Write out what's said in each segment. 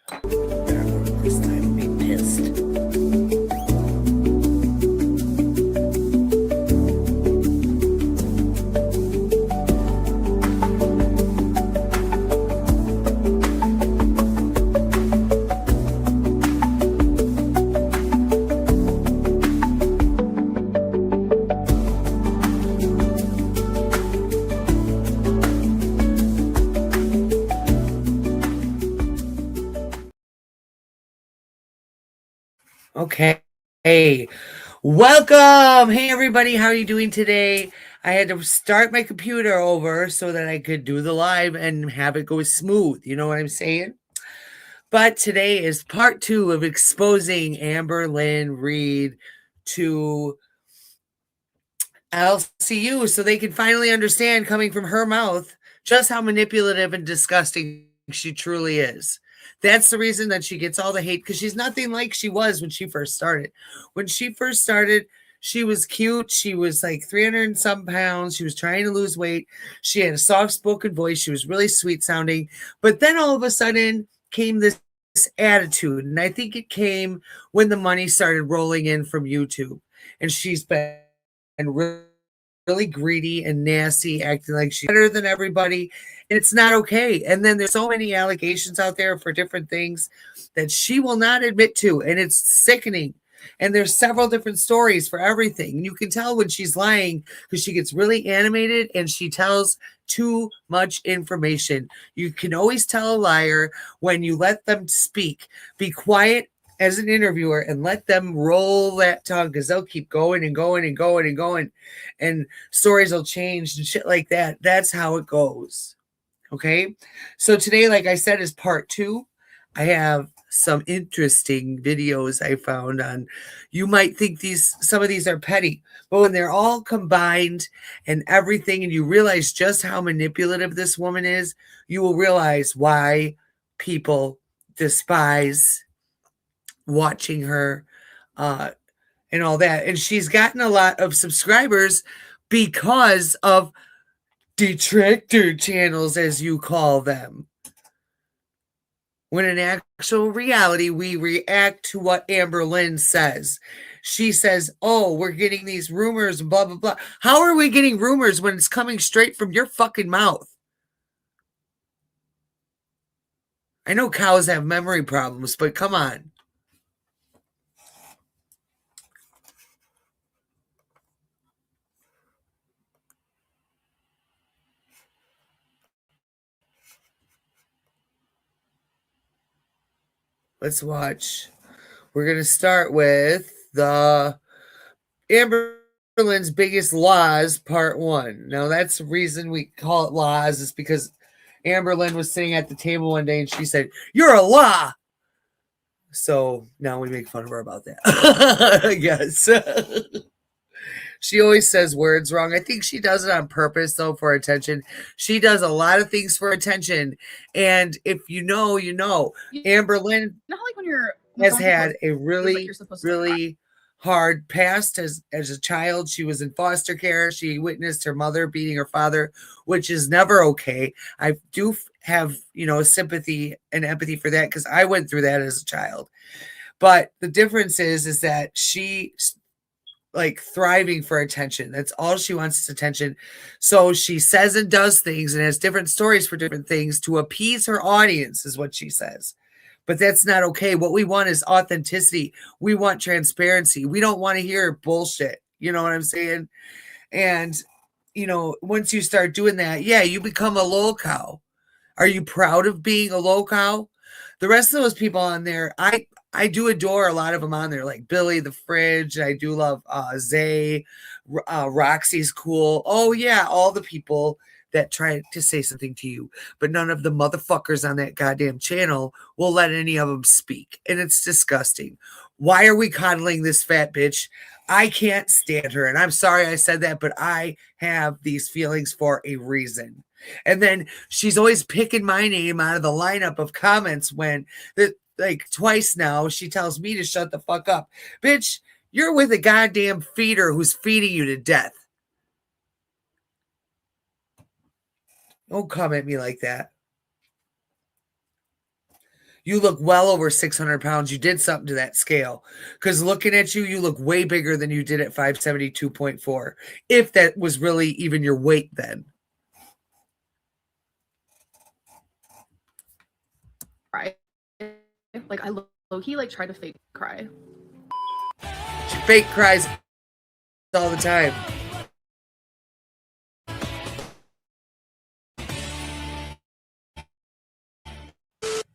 This time be pissed. Okay. Hey, welcome. Hey, everybody. How are you doing today? I had to start my computer over so that I could do the live and have it go smooth. You know what I'm saying? But today is part 2 of exposing Amberlynn Reid to LCU so they can finally understand, coming from her mouth, just how manipulative and disgusting she truly is. That's the reason that she gets all the hate, because she's nothing like she was when she first started. When she first started, she was cute. She was like 300 and some pounds. She was trying to lose weight. She had a soft spoken voice. She was really sweet sounding. But then all of a sudden came this attitude. And I think it came when the money started rolling in from YouTube. And she's been really greedy and nasty, acting like she's better than everybody. And it's not okay. And then there's so many allegations out there for different things that she will not admit to. And it's sickening. And there's several different stories for everything. And you can tell when she's lying because she gets really animated and she tells too much information. You can always tell a liar when you let them speak. Be quiet as an interviewer and let them roll that tongue, because they'll keep going and going and going and going, and stories will change and shit like that. That's how it goes. Okay. So today, like I said, is part 2. I have some interesting videos I found on. You might think some of these are petty, but when they're all combined and everything, and you realize just how manipulative this woman is, you will realize why people despise watching her and all that. And she's gotten a lot of subscribers because of detractor channels, as you call them. When in actual reality, we react to what Amberlynn says. She says, oh, we're getting these rumors and blah, blah, blah. How are we getting rumors when it's coming straight from your fucking mouth? I know cows have memory problems, but come on. Let's watch. We're going to start with the Amberlynn's Biggest Lies, Part 1. Now, that's the reason we call it lies, is because Amberlynn was sitting at the table one day and she said, "You're a lie." So now we make fun of her about that. I guess. She always says words wrong. I think she does it on purpose, though, for attention. She does a lot of things for attention. And if you know, you know. Amberlynn like when you're has had a really, really hard past. As a child, she was in foster care. She witnessed her mother beating her father, which is never okay. I do have, sympathy and empathy for that, because I went through that as a child. But the difference is that she like thriving for attention. That's all she wants is attention. So she says and does things and has different stories for different things to appease her audience, is what she says. But that's not okay. What we want is authenticity. We want transparency. We don't want to hear bullshit. You know what I'm saying? And, once you start doing that, yeah, you become a lol cow. Are you proud of being a lol cow? The rest of those people on there, I do adore a lot of them on there, like Billy the Fridge. I do love Zay. Roxy's cool. Oh, yeah, all the people that try to say something to you, but none of the motherfuckers on that goddamn channel will let any of them speak. And it's disgusting. Why are we coddling this fat bitch? I can't stand her. And I'm sorry I said that, but I have these feelings for a reason. And then she's always picking my name out of the lineup of comments when like twice now she tells me to shut the fuck up. Bitch, you're with a goddamn feeder who's feeding you to death. Don't come at me like that. You look well over 600 pounds. You did something to that scale. Because looking at you, you look way bigger than you did at 572.4. If that was really even your weight then. Right. Like, I low-key, like, try to fake cry. She fake cries all the time.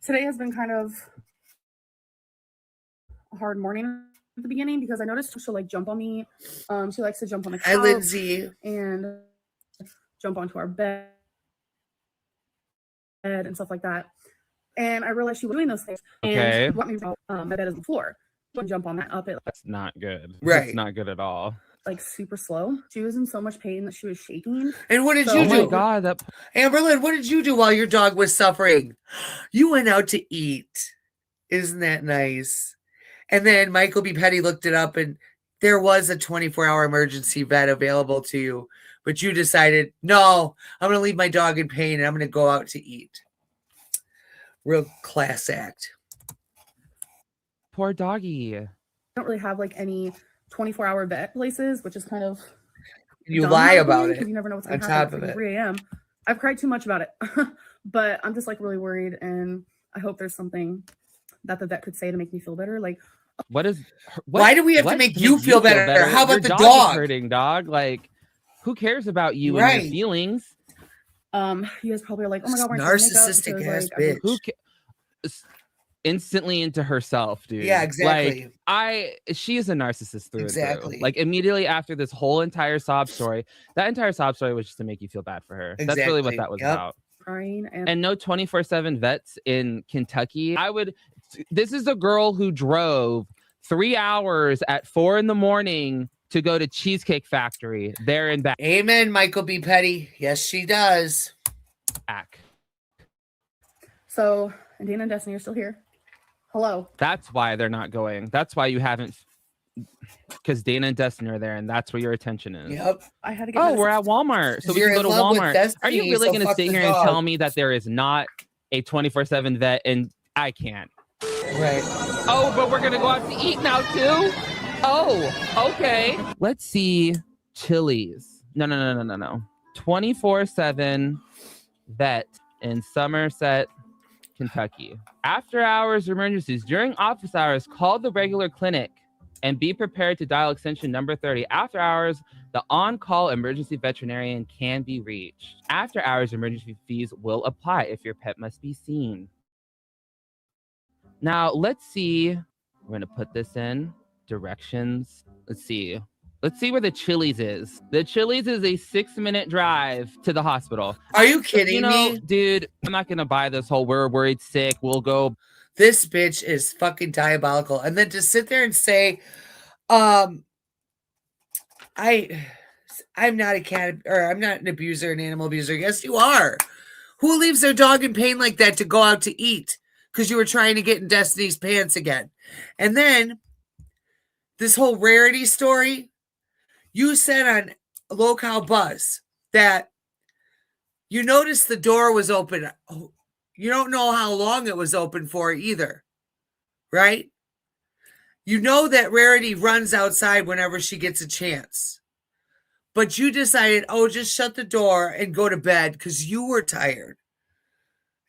Today has been kind of a hard morning at the beginning because I noticed she'll like jump on me. She likes to jump on the couch. Hi, Lindsay. And jump onto our bed and stuff like that. And I realized she was doing those things. Okay. And what me my bed is on the floor. She would jump on that up it. That's not good. Right. It's not good at all. Like super slow. She was in so much pain that she was shaking. And what did you do? Oh my God, that Amberlynn, what did you do while your dog was suffering? You went out to eat. Isn't that nice? And then Michael B. Petty looked it up and there was a 24-hour emergency vet available to you. But you decided, no, I'm going to leave my dog in pain and I'm going to go out to eat. Real class act. poor doggy. I don't really have like any 24-hour vet places, which is kind of You lie about it. because you never know what's going to on happen top of at it. 3 a.m. I've cried too much about it, but I'm just like really worried, and I hope there's something that the vet could say to make me feel better. Like, Why do we have to make you feel better? How about Your the dog? dog? Is hurting, dog. Like, who cares about you and Right. your feelings? you guys probably are like, oh my god, we're Narcissistic ass bitch. Who instantly into herself, dude. Yeah, exactly. Like, she is a narcissist through and Exactly. through. Like, immediately after this whole entire sob story, that entire sob story was just to make you feel bad for her. That's really what Exactly. that was Yep. about. crying And no 24/7 vets in Kentucky. This is a girl who drove 3 hours at 4 a.m. to go to Cheesecake Factory there and back. Amen, Michael B. Petty. Yes, she does. So, and Dana and Destiny are still here. Hello. That's why they're not going. That's why you haven't, because Dana and Destiny are there, and that's where your attention is. Yep. I had to get. Oh, we're at Walmart, so we You're can go in to love with Walmart. Are you Destiny, really so going to fuck sit the here and dog. tell me that there is not a 24/7 vet? And I can't. Right. Oh, but we're going to go out to eat now too. Oh, okay. Let's see. Chili's. No. 24/7 vet in Somerset, Kentucky. After hours emergencies. During office hours, call the regular clinic and be prepared to dial extension number 30. After hours, the on-call emergency veterinarian can be reached. After hours emergency fees will apply if your pet must be seen. Now, let's see. We're going to put this in. Directions. Let's see where the Chili's is. The Chili's is a 6-minute drive to the hospital. Are you kidding me? Dude, I'm not going to buy this whole we're worried sick. We'll go. This bitch is fucking diabolical. And then to sit there and say, I'm not a cat, or I'm not an abuser, an animal abuser. Yes, you are. Who leaves their dog in pain like that to go out to eat? Because you were trying to get in Destiny's pants again. And then this whole Rarity story, you said on Local Buzz that you noticed the door was open. You don't know how long it was open for either, right? You know that Rarity runs outside whenever she gets a chance. But you decided, just shut the door and go to bed because you were tired.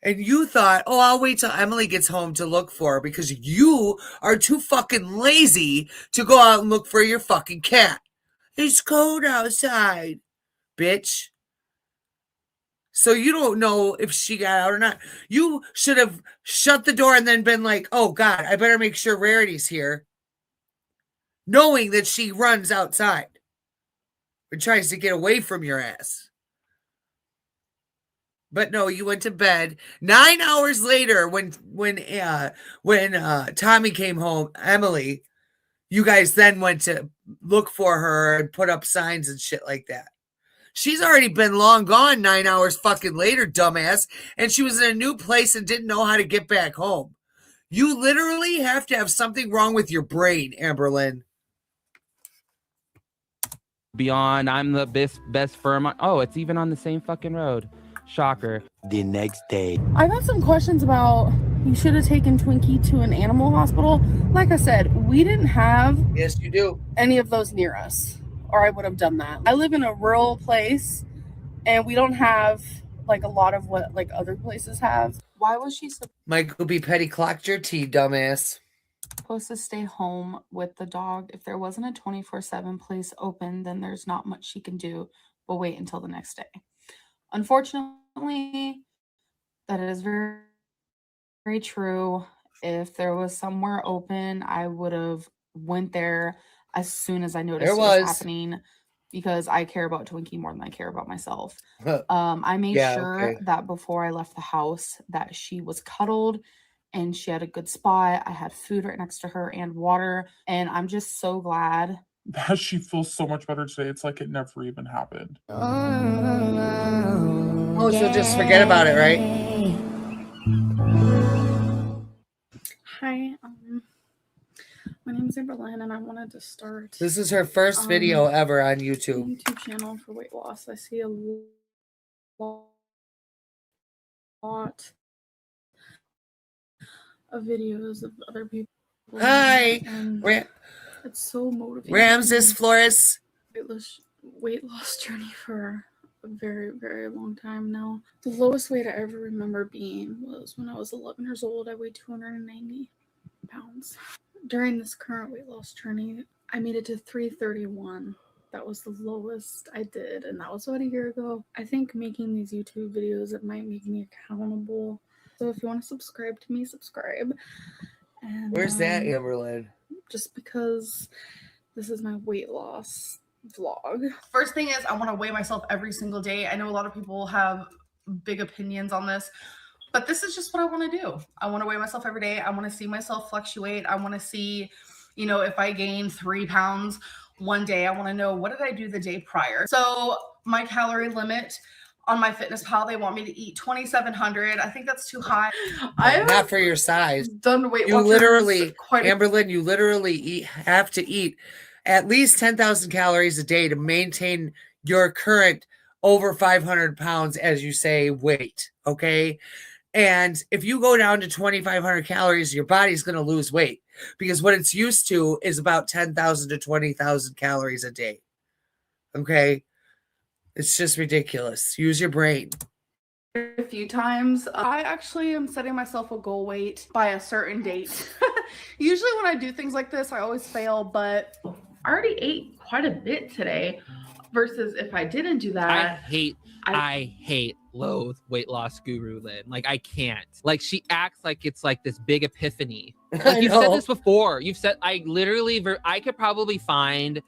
And you thought, I'll wait till Emily gets home to look for her because you are too fucking lazy to go out and look for your fucking cat. It's cold outside, bitch. So you don't know if she got out or not. You should have shut the door and then been like, oh God, I better make sure Rarity's here. Knowing that she runs outside and tries to get away from your ass. But no, you went to bed 9 hours later when Tommy came home, Emily, you guys then went to look for her and put up signs and shit like that. She's already been long gone 9 hours fucking later, dumbass. And she was in a new place and didn't know how to get back home. You literally have to have something wrong with your brain, Amberlynn. Beyond, I'm the best firm. It's even on the same fucking road. Shocker. The next day. I've had some questions about You should have taken Twinkie to an animal hospital. Like I said, we didn't have Yes, you do. any of those near us, or I would have done that. I live in a rural place, and we don't have like a lot of what like other places have. Why was she Michael B. Petty clocked your tea, dumbass. supposed to stay home with the dog? If there wasn't a 24/7 place open, then there's not much she can do but wait until the next day. Unfortunately, that is very, very true. If there was somewhere open, I would have went there as soon as I noticed it was happening, because I care about Twinkie more than I care about myself. I made sure that before I left the house that she was cuddled and she had a good spot. I had food right next to her and water, and I'm just so glad that she feels so much better today. It's like it never even happened. Oh, she'll just forget about it, right? Hi, my name is Amberlynn, and I wanted to start. This is her first video ever on YouTube. YouTube channel for weight loss. I see a lot of videos of other people. Hi, it's so motivating. Ramses Flores. Weight loss journey for a very, very long time now. The lowest weight I ever remember being was when I was 11 years old. I weighed 290 pounds. During this current weight loss journey, I made it to 331. That was the lowest I did, and that was about a year ago. I think making these YouTube videos, it might make me accountable. So if you want to subscribe to me, subscribe. And where's that, Amberlynn? Just because this is my weight loss vlog. First thing is, I want to weigh myself every single day. I know a lot of people have big opinions on this, but this is just what I want to do. I want to weigh myself every day. I want to see myself fluctuate. I want to see, you know, if I gain 3 pounds one day, I want to know, what did I do the day prior? So my calorie limit on my FitnessPal, they want me to eat 2,700. I think that's too high. Not for your size. Done Weight you Watchers literally, Amberlynn, you literally have to eat at least 10,000 calories a day to maintain your current over 500 pounds, as you say, weight. Okay. And if you go down to 2,500 calories, your body's going to lose weight, because what it's used to is about 10,000 to 20,000 calories a day. Okay. It's just ridiculous. Use your brain. A few times. I actually am setting myself a goal weight by a certain date. Usually when I do things like this, I always fail, but I already ate quite a bit today versus if I didn't do that. I hate loathe weight loss guru Lynn. Like, I can't. Like, she acts like it's like this big epiphany. Like, you've said this before. You've said, I could probably find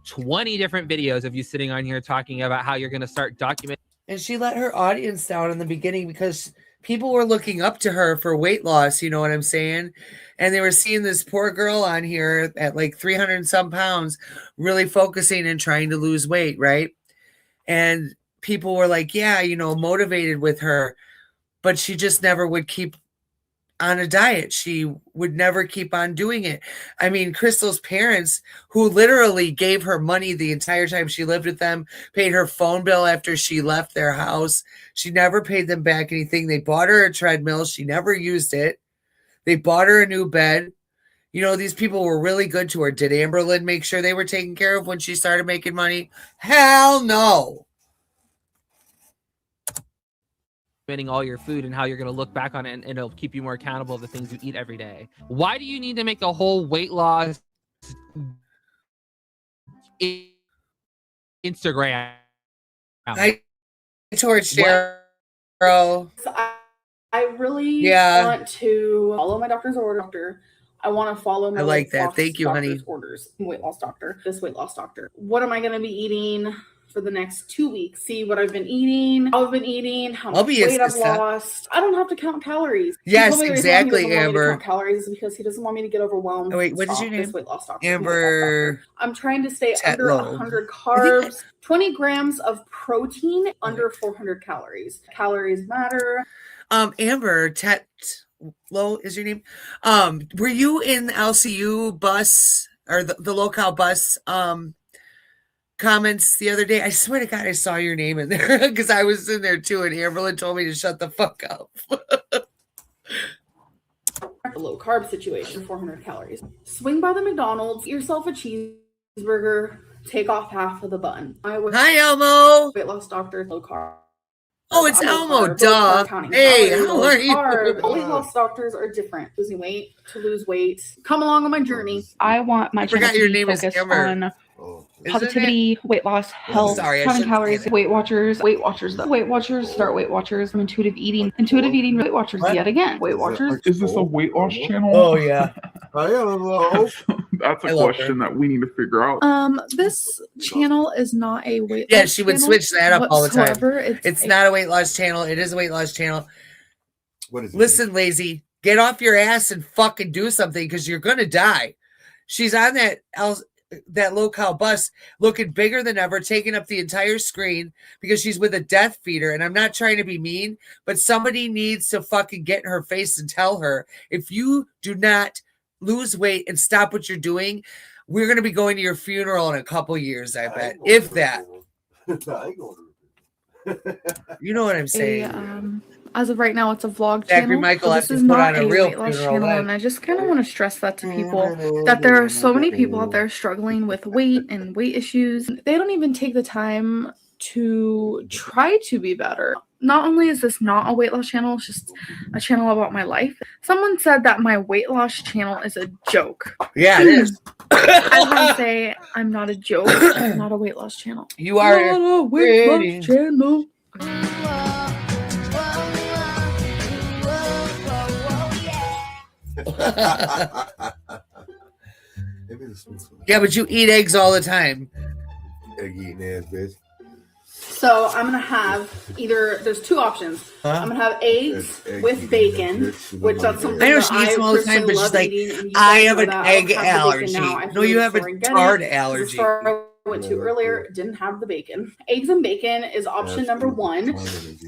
20 different videos of you sitting on here talking about how you're going to start documenting. And she let her audience down in the beginning because people were looking up to her for weight loss. You know what I'm saying? And they were seeing this poor girl on here at like 300 and some pounds, really focusing and trying to lose weight. Right. And people were like, yeah, you know, motivated with her, but she just never would keep on a diet. She would never keep on doing it. I mean, Crystal's parents, who literally gave her money the entire time she lived with them, paid her phone bill after she left their house. She never paid them back anything. They bought her a treadmill. She never used it. They bought her a new bed. You know, these people were really good to her. Did Amberlynn make sure they were taken care of when she started making money? Hell no. All your food and how you're going to look back on it, and it'll keep you more accountable of the things you eat every day. Why do you need to make a whole weight loss Instagram? I torched Cheryl. I really want to follow my doctor's order. I want to follow my I like that. Thank you, honey. Orders. Weight loss doctor. This weight loss doctor. What am I going to be eating for the next 2 weeks? See what I've been eating, how much weight I've lost. I don't have to count calories. Yes, exactly, Amber. Count calories because he doesn't want me to get overwhelmed. Oh, wait, what is your name? This weight loss doctor. Amber. I'm trying to stay under 100 carbs, 20 grams of protein, under 400 calories. Calories matter. Amber, Tetlow is your name. Were you in the LCU bus or the local bus comments the other day? I swear to God, I saw your name in there because I was in there too, and Amberlynn told me to shut the fuck up. low carb situation, 400 calories. Swing by the McDonald's, get yourself a cheeseburger, take off half of the bun. Hi, Elmo. Weight loss doctor, low carb. Oh, it's Low Elmo, carb, duh. counting Hey, calories, how low are you? carb. Weight loss doctors are different. Losing weight to lose weight. Come along on my journey. I want my I channel forgot to your be name is focused Amber. on Isn't positivity, weight loss, health, Sorry, I counting shouldn't say calories, that. Weight Watchers, start Weight Watchers, intuitive eating, Weight Watchers What? yet again, Weight Watchers. Is this a weight loss channel? Oh, yeah. That's I a love question that we need to figure out. This channel is not a weight Yeah, loss she would channel switch that up all the time. whatsoever. It's not a weight loss channel. It is a weight loss channel. What is it? Listen, lazy, get off your ass and fucking do something because you're going to die. She's on that low-cal bus looking bigger than ever, taking up the entire screen because she's with a death feeder. And I'm not trying to be mean, but somebody needs to fucking get in her face and tell her, if you do not lose weight and stop what you're doing, we're going to be going to your funeral in a couple years, I bet. If that. You know what I'm saying? As of right now, it's a vlog Zachary channel. Michael So has this to is put not on a a real weight loss funeral channel, then. and I just kind of want to stress that to people, that there are so many people out there struggling with weight and weight issues. They don't even take the time to try to be better. Not only is this not a weight loss channel, it's just a channel about my life. Someone said that my weight loss channel is a joke. Yeah, it is. I want to say I'm not a joke. I'm not a weight loss channel. You are Not a weight pretty. loss channel. Yeah, but you eat eggs all the time. Egg eating ass bitch. So I'm gonna have there's two options. I'm gonna have eggs with bacon, which that's something I know that she eats them all the time, but personally she's love like, eating, and you I guys have know an that. I don't egg have the bacon allergy. now. I No, feel you the have a store and get tart it. The allergy. store I went to earlier didn't have the bacon. Eggs and bacon is option number one.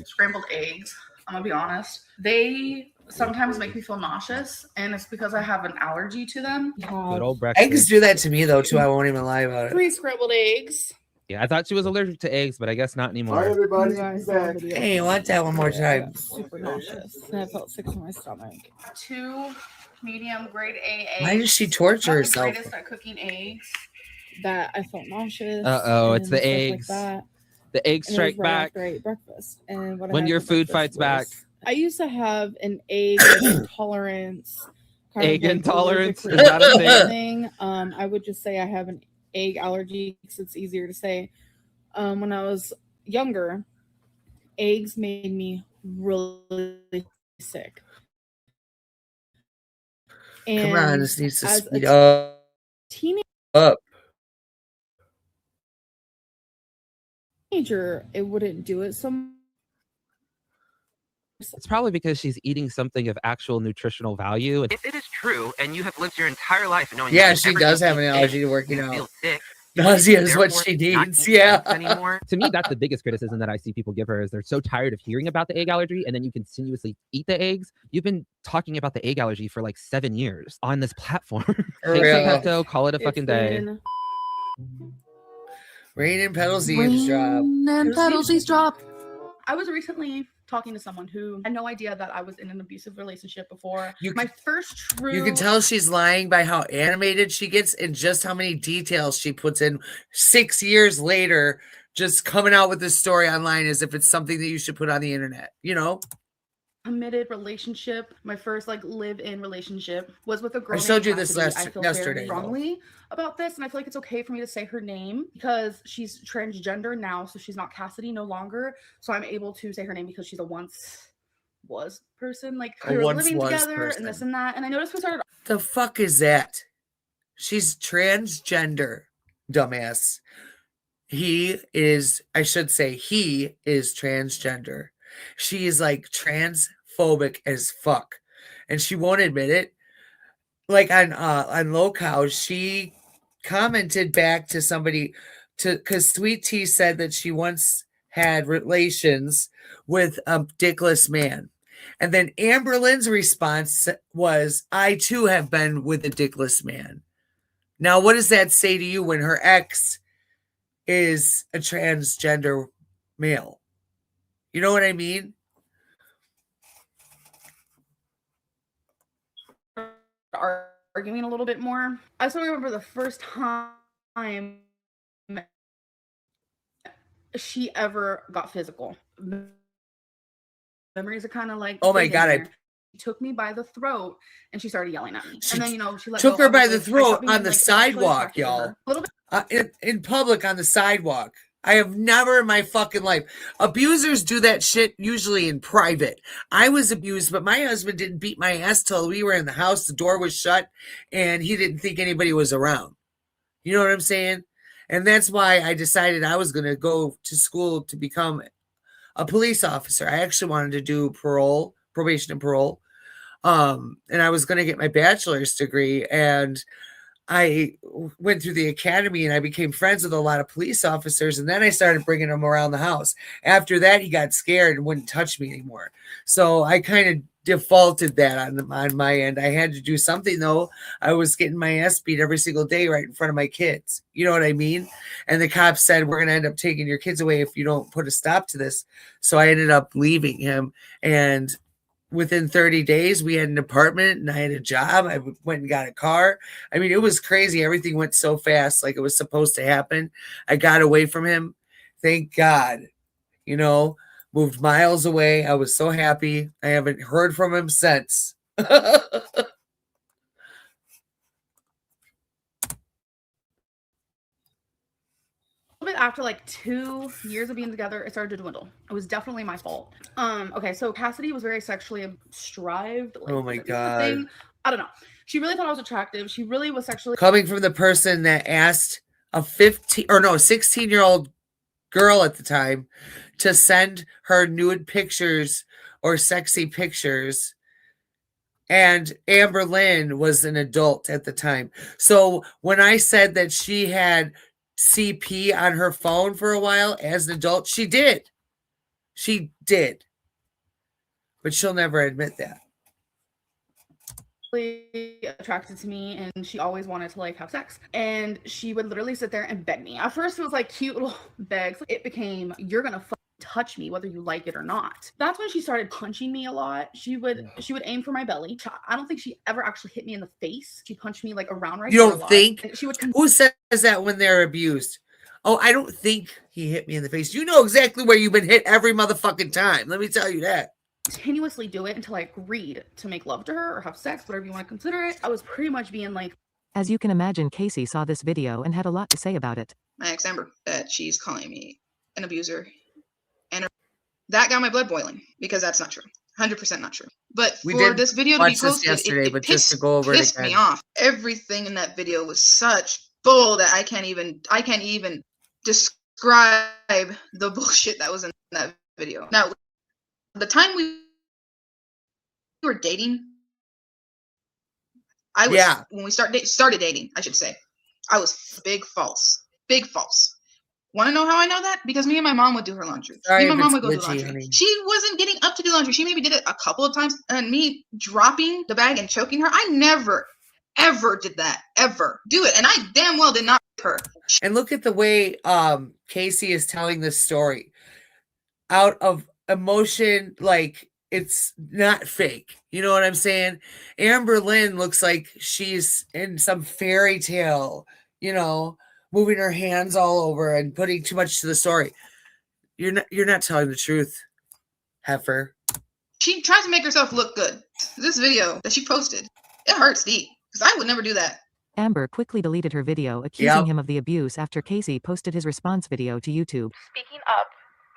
Scrambled eggs. I'm gonna be honest. They sometimes make me feel nauseous, and it's because I have an allergy to them. Good old breakfast. Eggs do that to me though too. I won't even lie about it. 3 scrambled eggs. Yeah, I thought she was allergic to eggs, but I guess not Bye, anymore. everybody. You guys Be saw the back. video. Hey, I want that one more time. Super nauseous, and I felt sick to my stomach. 2 medium grade A eggs. Why does she torture Not the herself? greatest at cooking eggs. That I felt nauseous. Uh-oh, it's and the stuff eggs. Like that. The eggs And it was strike right back. after I ate breakfast. And what I When had your for food breakfast fights back. was- I used to have an egg intolerance. Egg intolerance? Is that a thing? I would just say I have an egg allergy because it's easier to say. When I was younger, eggs made me really sick. And Come on, this needs to as speed a up. teenager, it wouldn't do it so much. It's probably because she's eating something of actual nutritional value. If it is true, and you have lived your entire life knowing, Yeah, she does have an allergy to working out. Nausea is what she needs. Yeah. Anymore. To me, that's the biggest criticism that I see people give her is they're so tired of hearing about the egg allergy, and then you continuously eat the eggs. You've been talking about the egg allergy for like 7 years on this platform. Take some Pepto, call it a fucking day. Rain and Petals eavesdrop. And Petals eavesdrop. I was recently talking to someone who had no idea that I was in an abusive relationship before. My first true. You can tell she's lying by how animated she gets and just how many details she puts in 6 years later, just coming out with this story online as if it's something that you should put on the internet, you know? Committed relationship, my first live-in relationship was with a girl. I showed you named this Cassidy. I feel yesterday. very strongly about this, and I feel like it's okay for me to say her name because she's transgender now, so she's not Cassidy no longer. So I'm able to say her name because she's a once was person. Like we were living together and this and that. And I noticed we started. The fuck is that? She's transgender, dumbass. He is transgender. She is like transphobic as fuck, and she won't admit it. Like on Low Cow, she commented back to somebody because Sweet Tea said that she once had relations with a dickless man, and then Amberlynn's response was, "I too have been with a dickless man." Now, what does that say to you when her ex is a transgender male? You know what I mean? arguing a little bit more. I still remember the first time she ever got physical. Memories are kind of like, oh my God, she took me by the throat and she started yelling at me. And then, she let took go, her by the obviously. throat on the sidewalk, y'all. A little bit. In public on the sidewalk. I have never in my fucking life. Abusers do that shit usually in private. I was abused, but my husband didn't beat my ass till we were in the house. The door was shut and he didn't think anybody was around. You know what I'm saying? And that's why I decided I was going to go to school to become a police officer. I actually wanted to do probation and parole. And I was going to get my bachelor's degree, and I went through the academy and I became friends with a lot of police officers. And then I started bringing them around the house. After that, he got scared and wouldn't touch me anymore. So I kind of defaulted that on my end. I had to do something though. I was getting my ass beat every single day right in front of my kids. You know what I mean? And the cops said, we're going to end up taking your kids away if you don't put a stop to this. So I ended up leaving him, and within 30 days we had an apartment and I had a job. I went and got a car. I mean, it was crazy. Everything went so fast, like it was supposed to happen. I got away from him. Thank God, moved miles away. I was so happy. I haven't heard from him since. Bit after like 2 years of being together, it started to dwindle. It was definitely my fault. Okay, so Cassidy was very sexually strived. Oh my God. I don't know. She really thought I was attractive. She really was sexually coming from the person that asked a 16-year-old girl at the time to send her nude pictures or sexy pictures. And Amberlynn was an adult at the time. So when I said that she had CP on her phone for a while as an adult, she did. She did. But she'll never admit that. Attracted to me, and she always wanted to like have sex, and she would literally sit there and beg me. At first it was like cute little begs. It became, you're gonna touch me whether you like it or not. That's when she started punching me a lot. She would aim for my belly. I don't think she ever actually hit me in the face. She punched me like around right. You don't think? She would who says that when they're abused? Oh, I don't think he hit me in the face. You know exactly where you've been hit every motherfucking time. Let me tell you that. Continuously do it until I agreed to make love to her or have sex, whatever you want to consider it. I was pretty much being like, as you can imagine, Casey saw this video and had a lot to say about it. My ex Amber, that she's calling me an abuser, and that got my blood boiling, because that's not true. 100% not true. But for this video to be posted, yesterday, it pissed me off. Everything in that video was such bull that I can't even describe the bullshit that was in that video. Now, the time we were dating, when we started dating, I should say, I was big false. Want to know how I know that? Because me and my mom would do her laundry. Me and my mom would go do laundry. Honey. She wasn't getting up to do laundry. She maybe did it a couple of times, and me dropping the bag and choking her, I never, ever did that. Ever do it. And I damn well did not her. And look at the way Casey is telling this story. Out of emotion, like it's not fake. You know what I'm saying? Amberlynn looks like she's in some fairy tale, moving her hands all over and putting too much to the story. You're not telling the truth, heifer. She tries to make herself look good. This video that she posted, it hurts deep, because I would never do that. Amber quickly deleted her video accusing him of the abuse after Casey posted his response video to YouTube. Speaking Up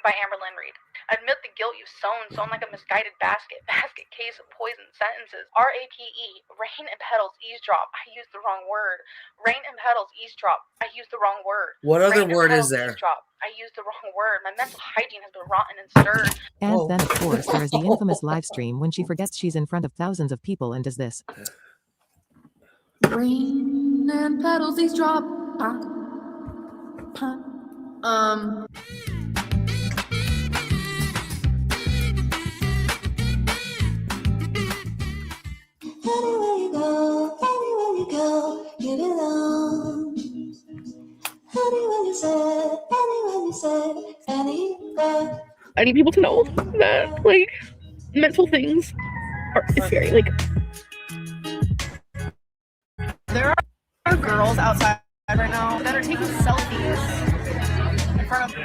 by Amberlynn Reid. Admit the guilt you've sown like a misguided basket case of poison sentences. RAPE, rain and petals eavesdrop. I used the wrong word. Rain and petals eavesdrop. I used the wrong word. What other word is there? Eavesdrop. I used the wrong word. My mental hygiene has been rotten and stirred. And then, of course, there is the infamous live stream when she forgets she's in front of thousands of people and does this. Rain and petals eavesdrop. Anywhere you go, you belong. Anywhere you say, anywhere. I need people to know that, like, mental things are, it's very, like,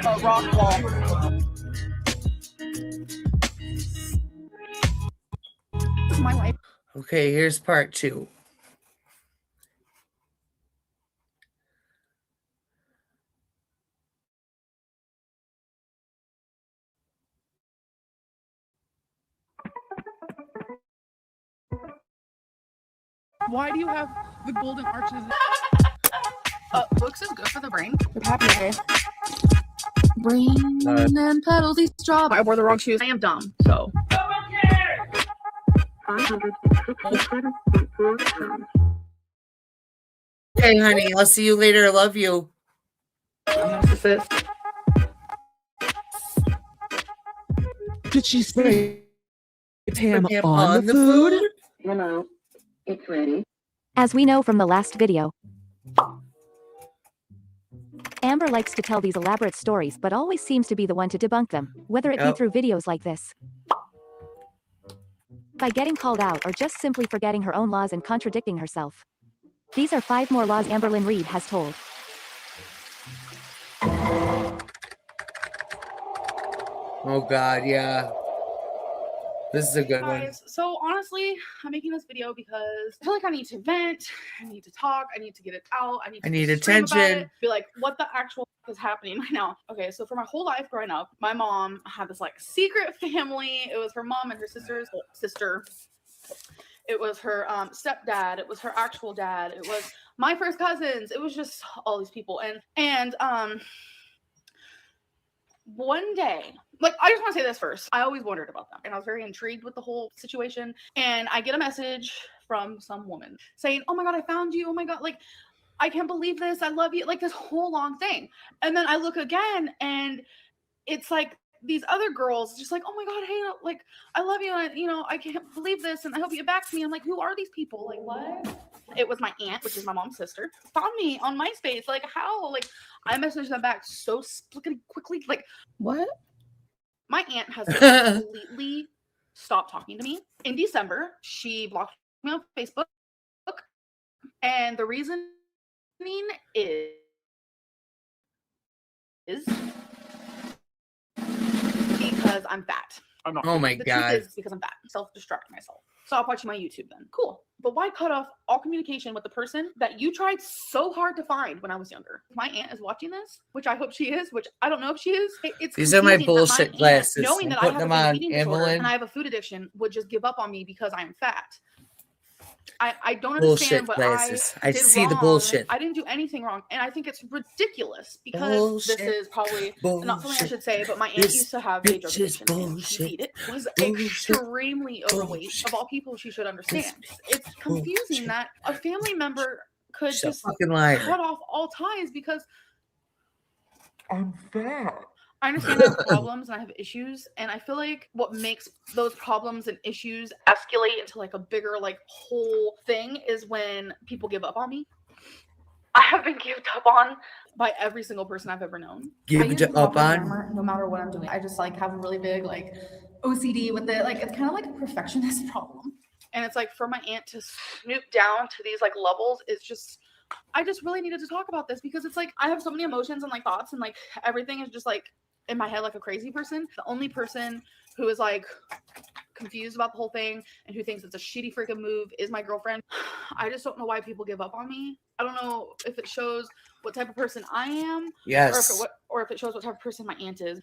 a rock wall. This is my life. Okay, here's part 2. Why do you have the golden arches? Books is good for the brain. With happy day. Brain and petals, these straw. I wore the wrong shoes. I am dumb, so. Okay, honey, I'll see you later. I love you. Did she say ham on the food? Hello, it's ready. As we know from the last video, Amber likes to tell these elaborate stories but always seems to be the one to debunk them, whether it be through videos like this, by getting called out, or just simply forgetting her own laws and contradicting herself. These are 5 more laws Amberlynn Reid has told. Oh God, yeah. This is a good one. So honestly, I'm making this video because I feel like I need to vent, I need to talk, I need to get it out, I need attention. Be like, what the actual is happening right now? Okay, so for my whole life growing up, my mom had this like secret family. It was her mom and her sister. It was her stepdad. It was her actual dad. It was my first cousins. It was just all these people. And one day, like, I just want to say this first. I always wondered about them, and I was very intrigued with the whole situation. And I get a message from some woman saying, "Oh my God, I found you. Oh my God, like, I can't believe this. I love you." Like, this whole long thing. And then I look again, and it's like these other girls just like, "Oh my God, hey, like, I love you. And, you know, I can't believe this. And I hope you get back to me." I'm like, who are these people? Like, what? It was my aunt, which is my mom's sister, found me on MySpace. Like, how? Like, I messaged them back so quickly. Like, what? My aunt has completely stopped talking to me. In December, she blocked me on Facebook. And the reasoning is because I'm fat. Oh my God. The truth is because I'm fat. Self-destruct myself. Stop watching my YouTube then. Cool. But why cut off all communication with the person that you tried so hard to find when I was younger? My aunt is watching this, which I hope she is, which I don't know if she is. It's These are my confusing that bullshit aunt, glasses. knowing I'm that I putting have them a on, eating disorder Amberlynn. and I have a food addiction, would just give up on me because I am fat. I don't Bullshit understand what glasses. I I did see wrong. the bullshit. I didn't do anything wrong. And I think it's ridiculous because this is probably not something I should say, but my aunt used to have a drug addiction. And she beat it. Was extremely overweight. Of all people, she should understand. It's confusing that a family member could just cut off all ties because I'm fat. I understand I have problems and I have issues, and I feel like what makes those problems and issues escalate into like a bigger like whole thing is when people give up on me. I have been given up on by every single person I've ever known. Give up on? No matter what I'm doing. I just like have a really big like OCD with it. Like, it's kind of like a perfectionist problem. And it's like for my aunt to snoop down to these like levels is just, I just really needed to talk about this because it's like I have so many emotions and like thoughts and like everything is just like in my head like a crazy person. The only person who is like confused about the whole thing and who thinks it's a shitty freaking move is my girlfriend. I just don't know why people give up on me. I don't know if it shows what type of person I am. Yes. Or if it shows what type of person my aunt is.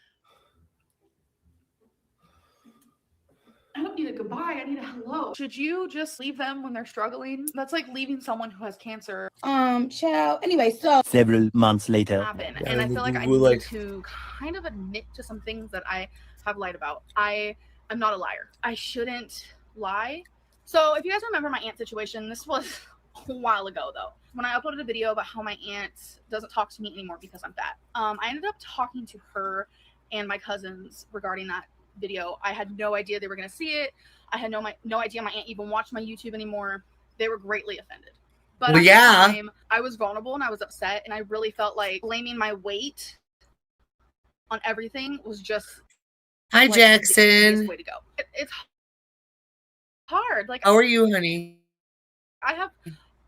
I don't need a goodbye. I need a hello. Should you just leave them when they're struggling? That's like leaving someone who has cancer. Child. Anyway, so several months later. And I feel like I need to kind of admit to some things that I have lied about. I'm not a liar. I shouldn't lie. So if you guys remember my aunt situation, this was a while ago though. When I uploaded a video about how my aunt doesn't talk to me anymore because I'm fat. I ended up talking to her and my cousins regarding that video. I had no idea they were going to see it. I had no idea my aunt even watched my YouTube anymore. They were greatly offended. But at the time, I was vulnerable and I was upset, and I really felt like blaming my weight on everything was just Hi, like, Jackson. the easiest way to go. It's hard. Like, how are you, honey? I have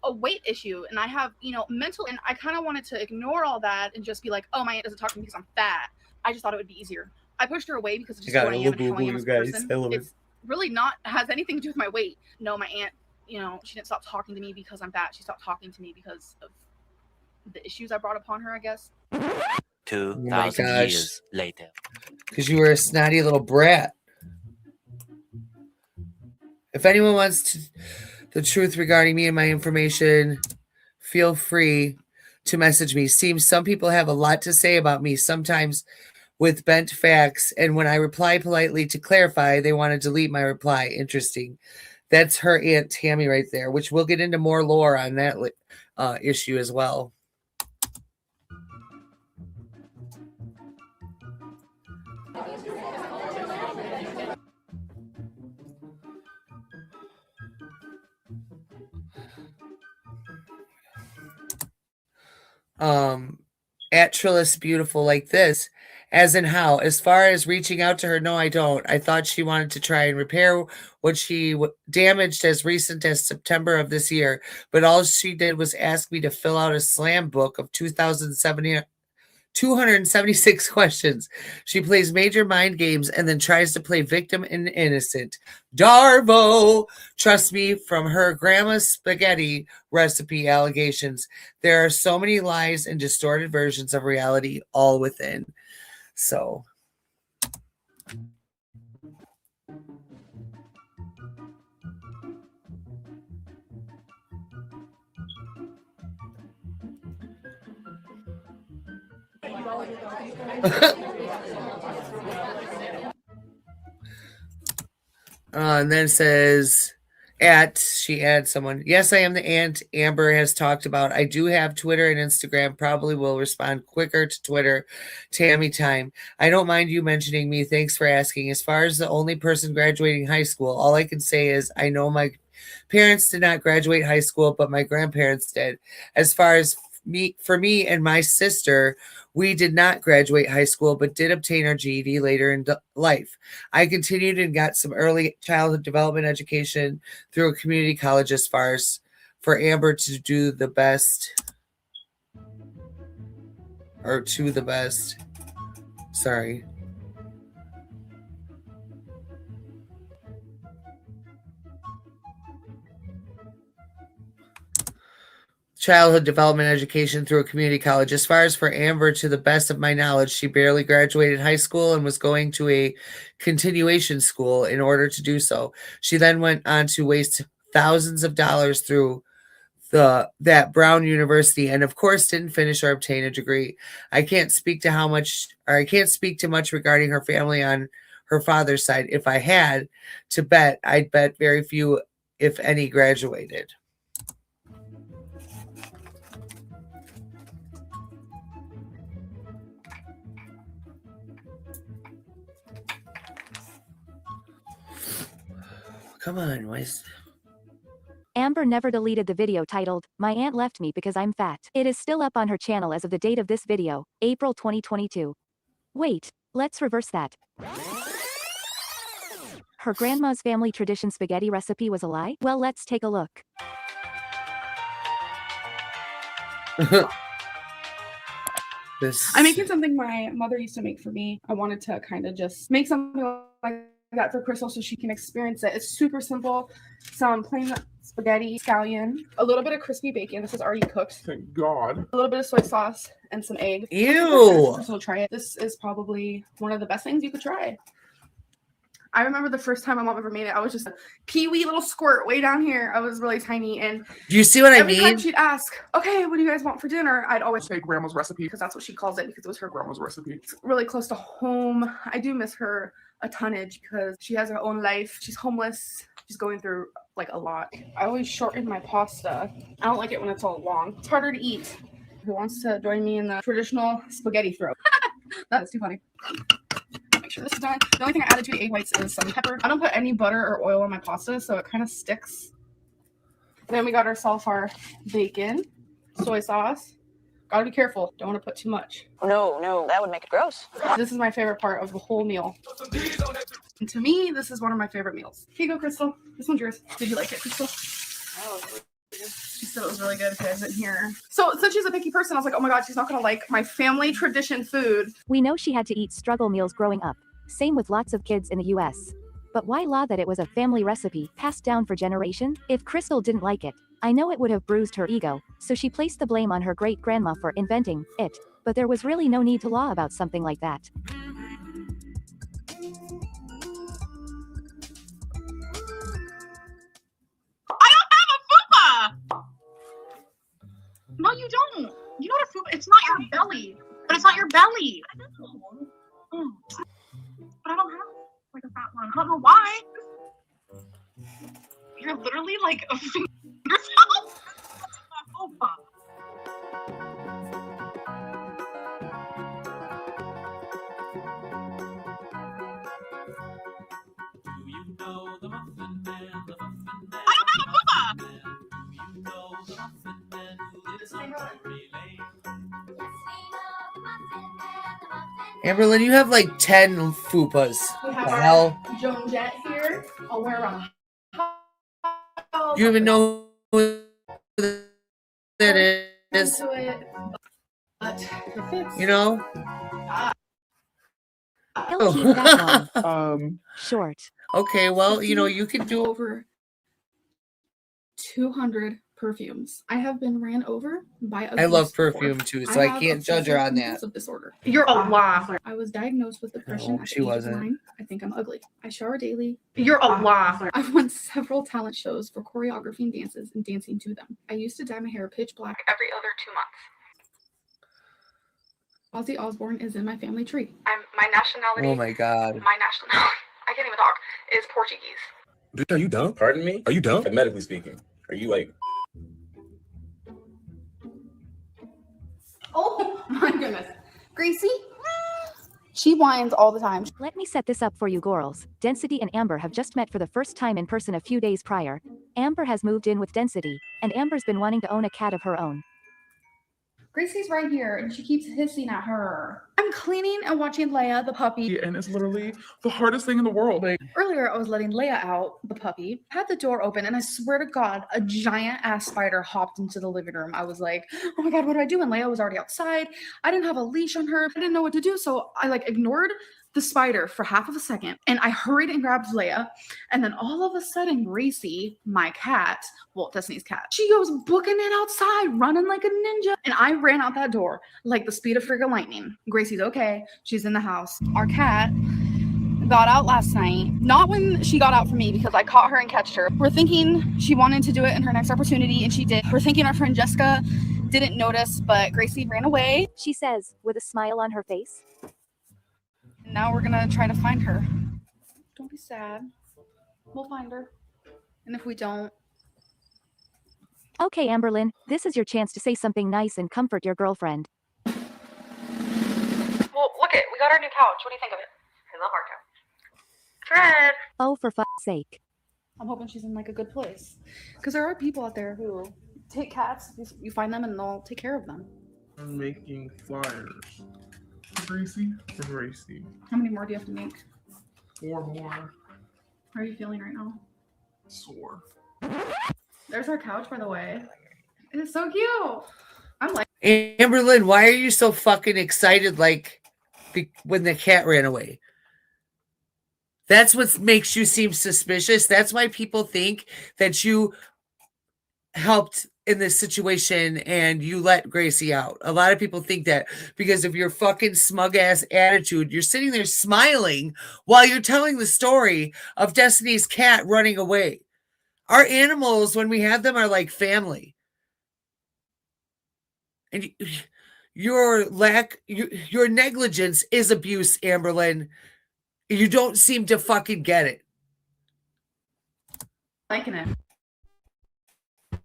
a weight issue and I have, mental, and I kind of wanted to ignore all that and just be like, oh, my aunt doesn't talk to me because I'm fat. I just thought it would be easier. I pushed her away because it's just who I am and how I am as a person. It's really not has anything to do with my weight. No, my aunt, she didn't stop talking to me because I'm fat. She stopped talking to me because of the issues I brought upon her, I guess. 2,000 years later. Because you were a snotty little brat. If anyone wants the truth regarding me and my information, feel free to message me. Seems some people have a lot to say about me, sometimes with bent facts, and when I reply politely to clarify, they want to delete my reply. Interesting. That's her Aunt Tammy right there, which we'll get into more lore on that issue as well. At Trillis Beautiful like this, as in how? As far as reaching out to her, no, I don't. I thought she wanted to try and repair what she damaged as recent as September of this year, but all she did was ask me to fill out a slam book of 276 questions. She plays major mind games and then tries to play victim and innocent. Darvo! Trust me, from her grandma's spaghetti recipe allegations, there are so many lies and distorted versions of reality all within. So... and then it says, she adds someone. Yes, I am the aunt Amber has talked about. I do have Twitter and Instagram. Probably will respond quicker to Twitter. Tammy time. I don't mind you mentioning me. Thanks for asking. As far as the only person graduating high school, all I can say is I know my parents did not graduate high school, but my grandparents did. As far as for me and my sister, we did not graduate high school, but did obtain our GED later in life. I continued and got some early childhood development education through a community college. As far as for Amber to do the best, or to the best, sorry. Childhood development education through a community college. As far as for Amber, to the best of my knowledge, she barely graduated high school and was going to a continuation school in order to do so. She then went on to waste thousands of dollars through that Brown University, and of course didn't finish or obtain a degree. I can't speak to much regarding her family on her father's side. If I had to bet, I'd bet very few, if any, graduated. Come on, Wes. Amber never deleted the video titled, "My Aunt Left Me Because I'm Fat." It is still up on her channel as of the date of this video, April 2022. Wait, let's reverse that. Her grandma's family tradition spaghetti recipe was a lie? Well, let's take a look. I'm making something my mother used to make for me. I wanted to kind of just make something like that for Crystal so she can experience it. It's super simple. Some plain spaghetti, scallion, a little bit of crispy bacon. This is already cooked. Thank God. A little bit of soy sauce and some egg. Ew. Crystal, try it. This is probably one of the best things you could try. I remember the first time my mom ever made it, I was just a pee-wee little squirt way down here. I was really tiny. And do you see what I every mean? time she'd ask, okay, what do you guys want for dinner? I'd always say grandma's recipe. Because that's what she calls it, because it was her grandma's recipe. It's really close to home. I do miss her a tonnage because she has her own life. She's homeless. She's going through like a lot. I always shorten my pasta. I don't like it when it's all long. It's harder to eat. Who wants to join me in the traditional spaghetti throw? That is too funny. Make sure this is done. The only thing I added to the egg whites is some pepper. I don't put any butter or oil on my pasta, so it kind of sticks. Then we got ourselves our bacon, soy sauce. Gotta be careful. Don't want to put too much. No, that would make it gross. This is my favorite part of the whole meal. And to me, this is one of my favorite meals. Here you go, Crystal. This one's yours. Did you like it, Crystal? Oh, she's said it was really good if you guys didn't hear. So since she's a picky person, I was like, oh my god, she's not gonna like my family tradition food. We know she had to eat struggle meals growing up. Same with lots of kids in the US. But why law that it was a family recipe passed down for generations? If Crystal didn't like it, I know it would have bruised her ego, so she placed the blame on her great-grandma for inventing it. But there was really no need to law about something like that. No, you don't. You know what a fupa? It's not your belly. But it's not your belly. I know. But I don't have like a fat one. I don't know why. You're literally like a finger yourself. Fupa. I don't have a fupa. Amberlynn, you have like 10 fupas. We The have hell? our Joan Jett here. I'll wear around. Do you even know who that is? But it fits. You know? He'll keep that long. Short. Okay, well, you know, you can do over 200 perfumes. I have been ran over by a I love goose before. perfume too, so I have can't judge her on that. obsessive disorder. You're a liar. I was diagnosed with depression No, at she the age wasn't. of 9. I think I'm ugly. I shower daily. You're a liar. I've won several talent shows for choreography and dances and dancing to them. I used to dye my hair pitch black Every other 2 months. Ozzy Osbourne is in my family tree. My nationality. Oh my god. My nationality. I can't even talk. Is Portuguese. Dude, are you dumb? Pardon me? Are you dumb? Like, medically speaking, are you like? Oh my goodness. Gracie? She whines all the time. Let me set this up for you girls. Density and Amber have just met for the first time in person a few days prior. Amber has moved in with Density, and Amber's been wanting to own a cat of her own. Gracie's right here, and she keeps hissing at her. I'm cleaning and watching Leia, the puppy. And it's literally the hardest thing in the world. Like, Earlier, I was letting Leia out, the puppy, had the door open, and I swear to God, a giant ass spider hopped into the living room. I was like, oh my God, what do I do? And Leia was already outside. I didn't have a leash on her. I didn't know what to do. So I ignored the spider for half of a second, and I hurried and grabbed Leia. And then all of a sudden, Gracie, my cat, well, Destiny's cat, she goes booking it outside, running like a ninja. And I ran out that door like the speed of friggin' lightning. Gracie's okay. She's in the house. Our cat got out last night. Not when she got out for me, because I caught her and catched her. We're thinking she wanted to do it in her next opportunity, and she did. We're thinking our friend Jessica didn't notice, but Gracie ran away. She says, with a smile on her face. Now we're gonna try to find her. Don't be sad. We'll find her. And if we don't... Okay, Amberlynn, this is your chance to say something nice and comfort your girlfriend. Well, look it. We got our new couch. What do you think of it? I love our couch. Fred. Oh, for fuck's sake. I'm hoping she's in a good place. Because there are people out there who take cats, you find them and they'll take care of them. I'm making flyers. Gracie. How many more do you have to make? 4 more. How are you feeling right now? Sore. There's our couch, by the way. It's so cute. I'm like, Amberlynn, why are you so fucking excited when the cat ran away? That's what makes you seem suspicious. That's why people think that you helped in this situation and you let Gracie out. A lot of people think that because of your fucking smug ass attitude. You're sitting there smiling while you're telling the story of Destiny's cat running away. Our animals, when we have them, are like family. And your negligence is abuse, Amberlynn. You don't seem to fucking get it. liking it.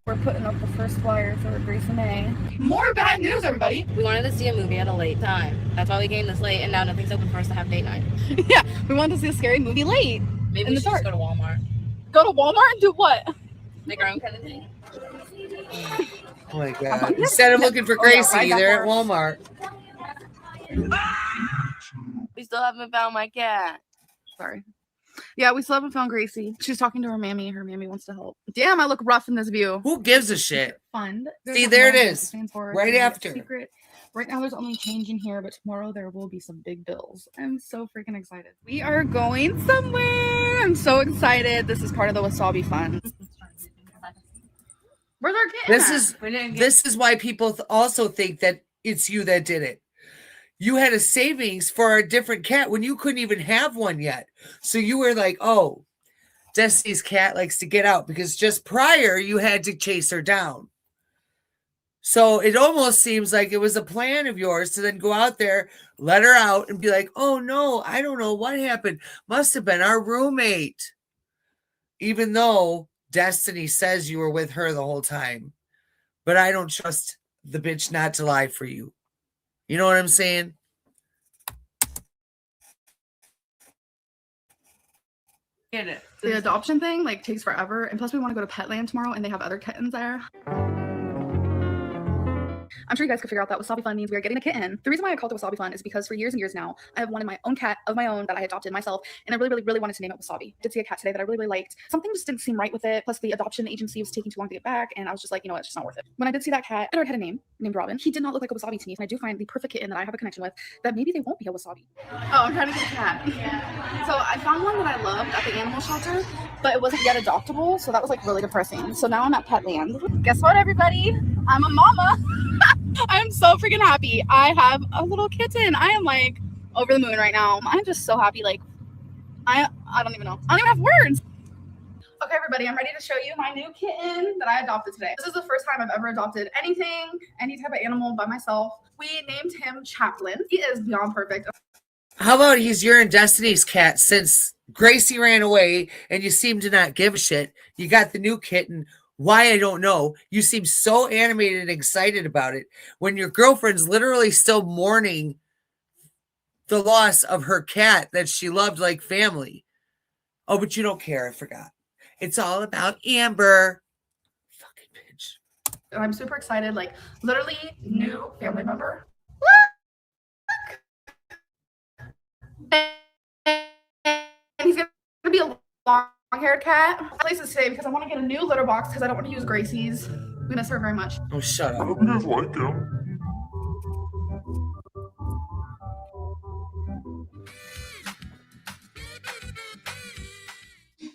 We're putting up the first flyer for Grace and May. More bad news, everybody. We wanted to see a movie at a late time. That's why we came this late, and now nothing's open for us to have date night. Yeah, we wanted to see a scary movie late. Maybe we should just go to Walmart. Go to Walmart and do what? Make our own kind of thing. Oh my God. Instead of looking for Gracie, they're at Walmart. We still haven't found my cat. Sorry. Yeah, we still haven't found Gracie. She's talking to her mammy. Her mammy wants to help. Damn, I look rough in this view. Who gives a shit? Fund. See, there it is. Right after. Secret. Right now, there's only change in here, but tomorrow there will be some big bills. I'm so freaking excited. We are going somewhere. I'm so excited. This is part of the Wasabi Fund. Where's our kitten? This is why people also think that it's you that did it. You had a savings for a different cat when you couldn't even have one yet. So you were like, oh, Destiny's cat likes to get out, because just prior you had to chase her down. So it almost seems like it was a plan of yours to then go out there, let her out, and be like, oh no, I don't know what happened. Must have been our roommate. Even though Destiny says you were with her the whole time. But I don't trust the bitch not to lie for you. You know what I'm saying? Get it. The adoption thing like takes forever, and plus we want to go to Petland tomorrow, and they have other kittens there. I'm sure you guys could figure out that Wasabi Fun means we are getting a kitten. The reason why I called it Wasabi Fun is because for years and years now, I have wanted my own cat of my own that I adopted myself, and I really wanted to name it Wasabi. I did see a cat today that I really liked. Something just didn't seem right with it. Plus the adoption agency was taking too long to get back, and I was just like, you know what, it's just not worth it. When I did see that cat, it already had a name named Robin. He did not look like a Wasabi to me, and I do find the perfect kitten that I have a connection with that maybe they won't be a Wasabi. Oh, I'm trying to get a cat. Yeah. So I found one that I loved at the animal shelter, but it wasn't yet adoptable, so that was like really depressing. So now I'm at Petland. Guess what, everybody? I'm a mama. I'm so freaking happy. I have a little kitten. I am like over the moon right now. I'm just so happy. Like I don't even know. I don't even have words. Okay, everybody, I'm ready to show you my new kitten that I adopted today. This is the first time I've ever adopted anything, any type of animal by myself. We named him Chaplin. He is beyond perfect. How about he's your and Destiny's cat since Gracie ran away and you seem to not give a shit. You got the new kitten. Why, I don't know. You seem so animated and excited about it when your girlfriend's literally still mourning the loss of her cat that she loved like family. Oh, but you don't care. I forgot. It's all about Amber. Fucking bitch. And I'm super excited. Like, literally, new family member. And he's going to be a long-haired cat. I place this today because I want to get a new litter box because I don't want to use Gracie's. We miss her very much. Oh, shut up. I hope you guys like him.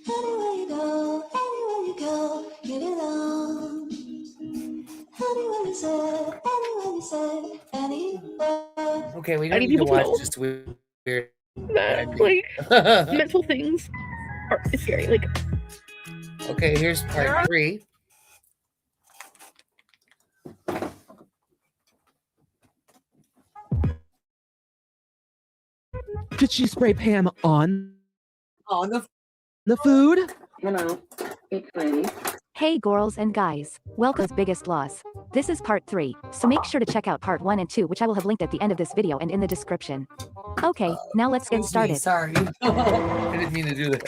Anywhere you go, get it on. Anywhere you say, anywhere. Okay, we don't need to watch just weird. That, like, mental things are scary. Like, okay, here's part 3. Did she spray Pam on the food? Hello, it's Reid'S. Hey girls and guys, welcome to Biggest Loss. This is part 3, so make sure to check out part 1 and 2, which I will have linked at the end of this video and in the description. Okay, now let's get started. Sorry. I didn't mean to do that.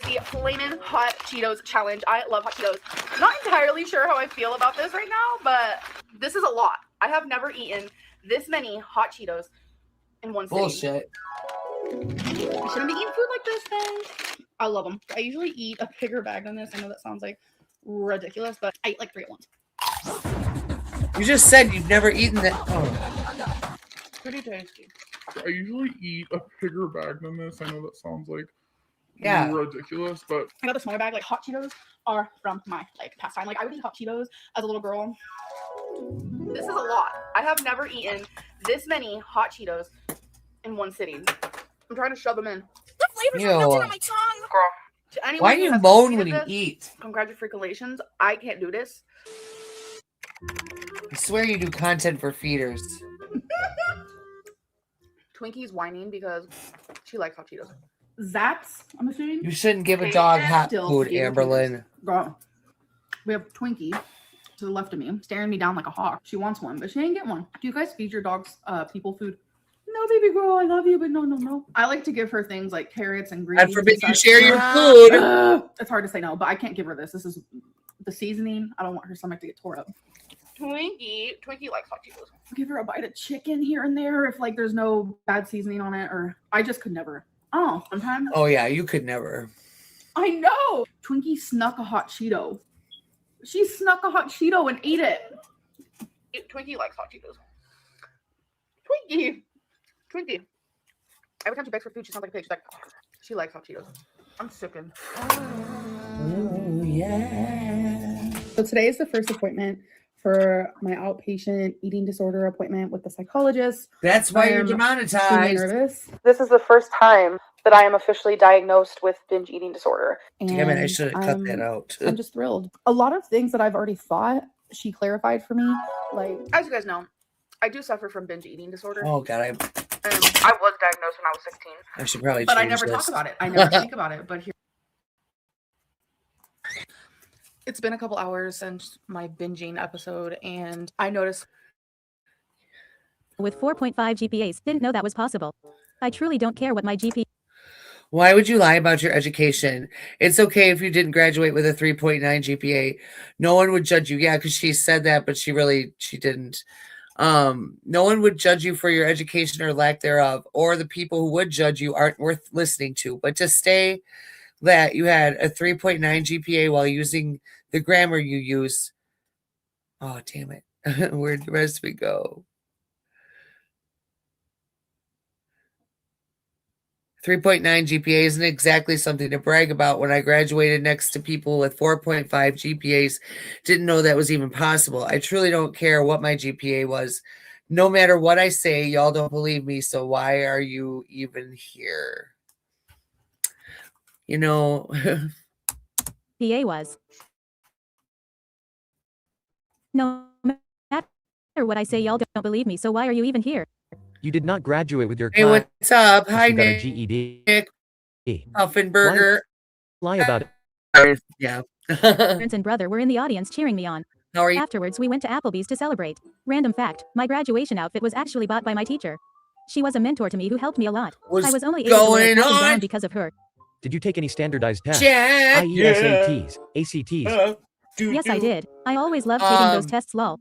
The Flamin' Hot Cheetos challenge. I love hot Cheetos. Not entirely sure how I feel about this right now, but this is a lot. I have never eaten this many hot Cheetos in one sitting. Bullshit. I shouldn't be eating food like this then. I love them. I usually eat a bigger bag than this. I know that sounds like ridiculous, but I eat like 3 at once. You just said you've never eaten that. Oh. Pretty tasty. I usually eat a bigger bag than this. I know that sounds like ridiculous, but I got the smaller bag. Like, hot Cheetos are from my like pastime. Like, I would eat hot Cheetos as a little girl. This is a lot. I have never eaten this many hot Cheetos in one sitting. I'm trying to shove them in. The flavors are melting on my tongue. Girl. Why do you moan when you eat? Congratulations. I can't do this. I swear you do content for feeders. Twinkie's whining because she likes hot Cheetos. Zaps, I'm assuming. You shouldn't give a dog hot food, Amberlynn. Girl, we have Twinkie to the left of me, staring me down like a hawk. She wants one, but she ain't get one. Do you guys feed your dogs people food? No, baby girl, I love you, but no. I like to give her things like carrots and greens. God forbid you share your food. It's hard to say no, but I can't give her this. This is the seasoning. I don't want her stomach to get tore up. Twinkie likes hot Cheetos. Give her a bite of chicken here and there if like there's no bad seasoning on it, or I just could never. Oh, sometimes. Oh yeah, you could never. I know. Twinkie snuck a hot Cheeto. She snuck a hot Cheeto and ate it. Twinkie likes hot Cheetos. Twinkie. Every time she begs for food, she sounds like a pig. She's like, she likes hot Cheetos. I'm sickened. Oh yeah. So today is the first appointment for my outpatient eating disorder appointment with the psychologist. That's why you're I'm demonetized. extremely nervous. This is the first time that I am officially diagnosed with binge eating disorder. Damn it, I should have cut that out. I'm just thrilled. A lot of things that I've already thought, she clarified for me. Like, as you guys know, I do suffer from binge eating disorder. Oh god, I was diagnosed when I was 16. I should probably But I change never this. talk about it. I never think about it. But here, it's been a couple hours since my binging episode, and I noticed With 4.5 GPAs, didn't know that was possible. I truly don't care what my GPA. Why would you lie about your education? It's okay if you didn't graduate with a 3.9 GPA. No one would judge you. Yeah, because she said that, but she didn't. No one would judge you for your education or lack thereof, or the people who would judge you aren't worth listening to. But to say that you had a 3.9 GPA while using the grammar you use. Oh, damn it. Where'd the rest of it go? 3.9 GPA isn't exactly something to brag about. When I graduated next to people with 4.5 GPAs, didn't know that was even possible. I truly don't care what my GPA was. No matter what I say, y'all don't believe me, so why are you even here? You know, GPA was. No matter what I say, y'all don't believe me, so why are you even here? You did not graduate with your hey, class. what's up? Hi, You got a Nick. GED. Huffenberger. Lie about it. Yeah. Parents and brother were in the audience cheering me on. How are you? Afterwards, we went to Applebee's to celebrate. Random fact, my graduation outfit was actually bought by my teacher. She was a mentor to me who helped me a lot. I was only able to wear a going cap and on? gown because of her. Did you take any standardized tests? Jack. i.e. Yeah. SATs, ACTs? Yes, I did. I always loved taking those tests, lol.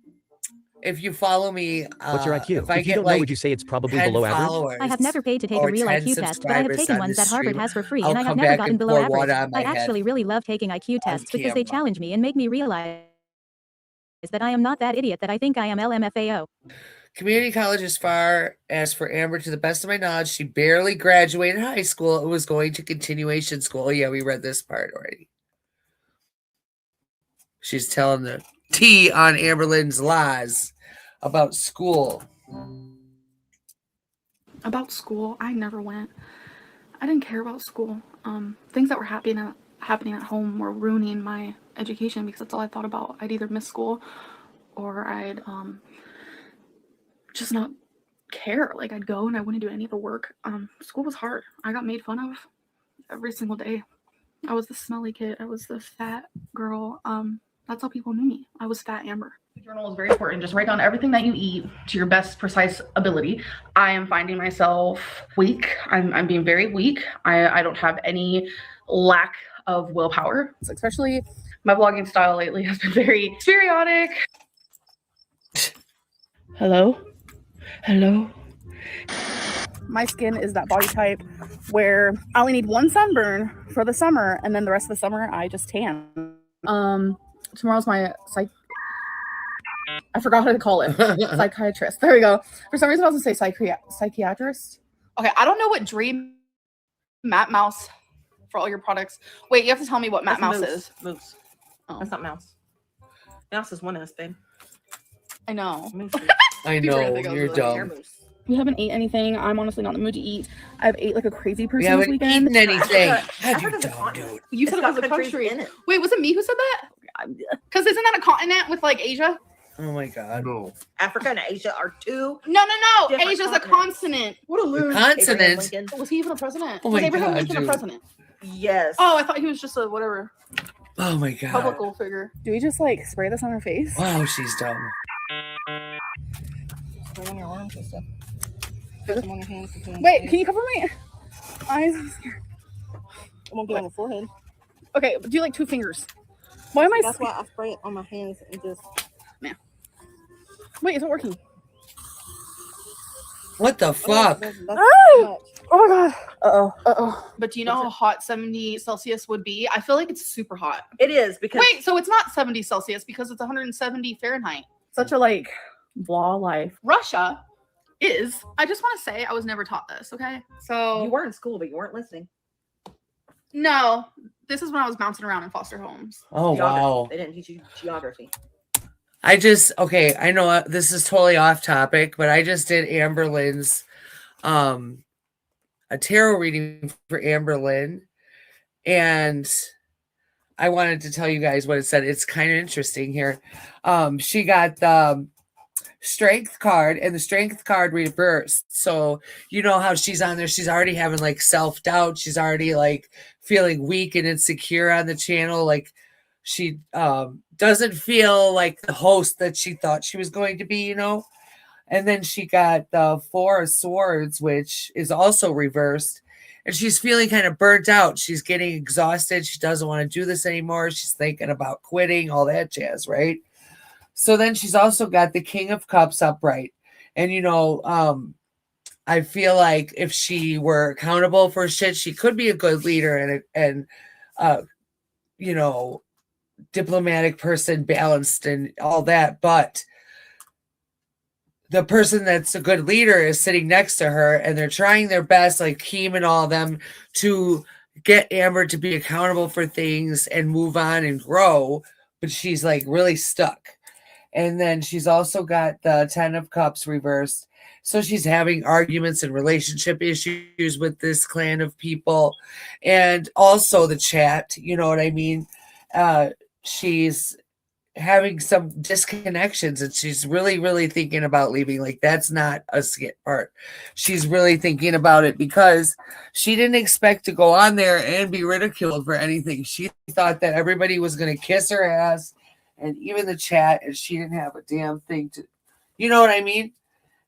If you follow me, What's your IQ? if I If you get don't know, like would you say it's probably 10 below average? followers I have never paid to take a or real 10 IQ test, but I have subscribers taken on ones this that Harvard stream, has for free, I'll and I have come never back gotten and below pour average. water on my I head actually really love taking IQ tests because they camera. challenge me and make me realize that I am not that idiot that I think I am. LMFAO. Community college, as far as for Amber, to the best of my knowledge, she barely graduated high school and was going to continuation school. Oh, yeah, we read this part already. She's telling the tea on Amberlynn's lies about school. about school, I never went. I didn't care about school. Things that were happening at home were ruining my education because that's all I thought about. I'd either miss school or I'd just not care. Like, I'd go and I wouldn't do any of the work. School was hard. I got made fun of every single day. I was the smelly kid. I was the fat girl. That's how people knew me. I was Fat Amber. The journal is very important. Just write down everything that you eat to your best precise ability. I am finding myself weak. I'm being very weak. I don't have any lack of willpower. Especially my vlogging style lately has been very periodic. Hello? Hello? My skin is that body type where I only need one sunburn for the summer, and then the rest of the summer I just tan. Tomorrow's my I forgot how to call it. Psychiatrist. There we go. For some reason I was gonna say psychiatrist. Okay, I don't know what Dream Matte Mouse for all your products. Wait, you have to tell me what Matte Mouse is. Moose. Oh. That's not mouse. Mouse is one S thing. I know. I know, you're dumb. We haven't ate anything. I'm honestly not in the mood to eat. I've ate like a crazy person We this haven't weekend. eaten anything. I've heard of the continent. You said it was a country. Wait, was it me who said that? Because isn't that a continent with like Asia? Oh my god. No. Africa and Asia are two. No. different Asia's continents. a continent. What a loser. Continent? Was he even a president? Oh was my Abraham God, Lincoln a dude. president? Yes. Oh, I thought he was just a whatever Oh my god. public figure. Do we just like spray this on her face? Wow, she's dumb. Spray on your arms and stuff. Put them on your hands. Wait, can you cover my eyes? I'm scared. It won't get on the forehead. Okay, do like 2 fingers. Why am I? That's why I spray it on my hands and just. Wait, is it working? What the fuck? That's Oh! Oh my god. Uh-oh. But do you know how hot 70 Celsius would be? I feel like it's super hot. It is because Wait, so it's not 70 Celsius because it's 170 Fahrenheit. Such a like blah life. Russia is. I just want to say I was never taught this, okay? So you were in school, but you weren't listening. No, this is when I was bouncing around in foster homes. Oh, wow. They didn't teach you geography. Okay, I know this is totally off topic, but I just did Amberlynn's a tarot reading for Amberlynn, and I wanted to tell you guys what it said. It's kind of interesting here. She got the strength card, and the strength card reversed. So you know how she's on there, she's already having like self-doubt, she's already like feeling weak and insecure on the channel, like she doesn't feel like the host that she thought she was going to be, you know. And then she got the Four of Swords, which is also reversed, and she's feeling kind of burnt out. She's getting exhausted. She doesn't want to do this anymore. She's thinking about quitting, all that jazz, right? So then she's also got the King of Cups upright. And, you know, I feel like if she were accountable for shit, she could be a good leader and you know, diplomatic person, balanced and all that. But the person that's a good leader is sitting next to her, and they're trying their best, like Keem and all of them, to get Amber to be accountable for things and move on and grow. But she's like really stuck. And then she's also got the 10 of Cups reversed. So she's having arguments and relationship issues with this clan of people. And also the chat, you know what I mean? She's having some disconnections, and she's really, really thinking about leaving. Like, that's not a skit part. She's really thinking about it because she didn't expect to go on there and be ridiculed for anything. She thought that everybody was going to kiss her ass, and even the chat, and she didn't have a damn thing to, you know what I mean?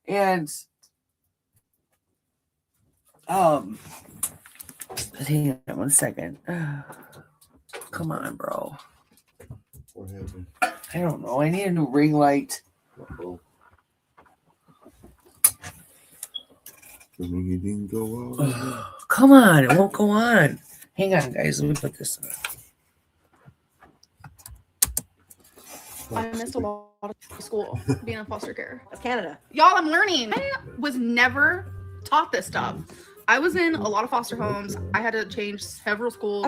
And hang on 1 second. Come on, bro. What happened? I don't know. I need a new ring light. You didn't go out. Come on, it won't go on. Hang on, guys. Let me put this on. I missed a lot of school being in foster care. That's Canada. Y'all, I'm learning. I was never taught this stuff. I was in a lot of foster homes. I had to change several schools.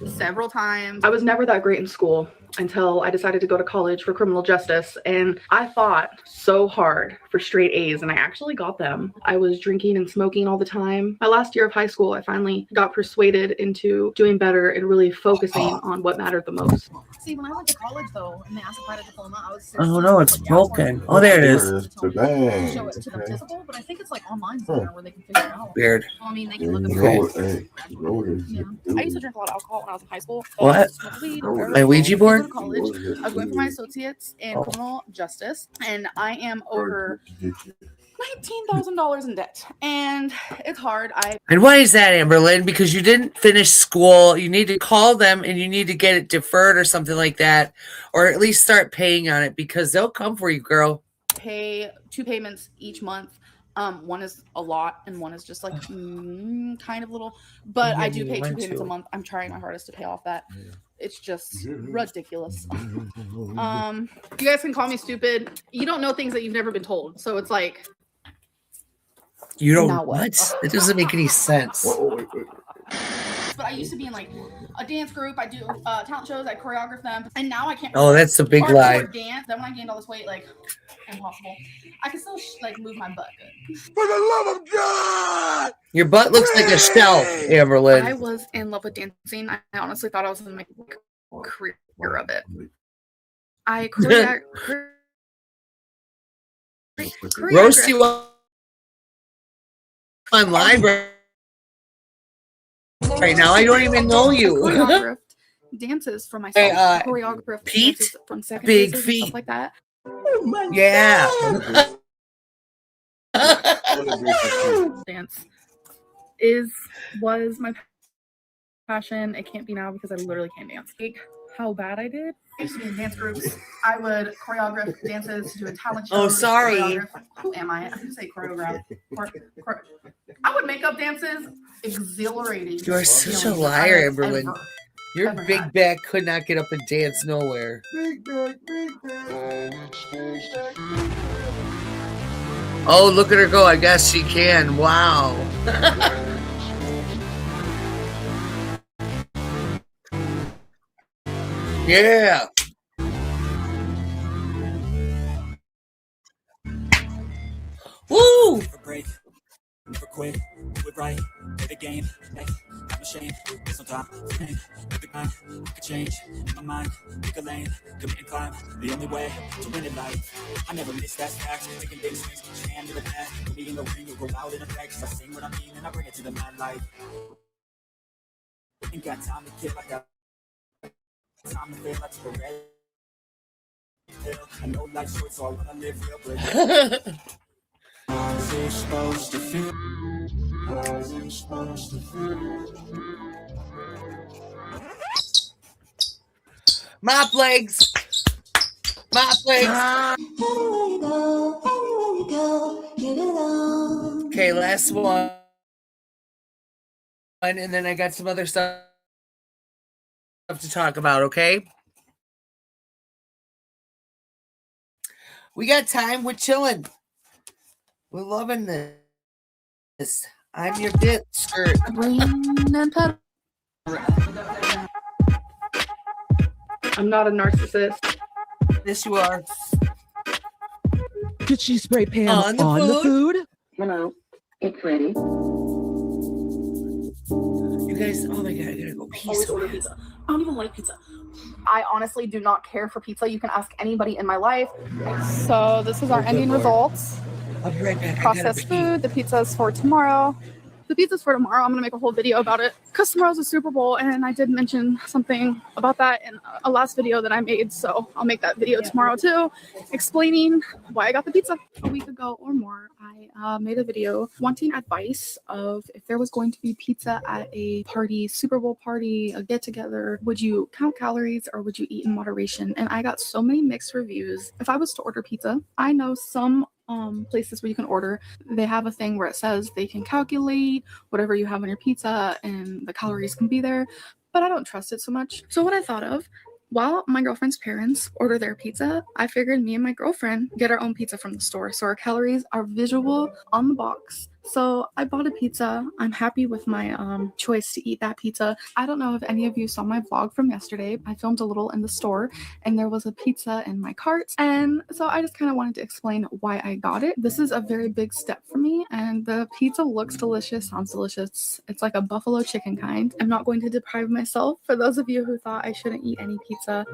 Several times. I was never that great in school until I decided to go to college for criminal justice. And I fought so hard for straight A's, and I actually got them. I was drinking and smoking all the time. My last year of high school, I finally got persuaded into doing better and really focusing on what mattered the most. See, when I went to college, though, and they asked if I had a diploma, I was oh no, it's broken. Oh, there it is. Show it to the physical, but I think it's like online somewhere where they can figure it out. Weird. Well, I mean, they can look at Yeah. I used to drink a lot of alcohol when I was in high school. What? My Ouija board? College. I was going for my associates in criminal justice, and I am over $19,000 in debt, and it's hard. And why is that, Amberlynn? Because you didn't finish school. You need to call them, and you need to get it deferred or something like that, or at least start paying on it, because they'll come for you, girl. Pay 2 payments each month. One is a lot, and one is just like kind of little. But I do pay 2 payments a month. I'm trying my hardest to pay off that. It's just ridiculous. You guys can call me stupid. You don't know things that you've never been told, so it's like. You don't know what? It doesn't make any sense. But I used to be in like a dance group. I do talent shows. I choreograph them, and now I can't. Oh, that's a big lie. Dance. Then when I gained all this weight, like impossible. I can still like move my butt good. For the love of God! Your butt looks like a shelf, Amberlynn. I was in love with dancing. I honestly thought I was going to make a career of it. I choreographed. Roast you on live right now. I don't even know you. Dances for myself. Choreographed Pete, from second big bases feet, and stuff like that. Oh my God. Dance was my passion. It can't be now because I literally can't dance. how bad I did. I used to be in dance groups. I would choreograph dances to do a talent show. Oh, sorry. Who am I? I can say choreograph. I would make up dances. Exhilarating. You are such a feelings liar, I've Amberlynn. ever Your big back could not get up and dance nowhere. Big back, big back. Oh, look at her go. I guess she can. Wow. Yeah. Woo! Never break, never quit, do it right, play the game, hey, I'm ashamed, there's no time, pain, with the grind, I could change, in my mind, pick a lane, commit and climb, the only way to win in life, I never miss that fact, taking big swings, put your hand to the bat, put me in the ring, or go out in effect, cause I sing what I mean, and I bring it to the mad light, ain't got time to kill, I got time to feel, I took a red pill, I know life's short, so I wanna live real quick. How's it supposed to feel? How's it supposed to feel? Mop legs. Mop legs. Anywhere you go, anywhere you go, get it on. Okay, last one. And then I got some other stuff to talk about, okay? We got time. We're chilling. We're loving this. I'm your bit skirt. I'm not a narcissist. Yes, you are. Did she spray Pam On the food? Hello, it's ready. You guys, oh my god, I gotta go pee. Always order pizza. I don't even like pizza. I honestly do not care for pizza. You can ask anybody in my life. So this is our ending results. I'll be right back. Processed food. The pizza is for tomorrow. The pizza's for tomorrow. I'm gonna make a whole video about it because tomorrow's a Super Bowl, and I did mention something about that in a last video that I made. So I'll make that video tomorrow too, explaining why I got the pizza. A week ago or more, I made a video wanting advice of if there was going to be pizza at a party, Super Bowl party, a get together, would you count calories or would you eat in moderation? And I got so many mixed reviews. If I was to order pizza, I know some places where you can order, they have a thing where it says they can calculate whatever you have on your pizza and the calories can be there, but I don't trust it so much. So what I thought of, while my girlfriend's parents order their pizza, I figured me and my girlfriend get our own pizza from the store, so our calories are visual on the box. So I bought a pizza. I'm happy with my choice to eat that pizza. I don't know if any of you saw my vlog from yesterday. I filmed a little in the store and there was a pizza in my cart. And so I just kind of wanted to explain why I got it. This is a very big step for me and the pizza looks delicious, sounds delicious. It's like a buffalo chicken kind. I'm not going to deprive myself. For those of you who thought I shouldn't eat any pizza,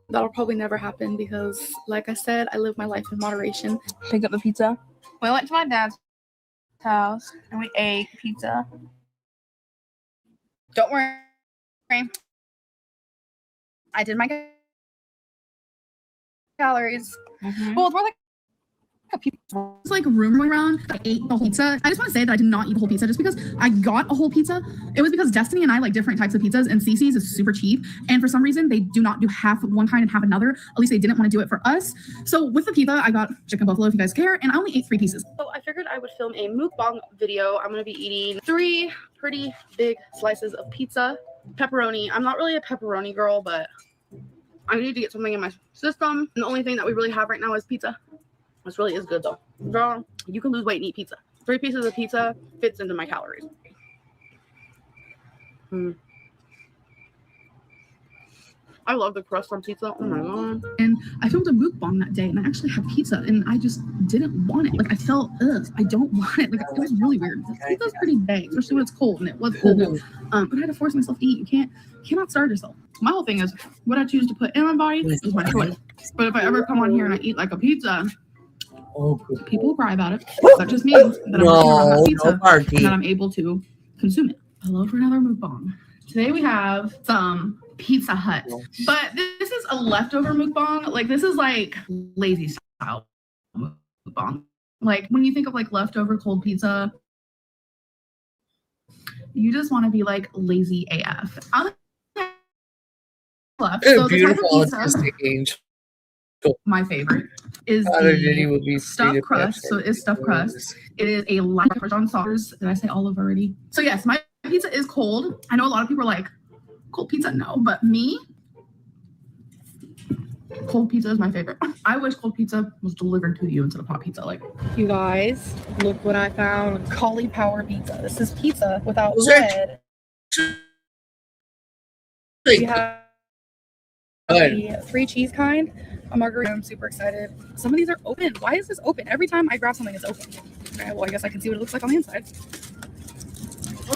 that'll probably never happen because like I said, I live my life in moderation. Picked up the pizza. We went to my dad's house and we ate pizza. Don't worry, I did my calories. Well, it's more like a pizza. It's like rumor going around I ate the whole pizza. I just want to say that I did not eat the whole pizza just because I got a whole pizza. It was because Destiny and I like different types of pizzas and Cece's is super cheap. And for some reason, they do not do half of one kind and half another. At least they didn't want to do it for us. So with the pizza, I got chicken buffalo if you guys care. And I only ate 3 pieces. So I figured I would film a mukbang video. I'm going to be eating 3 pretty big slices of pizza. Pepperoni. I'm not really a pepperoni girl, but I need to get something in my system. And the only thing that we really have right now is pizza. This really is good though. Girl, you can lose weight and eat pizza. 3 pieces of pizza fits into my calories. I love the crust on pizza. Oh my god. And I filmed a mukbang that day and I actually had pizza and I just didn't want it. Like I felt, I don't want it. Like it was really weird. Pizza's pretty big, especially when it's cold and it was cold. But I had to force myself to eat. You cannot starve yourself. My whole thing is what I choose to put in my body is my choice. But if I ever come on here and I eat like a pizza, people will cry about it. That just means that I'm working around that pizza and that I'm able to consume it. Hello for another mukbang. Today we have some Pizza Hut, but this is a leftover mukbang. Like this is like lazy style mukbang. Like when you think of like leftover cold pizza, you just want to be like lazy AF. I'm left. So the type of Beautiful, pizza, autistic angel. my favorite, is Father Jenny will be the stuffed seated crust. So it is stuffed crust. It is a light Parmesan sauce. Did I say olive already? So yes, my pizza is cold. I know a lot of people are like, cold pizza, no. But me, cold pizza is my favorite. I wish cold pizza was delivered to you instead of hot pizza. Like, You guys, look what I found. Cauliflower pizza. This is pizza without Those are bread. Like, We have good. the 3 cheese kind. A margarita. I'm super excited. Some of these are open. Why is this open? Every time I grab something, it's open. Okay, well, I guess I can see what it looks like on the inside.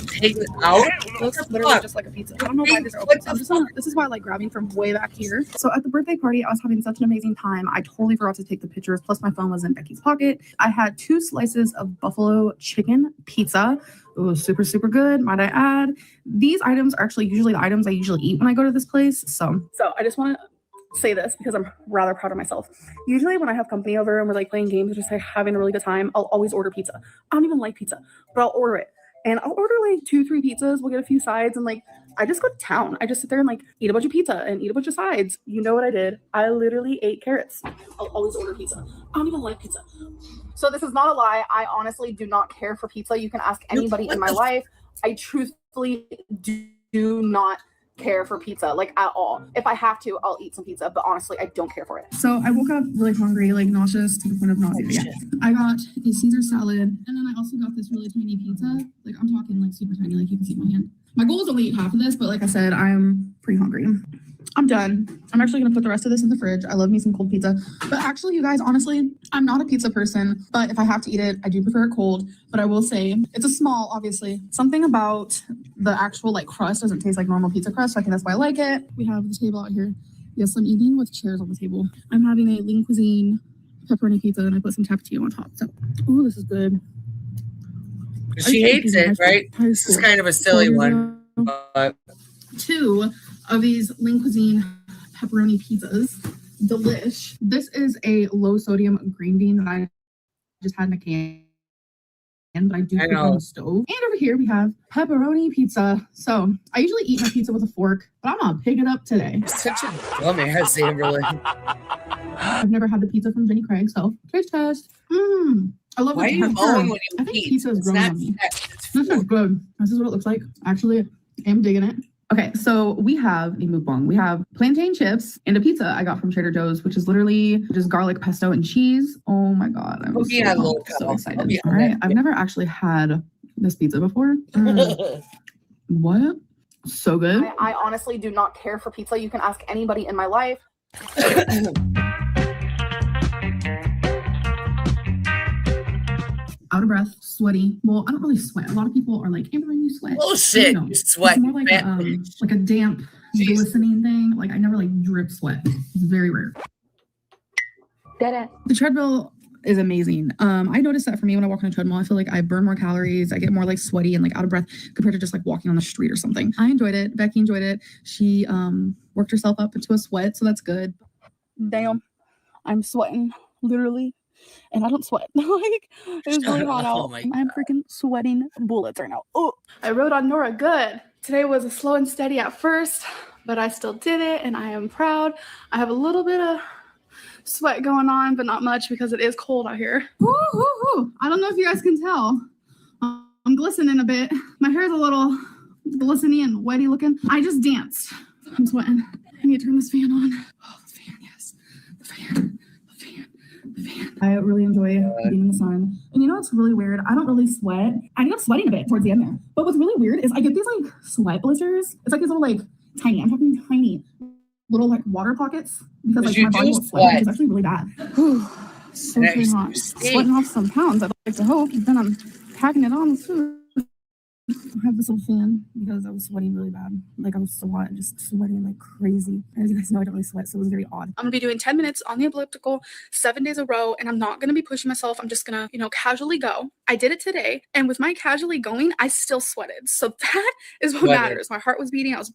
Take it out. It looks literally just like a pizza. I don't know why these are open. So I'm just gonna, this is why I like grabbing from way back here. So at the birthday party, I was having such an amazing time. I totally forgot to take the pictures. Plus my phone was in Becky's pocket. I had 2 slices of buffalo chicken pizza. It was super, super good, might I add. These items are actually usually the items I usually eat when I go to this place. So I just want to say this because I'm rather proud of myself. Usually when I have company over and we're like playing games or just like having a really good time, I'll always order pizza. I don't even like pizza, but I'll order it. And I'll order like 2-3 pizzas. We'll get a few sides and like I just go to town. I just sit there and like eat a bunch of pizza and eat a bunch of sides. You know what I did? I literally ate carrots. I'll always order pizza. I don't even like pizza. So this is not a lie. I honestly do not care for pizza. You can ask anybody in my life. I truthfully do not care for pizza, like at all. If I have to, I'll eat some pizza, but honestly, I don't care for it. So I woke up really hungry, like nauseous to the point of nausea. Yeah. I got a Caesar salad, and then I also got this really tiny pizza. Like I'm talking like super tiny, like you can see my hand. My goal is only eat half of this, but like I said, I'm pretty hungry. I'm done. I'm actually gonna put the rest of this in the fridge. I love me some cold pizza. But actually, you guys, honestly, I'm not a pizza person, but if I have to eat it, I do prefer it cold. But I will say, it's a small, obviously. Something about the actual like crust doesn't taste like normal pizza crust, so I think that's why I like it. We have the table out here. Yes, I'm eating with chairs on the table. I'm having a lean cuisine pepperoni pizza, and I put some tapatio on top. So, ooh, this is good. She hates it, right? This is kind of a silly one. But 2 of these lean cuisine pepperoni pizzas. Delish. This is a low sodium green bean that I just had in a can, but I do cook on the stove. And over here we have pepperoni pizza. So I usually eat my pizza with a fork, but I'm gonna pick it up today. Such a dumbass, Amberlynn. I've never had the pizza from Jenny Craig, so taste test. I love. Why are you moaning when you I think eat? pizza is It's growing not on me. sex, This is good. This is what it looks like. Actually, I'm digging it. Okay, so we have a mukbang. We have plantain chips and a pizza I got from Trader Joe's, which is literally just garlic pesto and cheese. Oh my god, I'm so excited. All right, I've never actually had this pizza before. What? So good. I honestly do not care for pizza. You can ask anybody in my life. Out of breath, sweaty. Well, I don't really sweat. A lot of people are like, Amberlynn, you sweat. Oh shit, No, you sweat. It's more like a damp, glistening thing. Like I never like drip sweat. It's very rare. The treadmill is amazing. I noticed that for me when I walk on a treadmill, I feel like I burn more calories. I get more like sweaty and like out of breath compared to just like walking on the street or something. I enjoyed it. Becky enjoyed it. She worked herself up into a sweat, so that's good. Damn, I'm sweating literally. And I don't sweat. Like, it was really hot out. I'm freaking sweating bullets right now. Oh, I rode on Nora good. Today was slow and steady at first, but I still did it, and I am proud. I have a little bit of sweat going on, but not much because it is cold out here. Woo. I don't know if you guys can tell. I'm glistening a bit. My hair's a little glistening and wetty looking. I just danced. I'm sweating. I need to turn this fan on. Oh, the fan, yes. The fan. I really enjoy being in the sun. And you know what's really weird? I don't really sweat. I end up sweating a bit towards the end there. But what's really weird is I get these like sweat blisters. It's like these little like tiny, I'm talking tiny little like water pockets because like my body won't sweat, which is actually really bad. Whew. So freaking hot. Sweating off some pounds, I'd like to hope. Then I'm packing it on too. I have this little fan because I was sweating really bad. Like I was so hot and just sweating like crazy. As you guys know, I don't really sweat, so it was very odd. I'm gonna be doing 10 minutes on the elliptical 7 days a row, and I'm not gonna be pushing myself. I'm just gonna, casually go. I did it today, and with my casually going, I still sweated. So that is what matters. My heart was beating. I was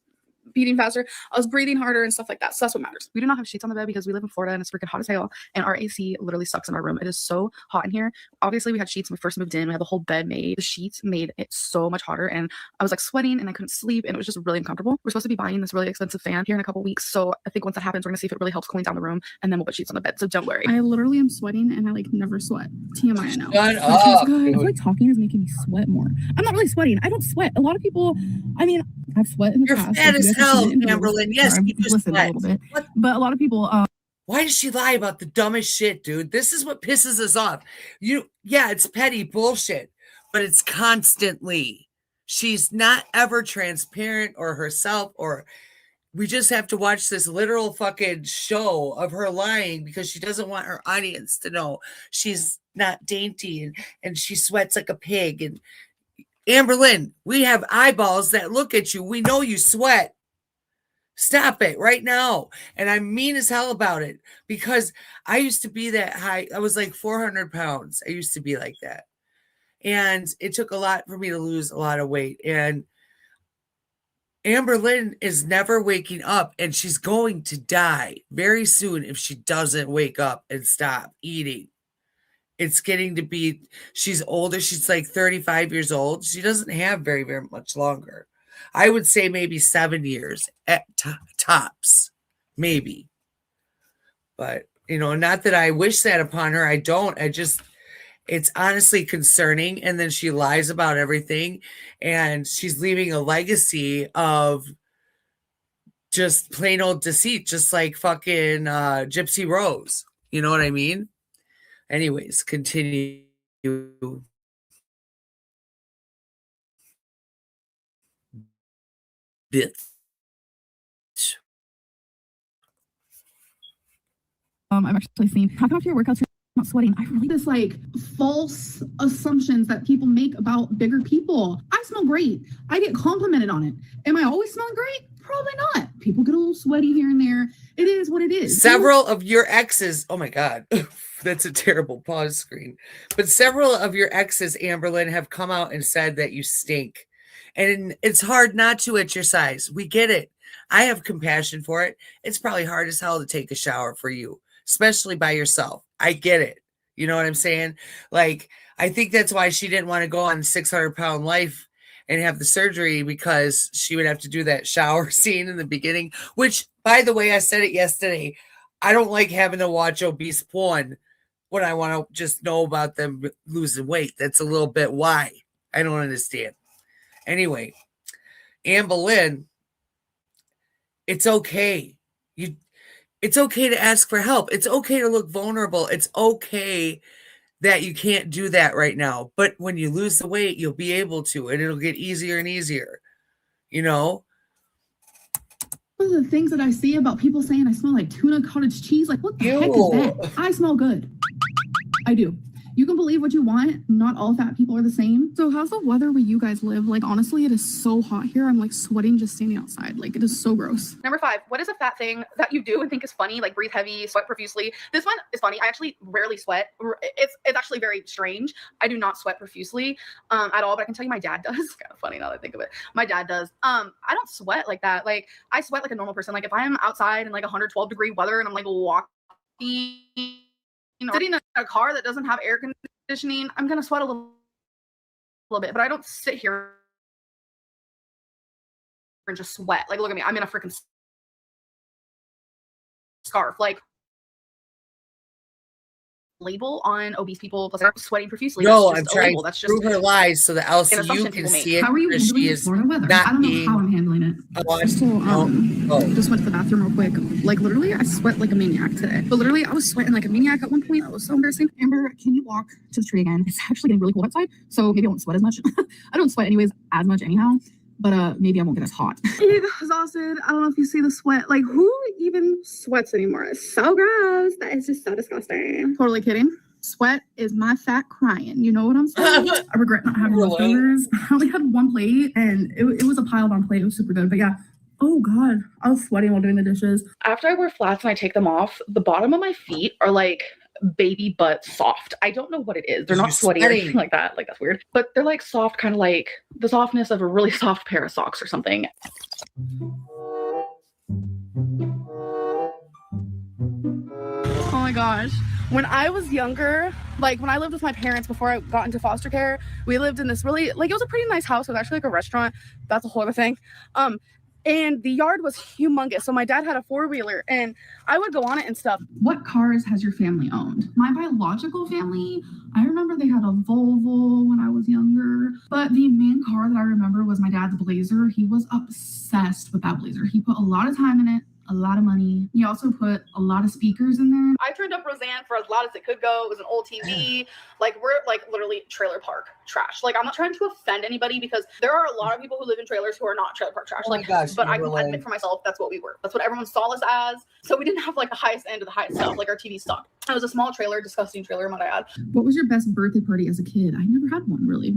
beating faster. I was breathing harder and stuff like that. So that's what matters. We do not have sheets on the bed because we live in Florida and it's freaking hot as hell. And our AC literally sucks in our room. It is so hot in here. Obviously, we had sheets when we first moved in. We had the whole bed made. The sheets made it so much hotter. And I was like sweating and I couldn't sleep. And it was just really uncomfortable. We're supposed to be buying this really expensive fan here in a couple weeks. So I think once that happens, we're going to see if it really helps cooling down the room. And then we'll put sheets on the bed. So don't worry. I literally am sweating and I like never sweat. TMI now. Shut up, I feel like talking is making me sweat more. I'm not really sweating. I don't sweat. A lot of people, I mean, I've sweat in the You're past. fat Like, you as guys have hell, seen it in Amberlynn. videos. Yes, I've you just listened a sweat. little bit. But a lot of people, why does she lie about the dumbest shit, dude? This is what pisses us off. Yeah, it's petty bullshit, but it's constantly. She's not ever transparent or herself, or we just have to watch this literal fucking show of her lying because she doesn't want her audience to know she's not dainty and she sweats like a pig. And Amberlynn, we have eyeballs that look at you. We know you sweat. Stop it right now. And I'm mean as hell about it because I used to be that high. I was like 400 pounds. I used to be like that. And it took a lot for me to lose a lot of weight. And Amberlynn is never waking up and she's going to die very soon if she doesn't wake up and stop eating. It's getting to be, she's older. She's like 35 years old. She doesn't have very, very much longer. I would say maybe 7 years at tops, maybe. But, not that I wish that upon her. I don't. It's honestly concerning. And then she lies about everything. And she's leaving a legacy of just plain old deceit, just like fucking Gypsy Rose. You know what I mean? Anyways, continue. Bitch. I've actually seen talking after your workouts, you're not sweating. I really this like false assumptions that people make about bigger people. I smell great. I get complimented on it. Am I always smelling great? Probably not. People get a little sweaty here and there. It is what it is. Several of your exes, oh my God, that's a terrible pause screen. But several of your exes, Amberlynn, have come out and said that you stink. And it's hard not to at your size. We get it. I have compassion for it. It's probably hard as hell to take a shower for you, especially by yourself. I get it. You know what I'm saying? Like, I think that's why she didn't want to go on 600-pound life and have the surgery, because she would have to do that shower scene in the beginning, which, by the way, I said it yesterday. I don't like having to watch obese porn when I want to just know about them losing weight. That's a little bit why. I don't understand. Anyway, Amberlynn, it's okay. It's okay to ask for help. It's okay to look vulnerable. It's okay that you can't do that right now. But when you lose the weight, you'll be able to, and it'll get easier and easier. One of the things that I see about people saying I smell like tuna cottage cheese, like what the heck is that? I smell good. I do. You can believe what you want. Not all fat people are the same. So how's the weather where you guys live? Like, honestly, it is so hot here. I'm like sweating just standing outside. Like, it is so gross. Number 5, what is a fat thing that you do and think is funny? Like breathe heavy, sweat profusely. This one is funny. I actually rarely sweat. It's actually very strange. I do not sweat profusely at all, but I can tell you my dad does. It's kind of funny now that I think of it. My dad does. I don't sweat like that. Like, I sweat like a normal person. Like, if I'm outside in like 112-degree weather and I'm like walking, sitting in a car that doesn't have air conditioning, I'm gonna sweat a little bit, but I don't sit here and just sweat. Like, look at me, I'm in a freaking scarf. Like, label on obese people plus sweating profusely. No, that's I'm just trying label. That's to just prove her lies so that else an you assumption can people see make. it. How are you Because handling she the is Florida weather? not I don't know being how I'm handling it. watched. Just went to the bathroom real quick. Like, literally, I sweat like a maniac today. But literally, I was sweating like a maniac at one point. That was so embarrassing. Amber, can you walk to the tree again? It's actually getting really cold outside, so maybe I won't sweat as much. I don't sweat anyways as much anyhow, but maybe I won't get as hot. Exhausted. I don't know if you see the sweat. Like, who even sweats anymore? It's so gross. That is just so disgusting. Totally kidding. Sweat is my fat crying. You know what I'm saying? I regret not having leftovers. I only had one plate, and it was a piled on plate. It was super good. But yeah, oh God, I was sweating while doing the dishes. After I wear flats and I take them off, the bottom of my feet are like baby butt soft. I don't know what it is. They're not sweaty or anything like that. Like, that's weird. But they're like soft, kind of like the softness of a really soft pair of socks or something. my gosh. When I was younger, like when I lived with my parents before I got into foster care, we lived in this really, like, it was a pretty nice house. It was actually like a restaurant. That's a whole other thing. And the yard was humongous. So my dad had a 4-wheeler and I would go on it and stuff. What cars has your family owned? My biological family, I remember they had a Volvo when I was younger. But the main car that I remember was my dad's Blazer. He was obsessed with that Blazer. He put a lot of time in it, a lot of money. He also put a lot of speakers in there. I turned up Roseanne for as loud as it could go. It was an old TV. Like, we're like literally trailer park trash. Like, I'm not trying to offend anybody because there are a lot of people who live in trailers who are not trailer park trash. Oh my gosh, but I can admit for myself, that's what we were. That's what everyone saw us as. So we didn't have like the highest end of the highest stuff. Like, our TV sucked. It was a small trailer, disgusting trailer, might I add. What was your best birthday party as a kid? I never had one, really.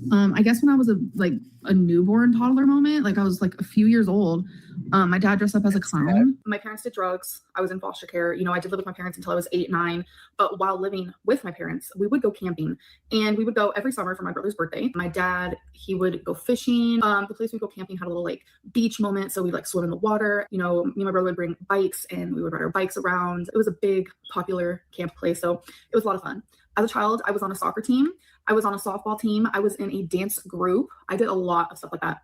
I guess when I was a newborn toddler moment, like I was like a few years old, my dad dressed up as a clown. My parents did drugs. I was in foster care. You know, I did live with my parents until I was 8, 9. But while living with my parents, we would go camping, and we would go every summer for my brother's birthday. My dad, he would go fishing. The place we'd go camping had a little like beach moment, so we'd like swim in the water. You know, me and my brother would bring bikes, and we would ride our bikes around. It was a big, popular camp place, so it was a lot of fun. As a child, I was on a soccer team. I was on a softball team. I was in a dance group. I did a lot of stuff like that.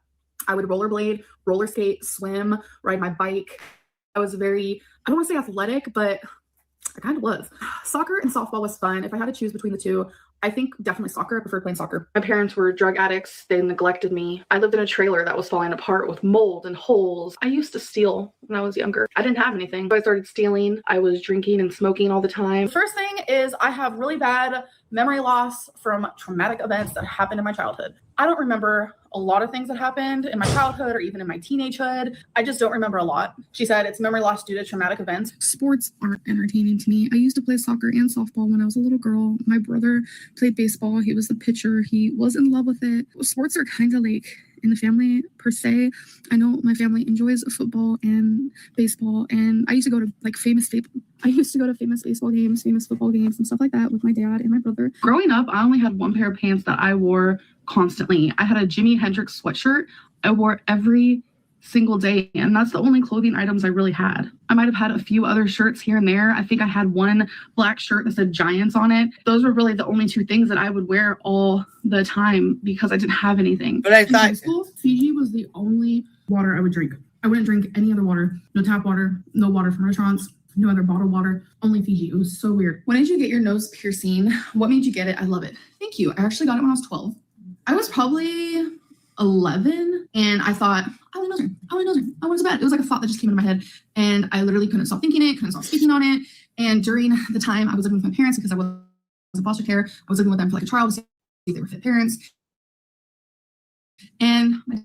I would rollerblade, roller skate, swim, ride my bike. I was very, I don't want to say athletic, but I kind of was. Soccer and softball was fun. If I had to choose between the two, I think definitely soccer. I preferred playing soccer. My parents were drug addicts. They neglected me. I lived in a trailer that was falling apart with mold and holes. I used to steal when I was younger. I didn't have anything, so I started stealing. I was drinking and smoking all the time. First thing is I have really bad memory loss from traumatic events that happened in my childhood. I don't remember a lot of things that happened in my childhood or even in my teenagehood. I just don't remember a lot. She said it's memory loss due to traumatic events. Sports aren't entertaining to me. I used to play soccer and softball when I was a little girl. My brother played baseball. He was the pitcher. He was in love with it. Sports are kind of like in the family per se. I know my family enjoys football and baseball, and I used to go to like famous baseball games, famous football games, and stuff like that with my dad and my brother. Growing up, I only had one pair of pants that I wore constantly. I had a Jimi Hendrix sweatshirt I wore every single day, and that's the only clothing items I really had. I might have had a few other shirts here and there. I think I had one black shirt that said Giants on it. Those were really the only two things that I would wear all the time because I didn't have anything. But I thought in high school, Fiji was the only water I would drink. I wouldn't drink any other water. No tap water, no water from restaurants, no other bottled water, only Fiji. It was so weird. When did you get your nose piercing? What made you get it? I love it. Thank you. I actually got it when I was 12. I was probably 11, and I thought, I want a nose ring. I want it so bad. It was like a thought that just came into my head, and I literally couldn't stop thinking it, couldn't stop speaking on it. And during the time I was living with my parents, because I was in foster care, I was living with them for like a trial to see if they were fit parents. And my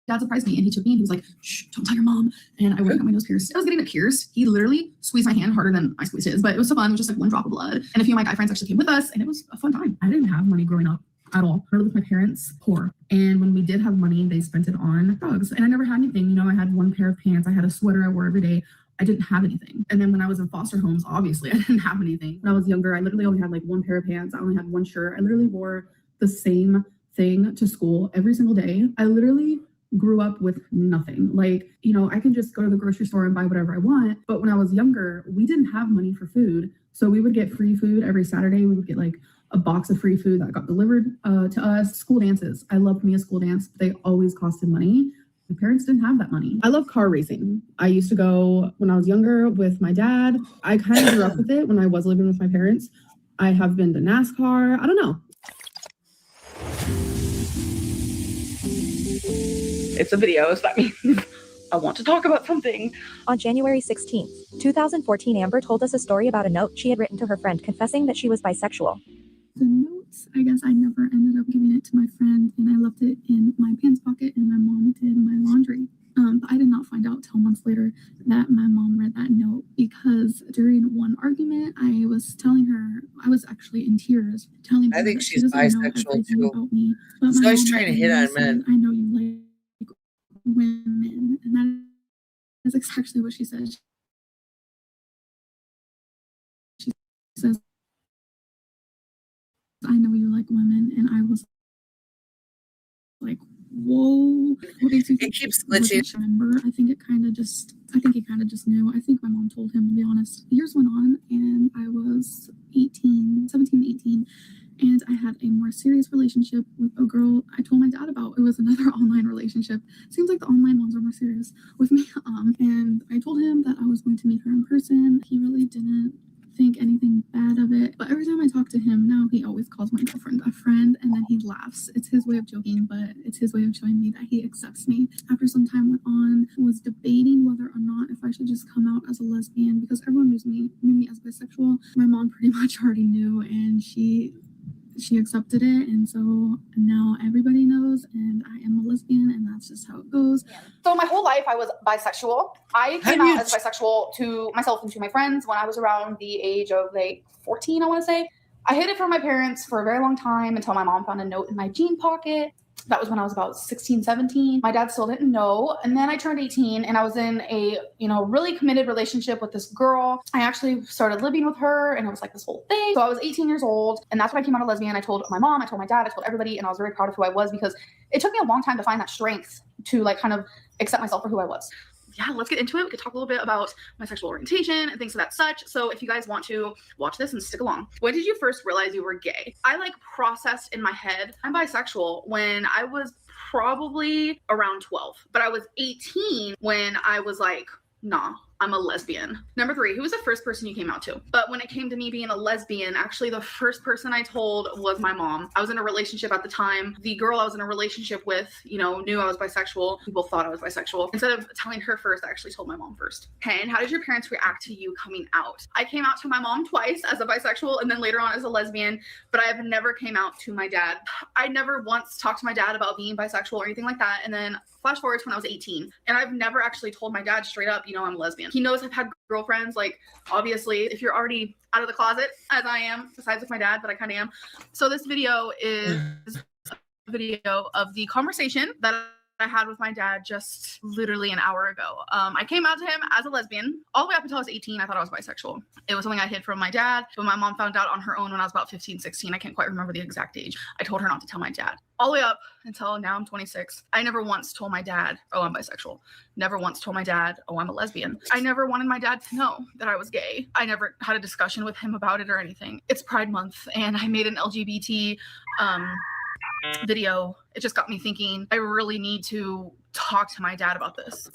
dad surprised me, and he took me and he was like, shh, don't tell your mom. And I went and got my nose pierced. I was getting it pierced. He literally squeezed my hand harder than I squeezed his, but it was so fun. It was just like one drop of blood. And a few of my guy friends actually came with us, and it was a fun time. I didn't have money growing up at all. I lived with my parents, poor. And when we did have money, they spent it on drugs. And I never had anything. You know, I had one pair of pants. I had a sweater I wore every day. I didn't have anything. And then when I was in foster homes, obviously, I didn't have anything. When I was younger, I literally only had like one pair of pants. I only had one shirt. I literally wore the same thing to school every single day. I literally grew up with nothing. Like, you know, I can just go to the grocery store and buy whatever I want. But when I was younger, we didn't have money for food. So we would get free food every Saturday. We would get like a box of free food that got delivered to us. School dances. I loved me a school dance, but they always costed money. My parents didn't have that money. I love car racing. I used to go when I was younger with my dad. I kind of grew up with it when I was living with my parents. I have been to NASCAR. I don't know. It's a video, so that means I want to talk about something. On January 16th, 2014, Amber told us a story about a note she had written to her friend confessing that she was bisexual. The notes, I guess I never ended up giving it to my friend, and I left it in my pants pocket, and my mom did my laundry. But I did not find out till months later that my mom read that note, because during one argument, I was telling her, I was actually in tears, telling her I think that she's she doesn't know bisexual everything too. about me. But So my I was mom trying to looked hit at me on and said, men. I know you like women, and that is exactly what she said. She says, I know you like women, and I was like, whoa. What makes you It keeps glitching. Remember, I think it kind of just I think he kind of just knew. I think my mom told him, to be honest. Years went on, and I was 17, 18, and I had a more serious relationship with a girl I told my dad about. It was another online relationship. Seems like the online ones are more serious with me. And I told him that I was going to meet her in person. He really didn't think anything bad of it. But every time I talk to him now, he always calls my girlfriend a friend, and then he laughs. It's his way of joking, but it's his way of showing me that he accepts me. After some time went on, was debating whether or not if I should just come out as a lesbian, because everyone knew me as bisexual. My mom pretty much already knew, and she accepted it, and so now everybody knows, and I am a lesbian, and that's just how it goes. So my whole life I was bisexual. I came out as bisexual to myself and to my friends when I was around the age of like 14, I want to say. I hid it from my parents for a very long time until my mom found a note in my jean pocket. That was when I was about 16, 17. My dad still didn't know. And then I turned 18 and I was in a, really committed relationship with this girl. I actually started living with her, and it was like this whole thing. So I was 18 years old, and that's when I came out a lesbian. I told my mom, I told my dad, I told everybody, and I was very proud of who I was, because it took me a long time to find that strength to like kind of accept myself for who I was. Yeah, let's get into it. We could talk a little bit about my sexual orientation and things of that such. So if you guys want to watch this and stick along. When did you first realize you were gay? I processed in my head, I'm bisexual, when I was probably around 12. But I was 18 when I was like, nah, I'm a lesbian. Number 3, who was the first person you came out to? But when it came to me being a lesbian, actually the first person I told was my mom. I was in a relationship at the time. The girl I was in a relationship with, knew I was bisexual. People thought I was bisexual. Instead of telling her first, I actually told my mom first. Okay, and how did your parents react to you coming out? I came out to my mom twice as a bisexual and then later on as a lesbian, but I have never came out to my dad. I never once talked to my dad about being bisexual or anything like that. And then flash forward to when I was 18, and I've never actually told my dad straight up, I'm a lesbian. He knows I've had girlfriends. Obviously, if you're already out of the closet, as I am, besides with my dad, but I kind of am. So this video is a video of the conversation that I had with my dad just literally an hour ago. I came out to him as a lesbian. All the way up until I was 18, I thought I was bisexual. It was something I hid from my dad, but my mom found out on her own when I was about 15, 16. I can't quite remember the exact age. I told her not to tell my dad. All the way up until now I'm 26. I never once told my dad, oh, I'm bisexual. Never once told my dad, oh, I'm a lesbian. I never wanted my dad to know that I was gay. I never had a discussion with him about it or anything. It's Pride Month, and I made an LGBT video. It just got me thinking, I really need to talk to my dad about this.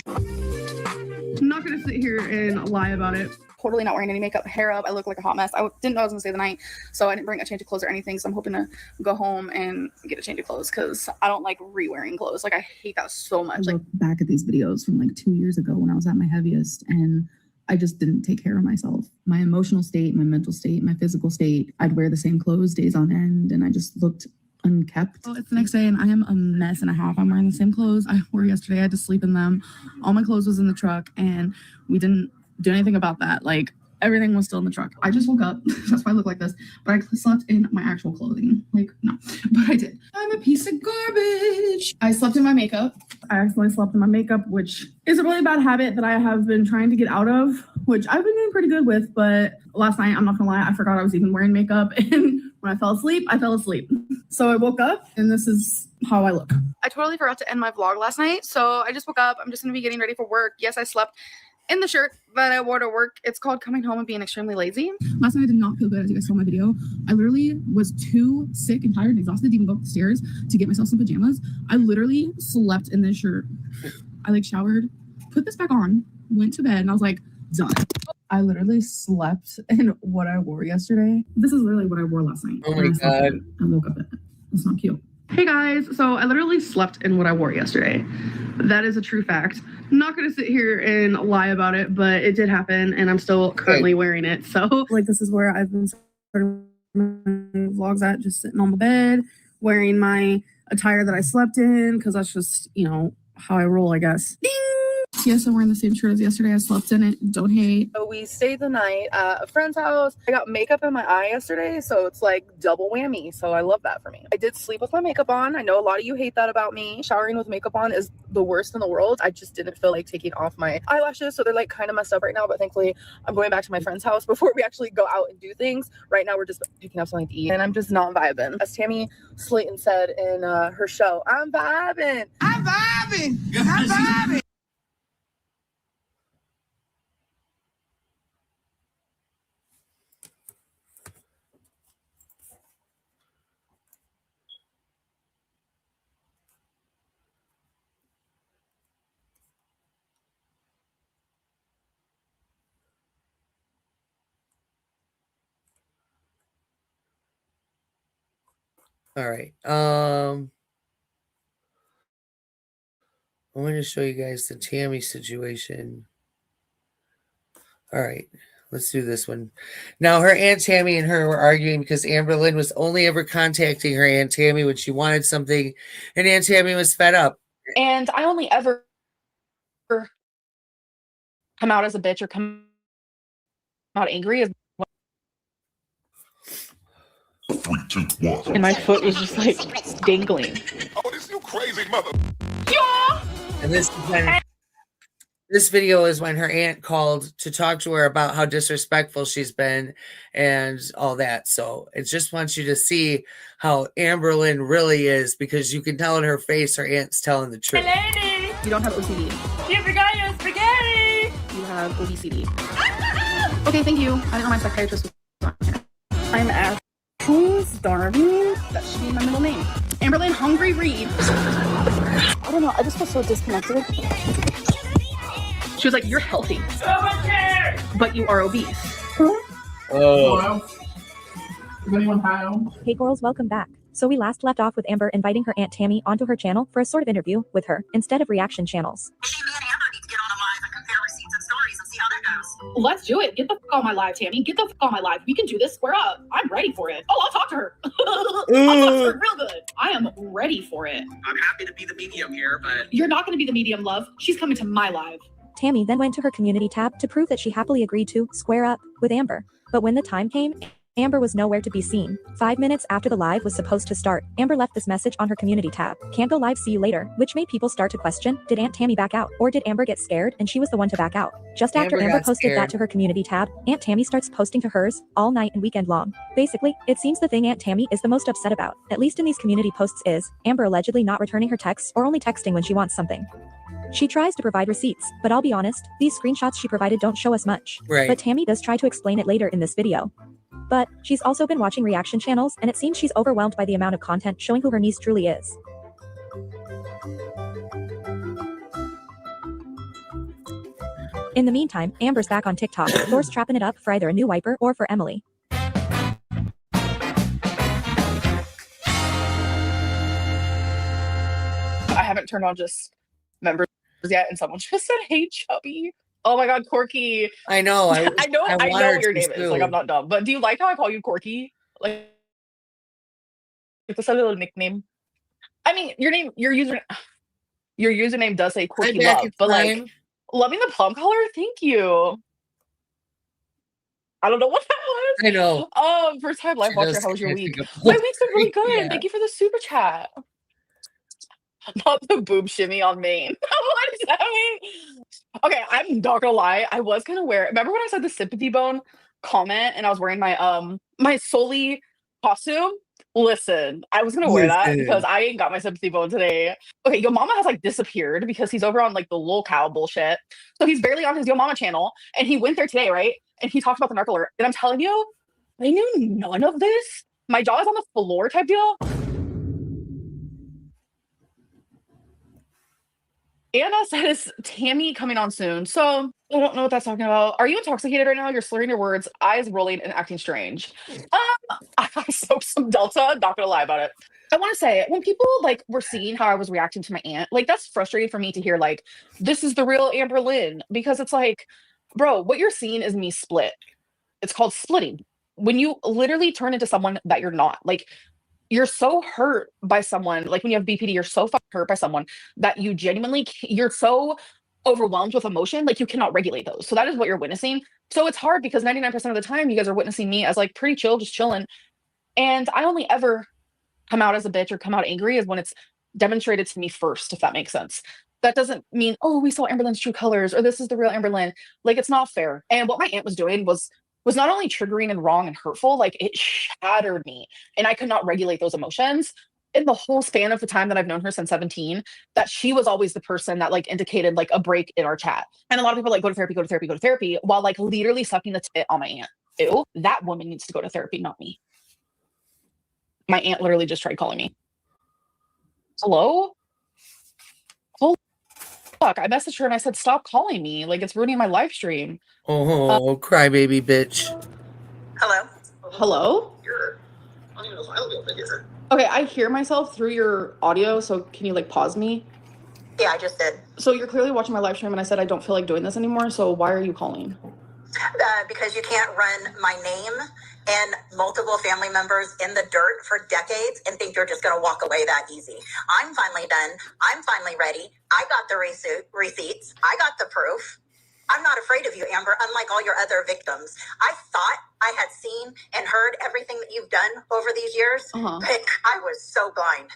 I'm not gonna sit here and lie about it. Totally not wearing any makeup, hair up. I look like a hot mess. I didn't know I was gonna stay the night, so I didn't bring a change of clothes or anything. So I'm hoping to go home and get a change of clothes, because I don't like re-wearing clothes. I hate that so much. I look back at these videos from 2 years ago when I was at my heaviest, and I just didn't take care of myself. My emotional state, my mental state, my physical state. I'd wear the same clothes days on end, and I just looked unkept. Well, it's the next day and I am a mess and a half. I'm wearing the same clothes I wore yesterday. I had to sleep in them. All my clothes was in the truck, and we didn't do anything about that. Everything was still in the truck. I just woke up. That's why I look like this. But I slept in my actual clothing. No. But I did. I'm a piece of garbage. I slept in my makeup. I accidentally slept in my makeup, which is a really bad habit that I have been trying to get out of, which I've been doing pretty good with. But last night, I'm not gonna lie, I forgot I was even wearing makeup. And when I fell asleep, I fell asleep. So I woke up, and this is how I look. I totally forgot to end my vlog last night. So I just woke up. I'm just gonna be getting ready for work. Yes, I slept in the shirt that I wore to work. It's called coming home and being extremely lazy. Last night I did not feel good, as you guys saw in my video. I literally was too sick and tired and exhausted to even go up the stairs to get myself some pajamas. I literally slept in this shirt. I showered, put this back on, went to bed, and I was done. I literally slept in what I wore yesterday. This is literally what I wore last night. Oh my God. I woke up in it. It's not cute. Hey guys, so I literally slept in what I wore yesterday. That is a true fact. I'm not gonna sit here and lie about it, but it did happen, and I'm still currently wearing it. So this is where I've been starting my vlogs at, just sitting on the bed, wearing my attire that I slept in, because that's just, how I roll, I guess. Ding! Yes, I'm wearing the same shirt as yesterday. I slept in it. Don't hate. So we stayed the night at a friend's house. I got makeup in my eye yesterday, so it's double whammy. So I love that for me. I did sleep with my makeup on. I know a lot of you hate that about me. Showering with makeup on is the worst in the world. I just didn't feel like taking off my eyelashes, so they're kind of messed up right now. But thankfully, I'm going back to my friend's house before we actually go out and do things. Right now, we're just picking up something to eat, and I'm just not vibing. As Tammy Slayton said in her show, I'm vibing. I'm vibing. I'm vibing. All right. I want to show you guys the Tammy situation. All right, let's do this one. Now, her Aunt Tammy and her were arguing because Amberlynn was only ever contacting her Aunt Tammy when she wanted something, and Aunt Tammy was fed up. And I only ever come out as a bitch or come out angry as 3, 2, 1. and my foot was just like dangling. Oh, this you crazy mother. Yeah. And this video is when her aunt called to talk to her about how disrespectful she's been and all that. So it just wants you to see how Amberlynn really is, because you can tell in her face her aunt's telling the truth. Lady, you don't have OCD. You forgot your spaghetti. You have obesity. Okay, thank you. I didn't know my psychiatrist was on here. I'm actually starving. That should be my middle name. Amberlynn Hungry Reid. I don't know. I just feel so disconnected. She was like, "You're healthy, but you are obese." Oh. Is anyone home? Hey girls, welcome back. So we last left off with Amber inviting her Aunt Tammy onto her channel for a sort of interview with her instead of reaction channels. Let's do it. Get the fuck on my live, Tammy. Get the fuck on my live. We can do this. Square up. I'm ready for it. Oh, I'll talk to her. I'll talk to her real good. I am ready for it. I'm happy to be the medium here, but You're not going to be the medium, love. She's coming to my live. Tammy then went to her community tab to prove that she happily agreed to square up with Amber. But when the time came, Amber was nowhere to be seen. 5 minutes after the live was supposed to start, Amber left this message on her community tab: "Can't go live, see you later," which made people start to question, did Aunt Tammy back out? Or did Amber get scared and she was the one to back out? Just after Amber posted that to her community tab, Aunt Tammy starts posting to hers, all night and weekend long. Basically, it seems the thing Aunt Tammy is the most upset about, at least in these community posts, is Amber allegedly not returning her texts or only texting when she wants something. She tries to provide receipts, but I'll be honest, these screenshots she provided don't show us much. Right. But Tammy does try to explain it later in this video. But she's also been watching reaction channels, and it seems she's overwhelmed by the amount of content showing who her niece truly is. In the meantime, Amber's back on TikTok, Thor's trapping it up for either a new wiper or for Emily. I haven't turned on just members yet, and someone just said, "Hey, chubby." Oh my God, Corky. I know. I know want what her your to name is. too. Like, I'm not dumb. But do you like how I call you Corky? Like, it's a little nickname. I mean, your username does say Corky back Love, in but time. like, loving the plum color. Thank you. I don't know what that was. I know. First time live She watcher. does How was your kind of week? think of My week's been really good. Yeah. Thank you for the super chat. Not the boob shimmy on Maine. What does that mean? Okay, I'm not gonna lie. I was gonna wear. Remember when I said the sympathy bone comment and I was wearing my my Soli costume? Listen, I was gonna wear that because I ain't got my sympathy bone today. Okay, Yo Mama has like disappeared because he's over on like the lol cow bullshit. So he's barely on his Yo Mama channel, and he went there today, right? And he talked about the narc alert. And I'm telling you, I knew none of this. My jaw is on the floor type deal. Anna says Tammy coming on soon. So I don't know what that's talking about. Are you intoxicated right now? You're slurring your words, eyes rolling, and acting strange. I smoked some Delta. Not gonna lie about it. I want to say, when people like were seeing how I was reacting to my aunt, like that's frustrating for me to hear. Like, this is the real Amberlynn, because it's like, bro, what you're seeing is me split. It's called splitting. When you literally turn into someone that you're not. Like, you're so hurt by someone, like when you have BPD, you're so fucking hurt by someone that you genuinely, you're so overwhelmed with emotion, like you cannot regulate those. So that is what you're witnessing. So it's hard because 99% of the time you guys are witnessing me as like pretty chill, just chilling. And I only ever come out as a bitch or come out angry is when it's demonstrated to me first, if that makes sense. That doesn't mean, oh, we saw Amberlynn's true colors or this is the real Amberlynn. Like, it's not fair. And what my aunt was doing was not only triggering and wrong and hurtful, like it shattered me and I could not regulate those emotions. In the whole span of the time that I've known her since 17, that she was always the person that like indicated like a break in our chat. And a lot of people like, go to therapy, go to therapy, go to therapy, while like literally sucking the tit on my aunt. Ew, that woman needs to go to therapy, not me. My aunt literally just tried calling me. Hello? Holy fuck, I messaged her and I said, stop calling me. Like, it's ruining my live stream. Oh, crybaby bitch. Hello. Hello? don't even know if I'll be able to hear her. Okay, I hear myself through your audio, so can you like pause me? Yeah, I just did. So you're clearly watching my live stream and I said I don't feel like doing this anymore, so why are you calling? Because you can't run my name and multiple family members in the dirt for decades and think you're just going to walk away that easy. I'm finally done. I'm finally ready. I got the receipts. I got the proof. I'm not afraid of you, Amber, unlike all your other victims. I thought I had seen and heard everything that you've done over these years, but I was so blind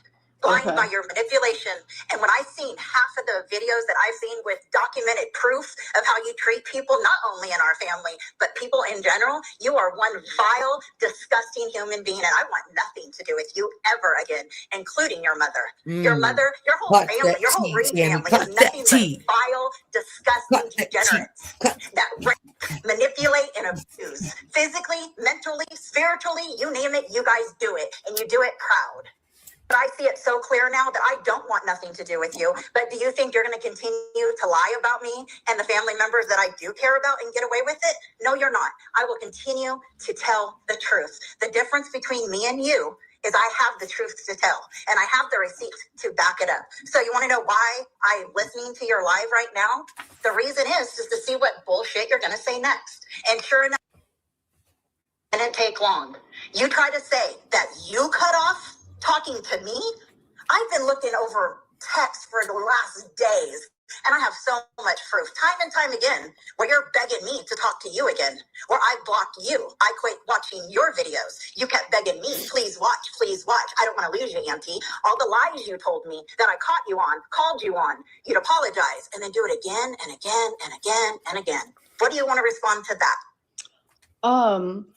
by your manipulation. And when I seen half of the videos that I've seen with documented proof of how you treat people, not only in our family, but people in general, you are one vile, disgusting human being. And I want nothing to do with you ever again, including your mother. Your mother, your whole family, your whole Reid family is nothing but vile, disgusting degenerates that rape, manipulate, and abuse. Physically, mentally, spiritually, you name it, you guys do it. And you do it proud. But I see it so clear now that I don't want nothing to do with you. But do you think you're going to continue to lie about me and the family members that I do care about and get away with it? No, you're not. I will continue to tell the truth. The difference between me and you is I have the truth to tell, and I have the receipts to back it up. So you want to know why I'm listening to your live right now? The reason is just to see what bullshit you're going to say next. And sure enough, it didn't take long. You try to say that you cut off talking to me. I've been looking over texts for the last days, and I have so much proof, time and time again, where you're begging me to talk to you again, where I blocked you. I quit watching your videos. You kept begging me, please watch, please watch. I don't want to lose you, Auntie. All the lies you told me that I caught you on, called you on, you'd apologize, and then do it again and again and again and again. What do you want to respond to that?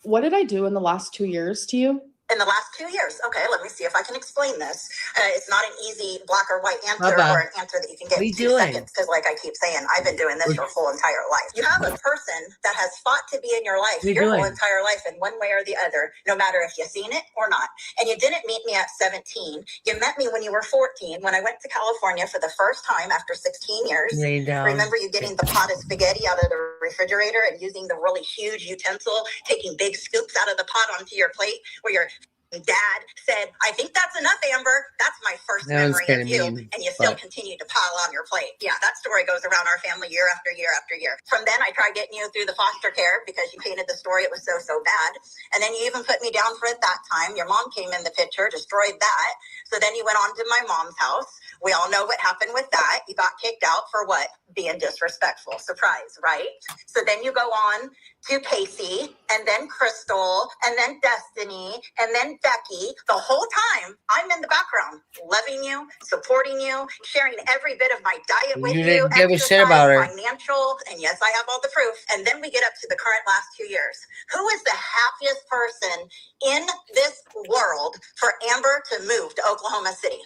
What did I do in the last 2 years to you? In the last 2 years. Okay, let me see if I can explain this. It's not an easy black or white answer or an answer that you can get in 2 seconds. Because like I keep saying, I've been doing this your whole entire life. You have a person that has fought to be in your life your whole entire life in one way or the other, no matter if you've seen it or not. And you didn't meet me at 17. You met me when you were 14, when I went to California for the first time after 16 years. Remember you getting the pot of spaghetti out of the refrigerator and using the really huge utensil, taking big scoops out of the pot onto your plate where your dad said, I think that's enough, Amber. That's my first memory of you. And you still continue to pile on your plate. Yeah, that story goes around our family year after year after year. From then, I tried getting you through the foster care because you painted the story. It was so, so bad. And then you even put me down for it that time. Your mom came in the picture, destroyed that. So then you went on to my mom's house. We all know what happened with that. You got kicked out for what? Being disrespectful. Surprise, right? So then you go on to Casey, and then Crystal, and then Destiny, and then Becky. The whole time, I'm in the background, loving you, supporting you, sharing every bit of my diet with you. You didn't give a shit about her. Financial, and yes, I have all the proof. And then we get up to the current last 2 years. Who is the happiest person in this world for Amber to move to Oklahoma City?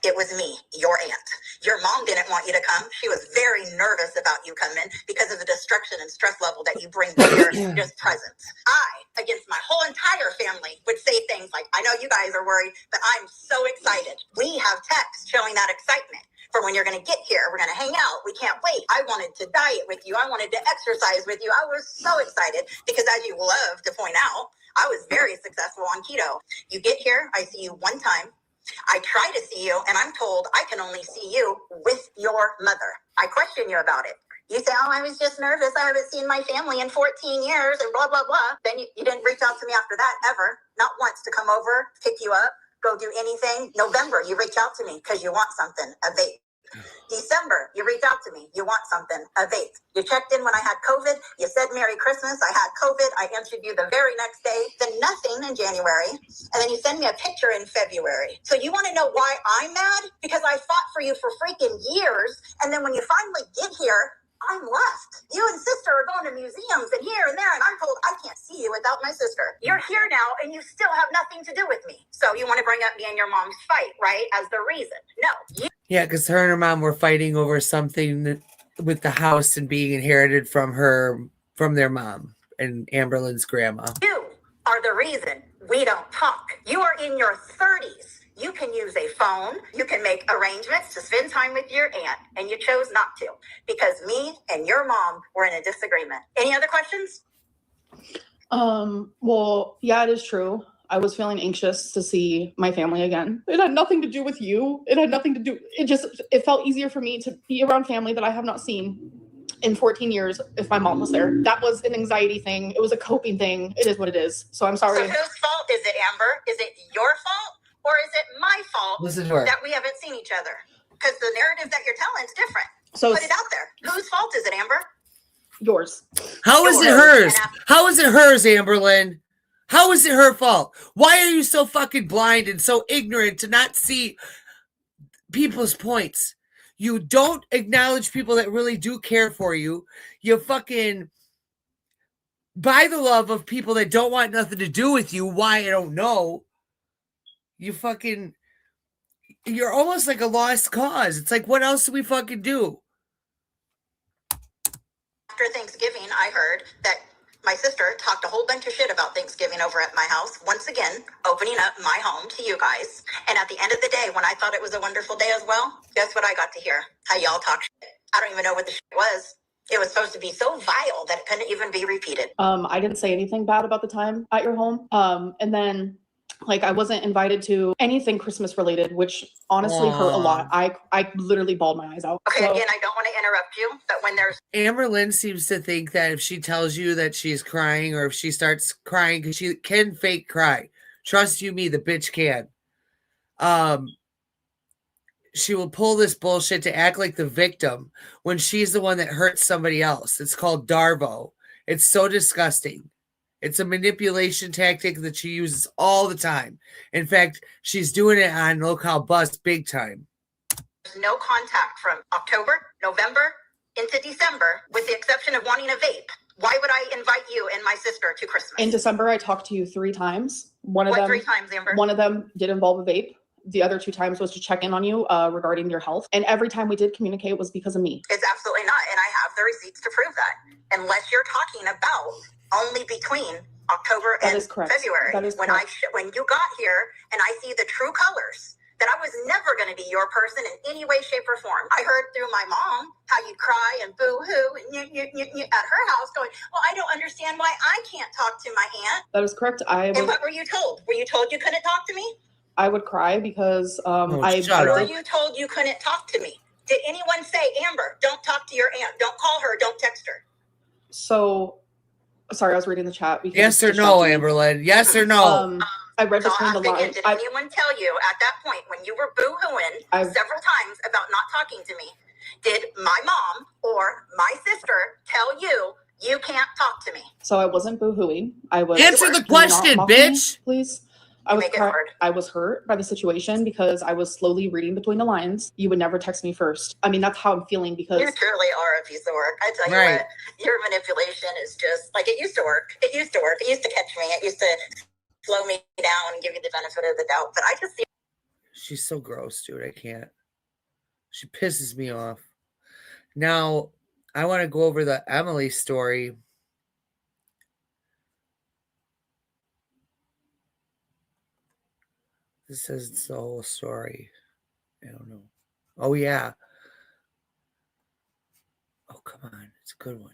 It was me, your aunt. Your mom didn't want you to come. She was very nervous about you coming because of the destruction and stress level that you bring to your just presence. I, against my whole entire family, would say things like, I know you guys are worried, but I'm so excited. We have texts showing that excitement for when you're going to get here. We're going to hang out. We can't wait. I wanted to diet with you. I wanted to exercise with you. I was so excited because, as you love to point out, I was very successful on keto. You get here, I see you one time. I try to see you, and I'm told I can only see you with your mother. I question you about it. You say, oh, I was just nervous. I haven't seen my family in 14 years and blah, blah, blah. Then you didn't reach out to me after that ever. Not once to come over, pick you up, go do anything. November, you reach out to me because you want something, a vape. December, you reach out to me. You want something, a vape. You checked in when I had COVID. You said Merry Christmas. I had COVID. I answered you the very next day. Then nothing in January. And then you send me a picture in February. So you want to know why I'm mad? Because I fought for you for freaking years. And then when you finally get here, I'm left. You and sister are going to museums and here and there, and I'm told I can't see you without my sister. You're here now, and you still have nothing to do with me. So you want to bring up me and your mom's fight, right, as the reason? No. Yeah, because her and her mom were fighting over something with the house and being inherited from their mom and Amberlynn's grandma. You are the reason we don't talk. You are in your 30s. You can use a phone. You can make arrangements to spend time with your aunt, and you chose not to because me and your mom were in a disagreement. Any other questions? Well, yeah, it is true. I was feeling anxious to see my family again. It had nothing to do with you. It had nothing to do, it felt easier for me to be around family that I have not seen in 14 years if my mom was there. That was an anxiety thing. It was a coping thing. It is what it is. So I'm sorry. So whose fault is it, Amber? Is it your fault or is it my fault that we haven't seen each other? Because the narrative that you're telling is different. So put it out there. Whose fault is it, Amber? Yours. How is it hers? How is it hers, Amberlynn? How is it her fault? Why are you so fucking blind and so ignorant to not see people's points? You don't acknowledge people that really do care for you. You fucking buy the love of people that don't want nothing to do with you. Why? I don't know. You're almost like a lost cause. It's like, what else do we fucking do? After Thanksgiving, I heard that my sister talked a whole bunch of shit about Thanksgiving over at my house. Once again, opening up my home to you guys. And at the end of the day, when I thought it was a wonderful day as well, guess what I got to hear? How y'all talk shit. I don't even know what the shit was. It was supposed to be so vile that it couldn't even be repeated. I didn't say anything bad about the time at your home. And then like I wasn't invited to anything Christmas related, which honestly hurt a lot. I literally bawled my eyes out. Okay, again, I don't want to interrupt you, but when there's Amberlynn seems to think that if she tells you that she's crying or if she starts crying, because she can fake cry. Trust you me, the bitch can. She will pull this bullshit to act like the victim when she's the one that hurts somebody else. It's called Darvo. It's so disgusting. It's a manipulation tactic that she uses all the time. In fact, she's doing it on Locale Bus big time. no contact from October, November, into December, with the exception of wanting a vape, why would I invite you and my sister to Christmas? In December, I talked to you 3 times. One of them, 3 times, Amber? One of them did involve a vape. The other 2 times was to check in on you regarding your health. And every time we did communicate was because of me. It's absolutely not. And I have the receipts to prove that. Unless you're talking about only between October and February. That is when correct. When you got here and I see the true colors, that I was never going to be your person in any way, shape, or form. I heard through my mom how you cry and boo-hoo and you at her house going, well, I don't understand why I can't talk to my aunt. That is correct. And what were you told? Were you told you couldn't talk to me? I would cry because Were you told you couldn't talk to me? Did anyone say, Amber, don't talk to your aunt, don't call her, don't text her? So, sorry, I was reading the chat. Yes or no, Amberlynn? Yes or no? I read between the lines. Did anyone tell you at that point when you were boo-hooing several times about not talking to me? Did my mom or my sister tell you you can't talk to me? So I wasn't boo-hooing. I was answer the question, bitch. Please. I was hurt by the situation because I was slowly reading between the lines. You would never text me first. I mean, that's how I'm feeling because you truly are a piece of work. I tell you what, your manipulation is just like it used to work. It used to work. It used to catch me. It used to slow me down and give you the benefit of the doubt. But I just see. She's so gross, dude. I can't. She pisses me off. Now, I want to go over the Emily story. This says it's the whole story. I don't know. Oh, yeah. Oh, come on. It's a good one.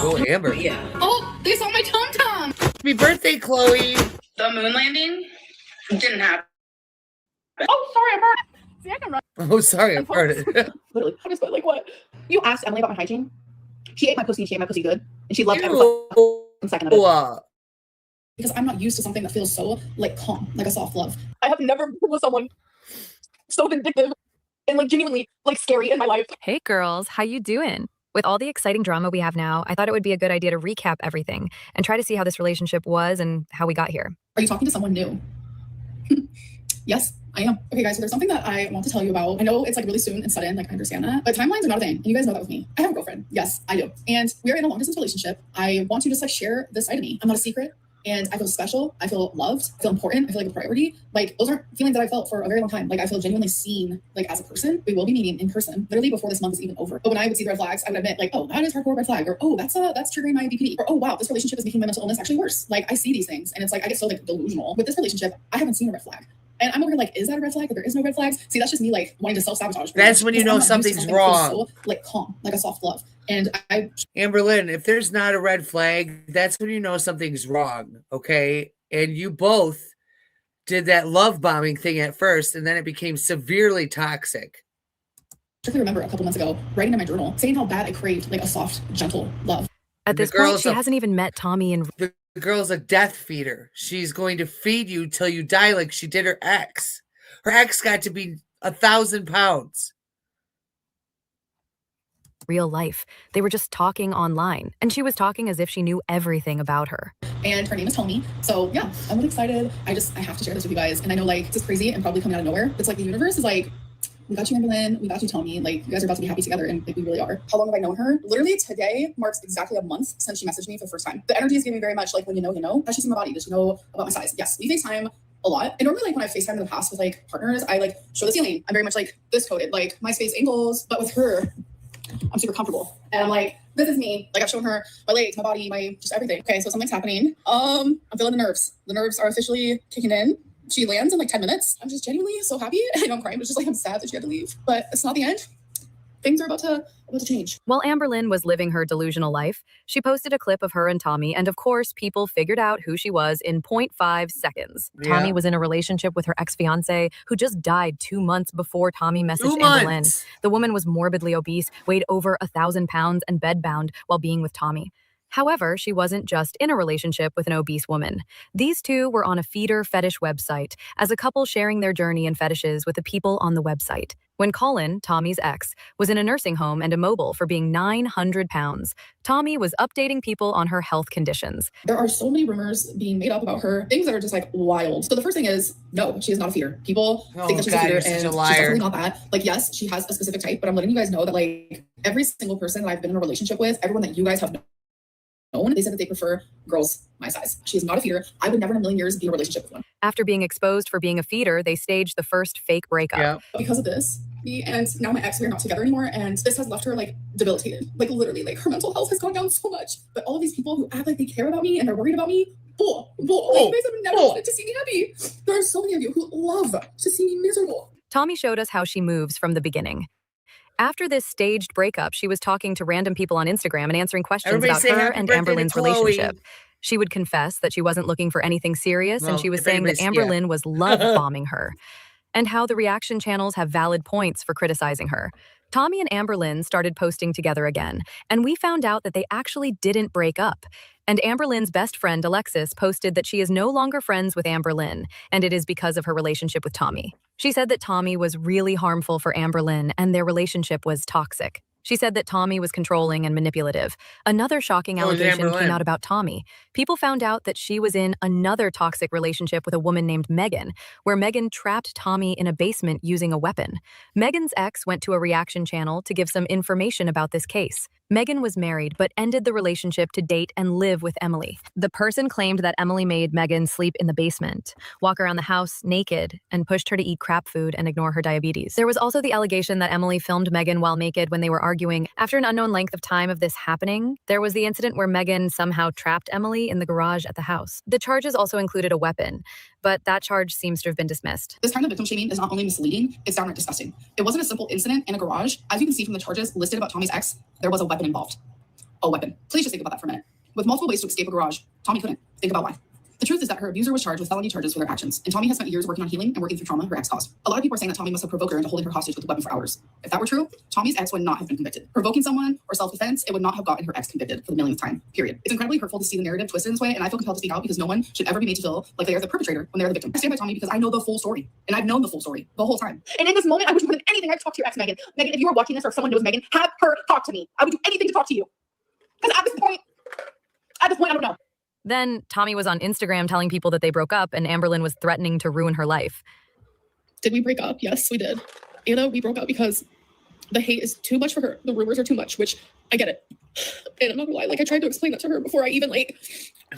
Oh, Amber. Yeah. Oh, they saw my tom-tom. Happy birthday, Chloe. The moon landing didn't happen. Oh, sorry, I'm hurt. See, I can run. Oh, sorry, I farted. Literally, I just went like, what? You asked Emily about my hygiene. She ate my pussy. She ate my pussy good, and she loved every second of it. Because I'm not used to something that feels so like calm, like a soft love. I have never been with someone so vindictive and like genuinely like scary in my life. Hey girls, how you doing? With all the exciting drama we have now, I thought it would be a good idea to recap everything and try to see how this relationship was and how we got here. Are you talking to someone new? Yes, I am. Okay, guys, so there's something that I want to tell you about. I know it's like really soon and sudden, like I understand that, but timelines are not a thing. And you guys know that with me. I have a girlfriend. Yes, I do. And we are in a long distance relationship. I want to just like share this side of me. I'm not a secret. and I feel special. I feel loved. I feel important. I feel like a priority. Like those aren't feelings that I felt for a very long time. Like I feel genuinely seen, like as a person. We will be meeting in person literally before this month is even over. But when I would see the red flags, I would admit like, oh, that is hardcore red flag, or oh, that's triggering my BPD, or oh wow, this relationship is making my mental illness actually worse. Like I see these things, and it's like I get so like delusional with this relationship. I haven't seen a red flag. And I'm over here like, is that a red flag? But there is no red flags. See, that's just me like wanting to self-sabotage. That's when you know something's wrong. So, like calm, like a soft love. And Amberlynn, if there's not a red flag, that's when you know something's wrong. Okay. And you both did that love bombing thing at first, and then it became severely toxic. I remember a couple months ago writing in my journal saying how bad I craved like a soft, gentle love. At this point, she hasn't even met Tommy and the girl's a death feeder. She's going to feed you till you die like she did her ex. Her ex got to be 1,000 pounds. real life. They were just talking online, and she was talking as if she knew everything about her. And her name is Tommy. So yeah, I'm really excited. I have to share this with you guys. And I know like this is crazy and probably coming out of nowhere. It's like the universe is like, we got you, Amberlynn. We got you, Tommy. Like, you guys are about to be happy together, and like, we really are. How long have I known her? Literally today marks exactly a month since she messaged me for the first time. The energy is giving very much like when you know, you know. Does she see my body? Does she know about my size? Yes, we FaceTime a lot. And normally, like when I FaceTime in the past with like partners, I like show the ceiling. I'm very much like this coded, like my space angles. But with her, I'm super comfortable. And I'm like, this is me. Like I've shown her my legs, my body, my just everything. Okay, so something's happening. I'm feeling the nerves. The nerves are officially kicking in. She lands in like 10 minutes. I'm just genuinely so happy. I know I'm crying, but it's just like I'm sad that she had to leave. But it's not the end. Things are about to change. While Amberlynn was living her delusional life, she posted a clip of her and Tommy, and of course, people figured out who she was in 0.5 seconds. Yeah. Tommy was in a relationship with her ex-fiance, who just died 2 months before Tommy messaged Amberlynn. The woman was morbidly obese, weighed over 1,000 pounds, and bedbound while being with Tommy. However, she wasn't just in a relationship with an obese woman. These two were on a feeder fetish website, as a couple sharing their journey and fetishes with the people on the website. When Colin, Tommy's ex, was in a nursing home and immobile for being 900 pounds, Tommy was updating people on her health conditions. There are so many rumors being made up about her, things that are just like wild. So the first thing is, no, she is not a feeder. People think that she's a feeder, and she's definitely not that. Like, yes, she has a specific type, but I'm letting you guys know that like every single person that I've been in a relationship with, everyone that you guys have known, they said that they prefer girls my size. She is not a feeder. I would never in a million years be in a relationship with one. After being exposed for being a feeder, they staged the first fake breakup. Yeah. Because of this, me and now my ex, we are not together anymore, and this has left her like debilitated. Like literally, like her mental health has gone down so much. But all of these people who act like they care about me and they're worried about me, like you guys have never wanted to see me happy. There are so many of you who love to see me miserable. Tommy showed us how she moves from the beginning. After this staged breakup, she was talking to random people on Instagram and answering questions about her and Amberlynn's relationship. She would confess that she wasn't looking for anything serious, and she was saying that Amberlynn was love-bombing her, and how the reaction channels have valid points for criticizing her. Tommy and Amberlynn started posting together again, and we found out that they actually didn't break up. And Amberlynn's best friend, Alexis, posted that she is no longer friends with Amberlynn, and it is because of her relationship with Tommy. She said that Tommy was really harmful for Amberlynn, and their relationship was toxic. She said that Tommy was controlling and manipulative. Another shocking allegation came out about Tommy. People found out that she was in another toxic relationship with a woman named Megan, where Megan trapped Tommy in a basement using a weapon. Megan's ex went to a reaction channel to give some information about this case. Megan was married, but ended the relationship to date and live with Emily. The person claimed that Emily made Megan sleep in the basement, walk around the house naked, and pushed her to eat crap food and ignore her diabetes. There was also the allegation that Emily filmed Megan while naked when they were arguing. After an unknown length of time of this happening, there was the incident where Megan somehow trapped Emily in the garage at the house. The charges also included a weapon, but that charge seems to have been dismissed. This kind of victim shaming is not only misleading, it's downright disgusting. It wasn't a simple incident in a garage. As you can see from the charges listed about Tommy's ex, there was a weapon involved. A weapon. Please just think about that for a minute. With multiple ways to escape a garage, Tommy couldn't. Think about why. The truth is that her abuser was charged with felony charges for their actions, and Tommy has spent years working on healing and working through trauma her ex caused. A lot of people are saying that Tommy must have provoked her into holding her hostage with a weapon for hours. If that were true, Tommy's ex would not have been convicted. Provoking someone or self-defense, it would not have gotten her ex convicted for the millionth time, period. It's incredibly hurtful to see the narrative twisted in this way, and I feel compelled to speak out because no one should ever be made to feel like they are the perpetrator when they're the victim. I stand by Tommy because I know the full story, and I've known the full story the whole time. And in this moment, I wish more than anything I'd talk to your ex, Megan. Megan, if you are watching this or if someone knows Megan, have her talk to me. I would do anything to talk to you. Because at this point, I don't know. Then Tommy was on Instagram telling people that they broke up, and Amberlynn was threatening to ruin her life. Did we break up? Yes, we did. Anna, we broke up because the hate is too much for her. The rumors are too much, which I get it. And I'm not gonna lie, like I tried to explain that to her before I even like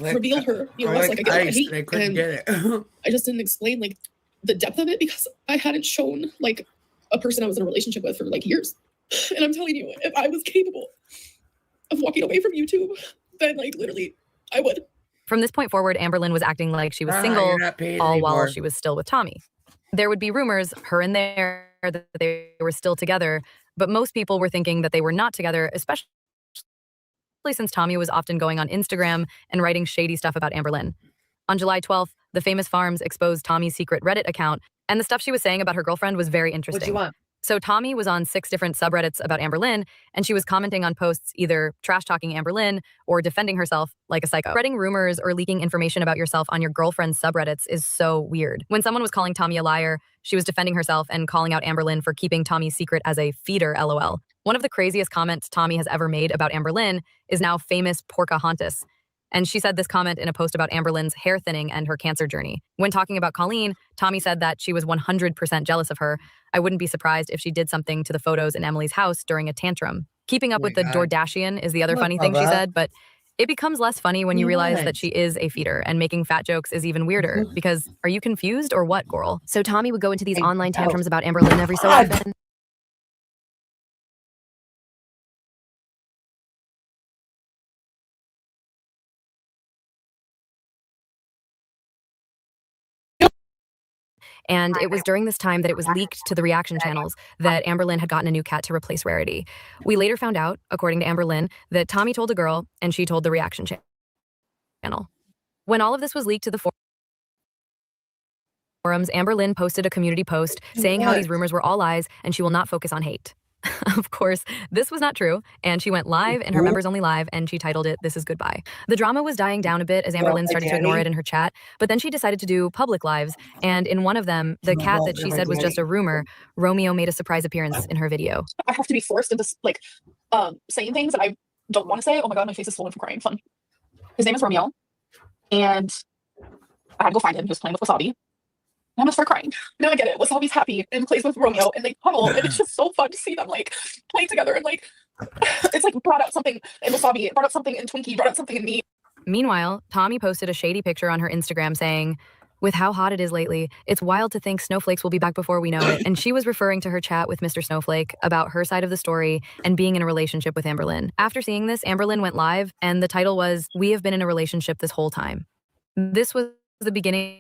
revealed her, you know, like I get what I hate. I couldn't get it. I just didn't explain like the depth of it because I hadn't shown like a person I was in a relationship with for like years. And I'm telling you, if I was capable of walking away from YouTube, then like literally I would. From this point forward, Amberlynn was acting like she was single, all while she was still with Tommy. There would be rumors, her and there, that they were still together, but most people were thinking that they were not together, especially since Tommy was often going on Instagram and writing shady stuff about Amberlynn. On July 12th, the Famous Farms exposed Tommy's secret Reddit account, and the stuff she was saying about her girlfriend was very interesting. What do you want? So Tommy was on 6 different subreddits about Amberlynn, and she was commenting on posts either trash-talking Amberlynn or defending herself like a psycho. Spreading rumors or leaking information about yourself on your girlfriend's subreddits is so weird. When someone was calling Tommy a liar, she was defending herself and calling out Amberlynn for keeping Tommy's secret as a feeder, LOL. One of the craziest comments Tommy has ever made about Amberlynn is now famous Porcahontas. And she said this comment in a post about Amberlynn's hair thinning and her cancer journey. When talking about Colleen, Tommy said that she was 100% jealous of her. I wouldn't be surprised if she did something to the photos in Emily's house during a tantrum. Keeping up with the Dordashian is the other funny thing she said, but it becomes less funny when you realize that she is a feeder, and making fat jokes is even weirder because are you confused or what, Goral? So Tommy would go into these online tantrums about Amberlynn every so often. And it was during this time that it was leaked to the reaction channels that Amberlynn had gotten a new cat to replace Rarity. We later found out, according to Amberlynn, that Tommy told a girl and she told the reaction channel. When all of this was leaked to the forums, Amberlynn posted a community post saying how these rumors were all lies and she will not focus on hate. Of course, this was not true, and she went live in her members only live and she titled it, "This is Goodbye." The drama was dying down a bit as Amberlynn started to ignore it in her chat, but then she decided to do public lives, and in one of them, the cat that she said was just a rumor, Romeo made a surprise appearance in her video. I have to be forced into like saying things that I don't want to say. Oh my god, my face is swollen from crying. Fun. His name is Romeo, and I had to go find him. He was playing with Wasabi. I'm gonna start crying. Now I get it. Wasabi's happy and plays with Romeo and they cuddle, and it's just so fun to see them like play together, and like it's like brought out something in Wasabi, it brought out something in Twinkie, brought out something in me. Meanwhile, Tommy posted a shady picture on her Instagram saying, "With how hot it is lately, it's wild to think snowflakes will be back before we know it." And she was referring to her chat with Mr. Snowflake about her side of the story and being in a relationship with Amberlynn. After seeing this, Amberlynn went live and the title was, "We have been in a relationship this whole time." This was the beginning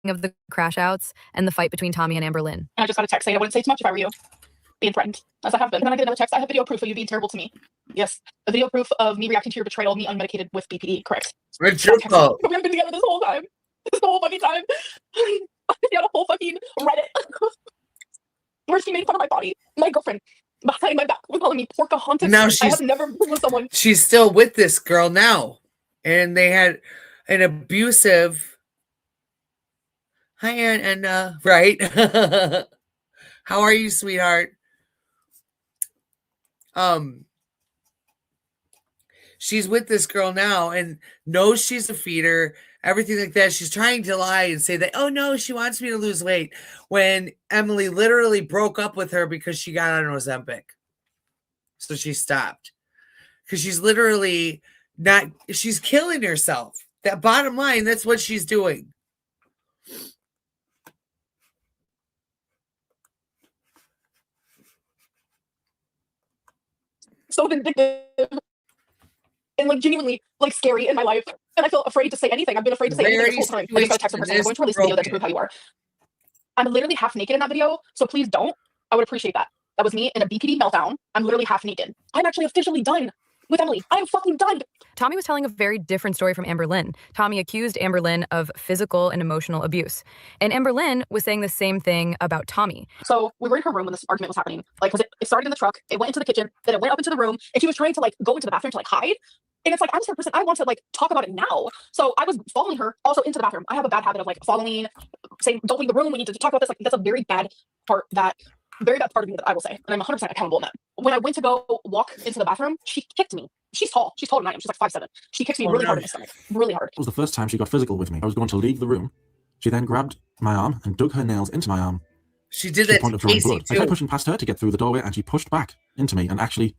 of the crash outs and the fight between Tommy and Amberlynn. And I just got a text saying I wouldn't say too much if I were you. Being threatened, as I have been. And then I get another text, I have video proof of you being terrible to me. Yes, a video proof of me reacting to your betrayal, me unmedicated with BPD, correct. It's your fault. We have been together this whole time. This whole fucking time. He had a whole fucking Reddit where she made fun of my body. My girlfriend, behind my back, was calling me Porcahontas. Now I have never been with someone. She's still with this girl now. And they had an abusive... Hi, Anna. Right? How are you, sweetheart? She's with this girl now and knows she's a feeder, everything like that. She's trying to lie and say that, oh no, she wants me to lose weight, when Emily literally broke up with her because she got on Ozempic. So she stopped. Because she's literally she's killing herself. That bottom line, that's what she's doing. So vindictive and like genuinely like scary in my life, and I feel afraid to say anything. I've been afraid to say anything this whole time. I just got a text from her saying, "I'm going to release a video that to prove how you are." I'm literally half naked in that video, so please don't. I would appreciate that. That was me in a BPD meltdown. I'm literally half naked. I'm actually officially done with Emily. I'm fucking done. Tommy was telling a very different story from Amberlynn. Tommy accused Amberlynn of physical and emotional abuse. And Amberlynn was saying the same thing about Tommy. So we were in her room when this argument was happening. Like, because it started in the truck, it went into the kitchen, then it went up into the room, and she was trying to like go into the bathroom to like hide. And it's like, I'm the person, I want to like talk about it now. So I was following her also into the bathroom. I have a bad habit of like following, saying, don't leave the room, we need to talk about this. Like, that's a very bad part of me that I will say. And I'm 100% accountable in that. When I went to go walk into the bathroom, she kicked me. She's tall. She's taller than I am. She's like 5'7". She kicks me really hard in my stomach. Really hard. It was the first time she got physical with me. I was going to leave the room. She then grabbed my arm and dug her nails into my arm. She did that to Casey too. I tried pushing past her to get through the doorway, and she pushed back into me and actually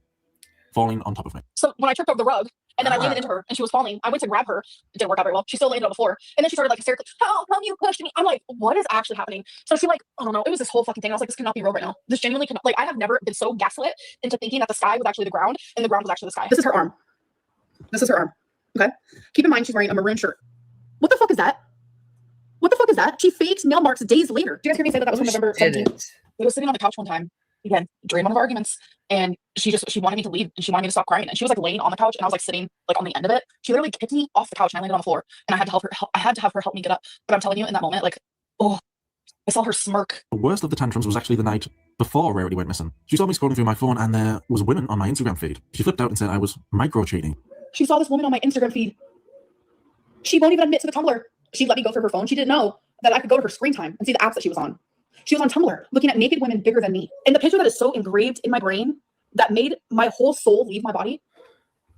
falling on top of me. So when I tripped over the rug and then I landed into her and she was falling, I went to grab her. It didn't work out very well. She still landed on the floor. And then she started like hysterically, how come you pushed me? I'm like, what is actually happening? So she like, I don't know. It was this whole fucking thing. I was like, this cannot be real right now. This genuinely cannot. Like, I have never been so gaslit into thinking that the sky was actually the ground and the ground was actually the sky. This is her arm. This is her arm. Okay. Keep in mind, she's wearing a maroon shirt. What the fuck is that? What the fuck is that? She faked nail marks days later. Do you guys hear me say that was from November 17th? We were sitting on the couch one time, again, during one of our arguments, and she wanted me to leave and she wanted me to stop crying. And she was like laying on the couch and I was like sitting like on the end of it. She literally kicked me off the couch and I landed on the floor and I had to help her. I had to have her help me get up. But I'm telling you, in that moment, like, oh, I saw her smirk. The worst of the tantrums was actually the night before Rarity went missing. She saw me scrolling through my phone and there was women on my Instagram feed. She flipped out and said I was micro-cheating. She saw this woman on my Instagram feed. She won't even admit to the Tumblr. She let me go through her phone. She didn't know that I could go to her screen time and see the apps that she was on. She was on Tumblr looking at naked women bigger than me. And the picture that is so engraved in my brain that made my whole soul leave my body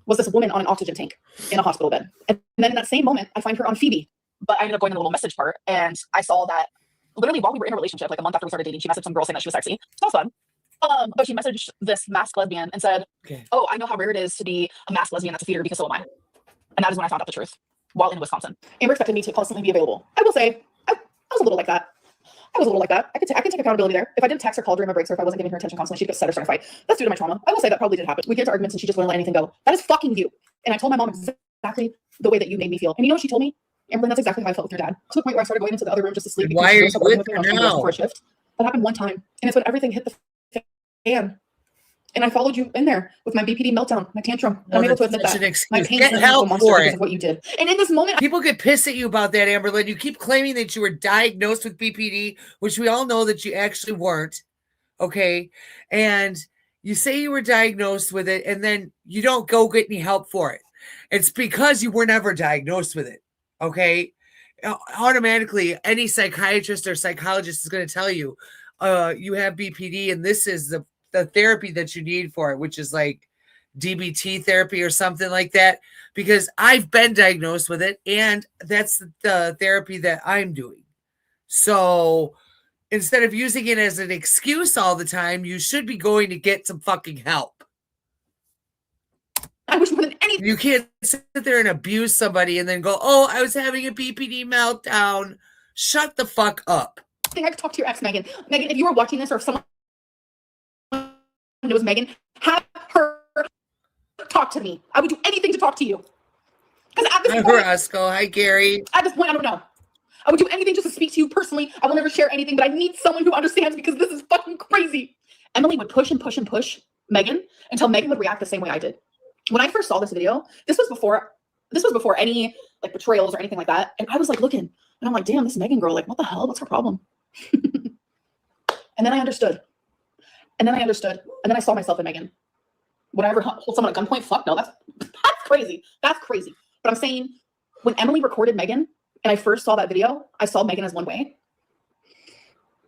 was this woman on an oxygen tank in a hospital bed. And then in that same moment, I find her on Phoebe. But I ended up going to the little message part and I saw that literally while we were in a relationship, like a month after we started dating, she messaged some girl saying that she was sexy. That was fun. But she messaged this masked lesbian and said, oh, I know how rare it is to be a masked lesbian that's a theater because so am I. And that is when I found out the truth while in Wisconsin. Amber expected me to constantly be available. I will say, I was a little like that. I can take accountability there. If I didn't text or call during my breaks or if I wasn't giving her attention constantly, she'd get upset or start a fight. That's due to my trauma. I will say that probably did happen. We get into arguments and she just wouldn't let anything go. That is fucking you. And I told my mom exactly the way that you made me feel. And you know what she told me? Amberlynn, that's exactly how I felt with your dad. To the point where I started going into the other room just to sleep. Why are you with her now? For a shift. That happened one time. And it's when everything hit the fan. And I followed you in there with my BPD meltdown, my tantrum. Well, I'm able to admit that's that. an excuse. My pain Get help for it. what you did. And in this moment, people get pissed at you about that, Amberlynn. You keep claiming that you were diagnosed with BPD, which we all know that you actually weren't. Okay. And you say you were diagnosed with it, and then you don't go get any help for it. It's because you were never diagnosed with it. Okay. Automatically, any psychiatrist or psychologist is going to tell you, you have BPD, and this is the therapy that you need for it, which is like DBT therapy or something like that, because I've been diagnosed with it and that's the therapy that I'm doing. So instead of using it as an excuse all the time, you should be going to get some fucking help. I wish more than anything. You can't sit there and abuse somebody and then go, oh, I was having a BPD meltdown. Shut the fuck up. I think I could talk to your ex, Megan. Megan, if you were watching this or if someone knows Megan, have her talk to me. I would do anything to talk to you. Because at this point, Roscoe. Hi, Gary. At this point, I don't know. I would do anything just to speak to you personally. I will never share anything, but I need someone who understands because this is fucking crazy. Emily would push and push and push Megan until Megan would react the same way I did. When I first saw this video, this was before any like betrayals or anything like that. And I was like looking, and I'm like, damn, this Megan girl, like, what the hell? What's her problem? And then I understood. And then I saw myself in Megan. Would I ever hold someone at gunpoint? Fuck no, that's crazy. That's crazy. But I'm saying when Emily recorded Megan and I first saw that video, I saw Megan as one way.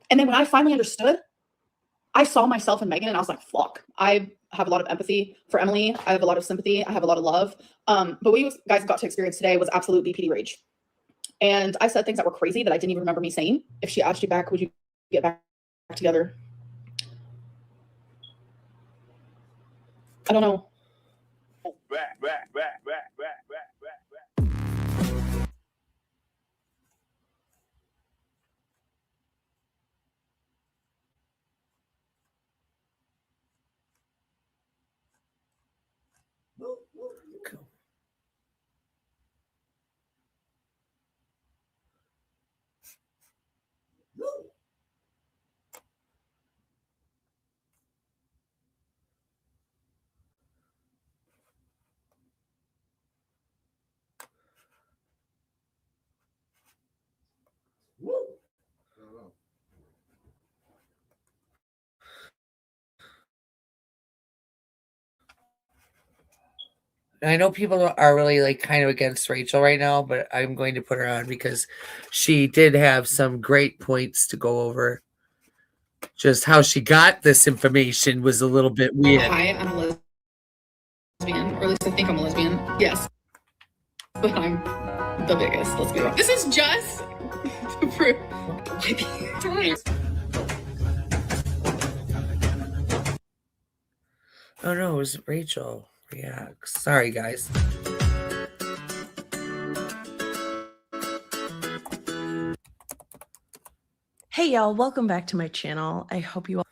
And then when I finally understood, I saw myself in Megan and I was like, fuck, I have a lot of empathy for Emily. I have a lot of sympathy. I have a lot of love. But what you guys got to experience today was absolute BPD rage. And I said things that were crazy that I didn't even remember me saying. If she asked you back, would you get back together? I don't know. Back. I know people are really like kind of against Rachel right now, but I'm going to put her on because she did have some great points to go over. Just how she got this information was a little bit weird. Hi, I'm a lesbian, or at least I think I'm a lesbian. Yes. But I'm the biggest, let's be honest. This is just to prove Oh no, it was Rachel reacts. Sorry, guys. Hey y'all, welcome back to my channel. I hope you all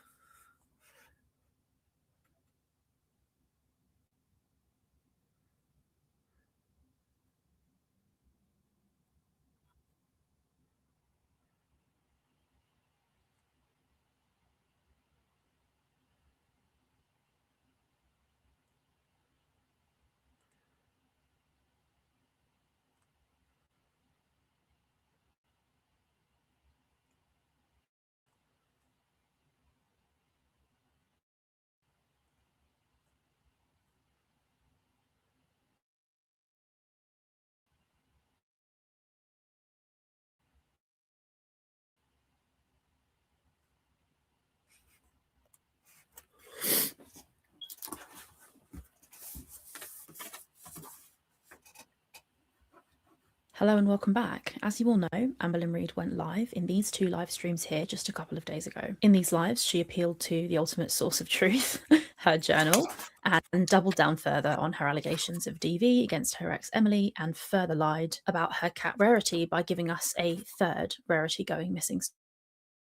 Hello and welcome back. As you all know, Amberlynn Reid went live in these 2 live streams here just a couple of days ago. In these lives, she appealed to the ultimate source of truth, her journal, and doubled down further on her allegations of DV against her ex Emily, and further lied about her cat Rarity by giving us a third Rarity going missing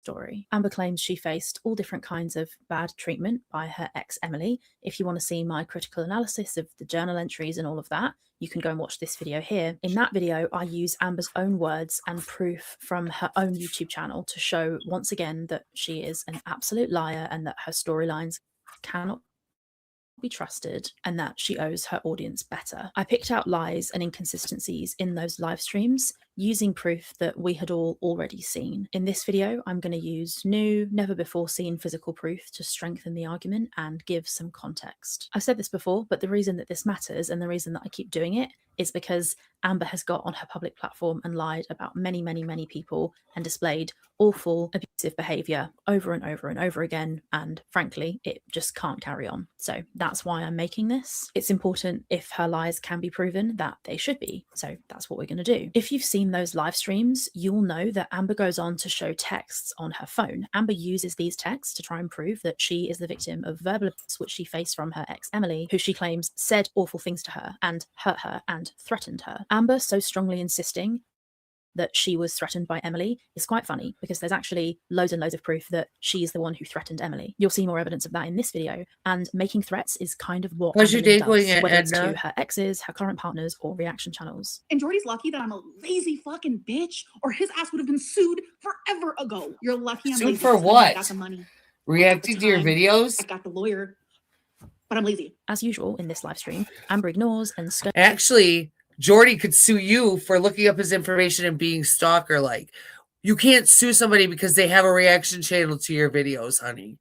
story. Amber claims she faced all different kinds of bad treatment by her ex Emily. If you want to see my critical analysis of the journal entries and all of that, you can go and watch this video here. In that video, I use Amber's own words and proof from her own YouTube channel to show once again that she is an absolute liar and that her storylines cannot be trusted and that she owes her audience better. I picked out lies and inconsistencies in those live streams using proof that we had all already seen. In this video, I'm going to use new, never before seen physical proof to strengthen the argument and give some context. I've said this before, but the reason that this matters and the reason that I keep doing it is because Amber has got on her public platform and lied about many, many, many people and displayed awful, abusive behaviour over and over and over again. And frankly, it just can't carry on. So that's why I'm making this. It's important, if her lies can be proven, that they should be. So that's what we're going to do. If you've seen those live streams, you'll know that Amber goes on to show texts on her phone. Amber uses these texts to try and prove that she is the victim of verbal abuse which she faced from her ex Emily, who she claims said awful things to her and hurt her and threatened her. Amber so strongly insisting that she was threatened by Emily is quite funny, because there's actually loads and loads of proof that she is the one who threatened Emily. You'll see more evidence of that in this video, and making threats is kind of what What's your day going does, at, whether it's Edna? to her exes, her current partners, or reaction channels. And Jordy's lucky that I'm a lazy fucking bitch, or his ass would have been sued forever ago. You're lucky I'm Sued lazy for because I what? got the money. Reacting to your videos? I got the lawyer, but I'm lazy. As usual in this live stream, Amber ignores and Actually, Jordy could sue you for looking up his information and being stalker-like. You can't sue somebody because they have a reaction channel to your videos, honey.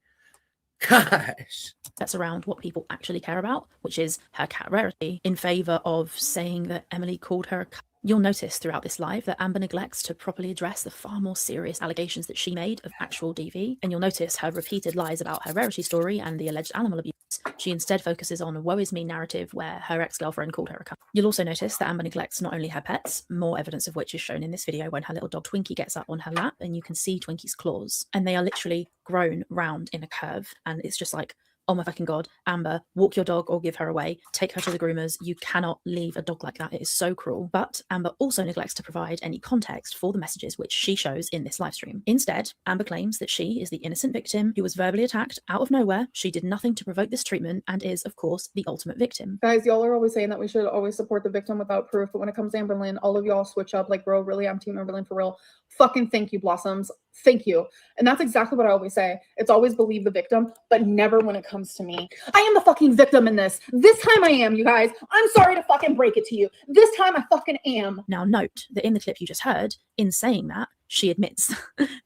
Gosh. That's around what people actually care about, which is her cat Rarity, in favour of saying that Emily called her a cat. You'll notice throughout this live that Amber neglects to properly address the far more serious allegations that she made of actual DV, and you'll notice her repeated lies about her Rarity story and the alleged animal abuse. She instead focuses on a woe is me narrative where her ex-girlfriend called her a cat. You'll also notice that Amber neglects not only her pets, more evidence of which is shown in this video when her little dog Twinkie gets up on her lap and you can see Twinkie's claws, and they are literally grown round in a curve, and it's just like, oh my fucking god, Amber, walk your dog or give her away. Take her to the groomers. You cannot leave a dog like that. It is so cruel. But Amber also neglects to provide any context for the messages which she shows in this live stream. Instead, Amber claims that she is the innocent victim who was verbally attacked out of nowhere. She did nothing to provoke this treatment and is, of course, the ultimate victim. Guys, y'all are always saying that we should always support the victim without proof, but when it comes to Amberlynn, all of y'all switch up like, bro, really, I'm team Amberlynn for real. Fucking thank you, Blossoms. Thank you. And that's exactly what I always say. It's always believe the victim, but never when it comes to me. I am the fucking victim in this. This time I am, you guys. I'm sorry to fucking break it to you. This time I fucking am. Now note that in the clip you just heard, in saying that, she admits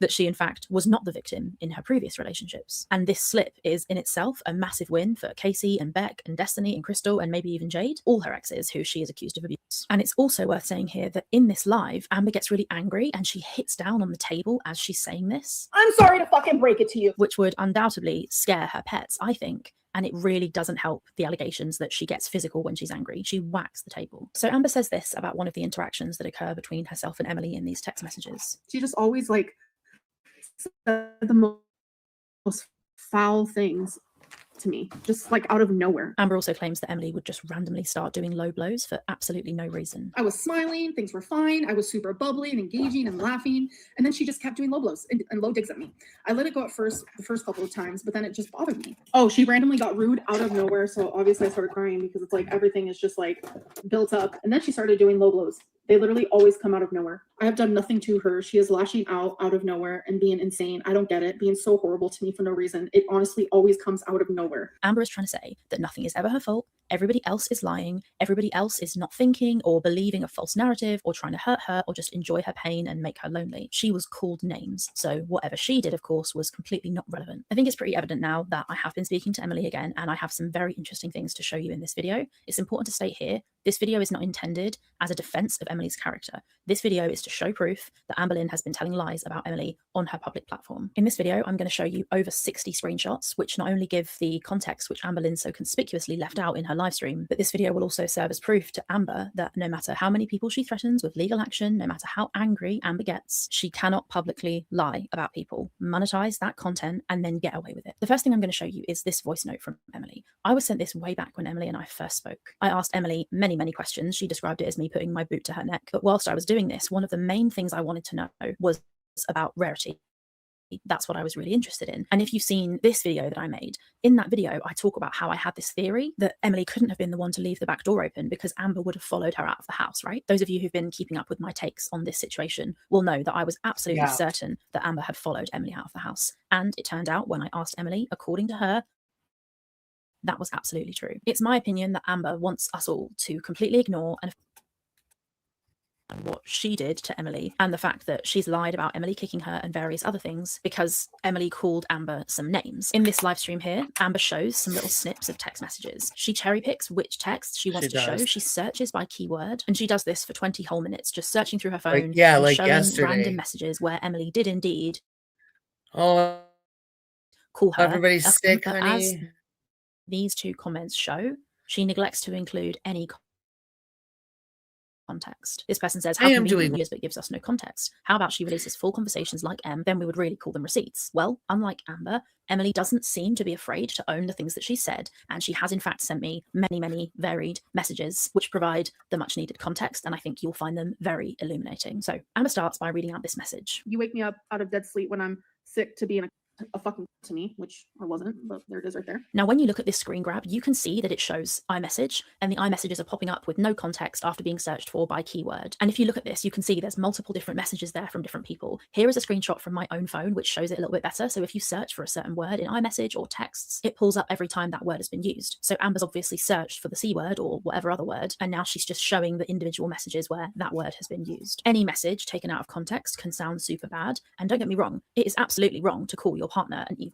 that she in fact was not the victim in her previous relationships. And this slip is in itself a massive win for Casey and Beck and Destiny and Crystal and maybe even Jade, all her exes who she is accused of abuse. And it's also worth saying here that in this live, Amber gets really angry and she hits down on the table as she's saying this. I'm sorry to fucking break it to you. Which would undoubtedly scare her pets, I think. And it really doesn't help the allegations that she gets physical when she's angry. She whacks the table. So Amber says this about one of the interactions that occur between herself and Emily in these text messages. She just always like said the most foul things to me, just like out of nowhere. Amber also claims that Emily would just randomly start doing low blows for absolutely no reason. I was smiling, things were fine, I was super bubbly and engaging and laughing, and then she just kept doing low blows and low digs at me. I let it go at first, the first couple of times, but then it just bothered me. Oh, she randomly got rude out of nowhere, so obviously I started crying because it's like everything is just like built up. And then she started doing low blows. They literally always come out of nowhere. I have done nothing to her. She is lashing out of nowhere and being insane. I don't get it. Being so horrible to me for no reason. It honestly always comes out of nowhere. Amber is trying to say that nothing is ever her fault. Everybody else is lying. Everybody else is not thinking or believing a false narrative or trying to hurt her or just enjoy her pain and make her lonely. She was called names. So whatever she did, of course, was completely not relevant. I think it's pretty evident now that I have been speaking to Emily again, and I have some very interesting things to show you in this video. It's important to state here, this video is not intended as a defense of Emily's character. This video is to show proof that Amberlynn has been telling lies about Emily on her public platform. In this video, I'm going to show you over 60 screenshots, which not only give the context which Amberlynn so conspicuously left out in her live stream, but this video will also serve as proof to Amber that no matter how many people she threatens with legal action, no matter how angry Amber gets, she cannot publicly lie about people, monetize that content, and then get away with it. The first thing I'm going to show you is this voice note from Emily. I was sent this way back when Emily and I first spoke. I asked Emily many questions. She described it as me putting my boot to her neck. But whilst I was doing this, one of the main things I wanted to know was about rarity. That's what I was really interested in. And if you've seen this video that I made, in that video, I talk about how I had this theory that Emily couldn't have been the one to leave the back door open because Amber would have followed her out of the house, right? Those of you who've been keeping up with my takes on this situation will know that I was absolutely certain that Amber had followed Emily out of the house. And it turned out when I asked Emily, according to her, that was absolutely true. It's my opinion that Amber wants us all to completely ignore and what she did to Emily and the fact that she's lied about Emily kicking her and various other things because Emily called Amber some names. In this live stream here, Amber shows some little snips of text messages. She cherry picks which text she wants to show. She searches by keyword, and she does this for 20 whole minutes, just searching through her phone, like showing yesterday. random messages where Emily did indeed call her. Everybody's sick, honey. As these two comments show, she neglects to include any context. This person says, how can we do this but gives us no context? How about she releases full conversations like M, then we would really call them receipts. Well, unlike Amber, Emily doesn't seem to be afraid to own the things that she said, and she has in fact sent me many varied messages which provide the much needed context, and I think you'll find them very illuminating. So Amber starts by reading out this message. You wake me up out of dead sleep when I'm sick to being a fucking to me, which I wasn't, but there it is right there. Now, when you look at this screen grab, you can see that it shows iMessage, and the iMessages are popping up with no context after being searched for by keyword. And if you look at this, you can see there's multiple different messages there from different people. Here is a screenshot from my own phone, which shows it a little bit better. So if you search for a certain word in iMessage or texts, it pulls up every time that word has been used. So Amber's obviously searched for the C word or whatever other word, and now she's just showing the individual messages where that word has been used. Any message taken out of context can sound super bad, and don't get me wrong, it is absolutely wrong to call your partner an evil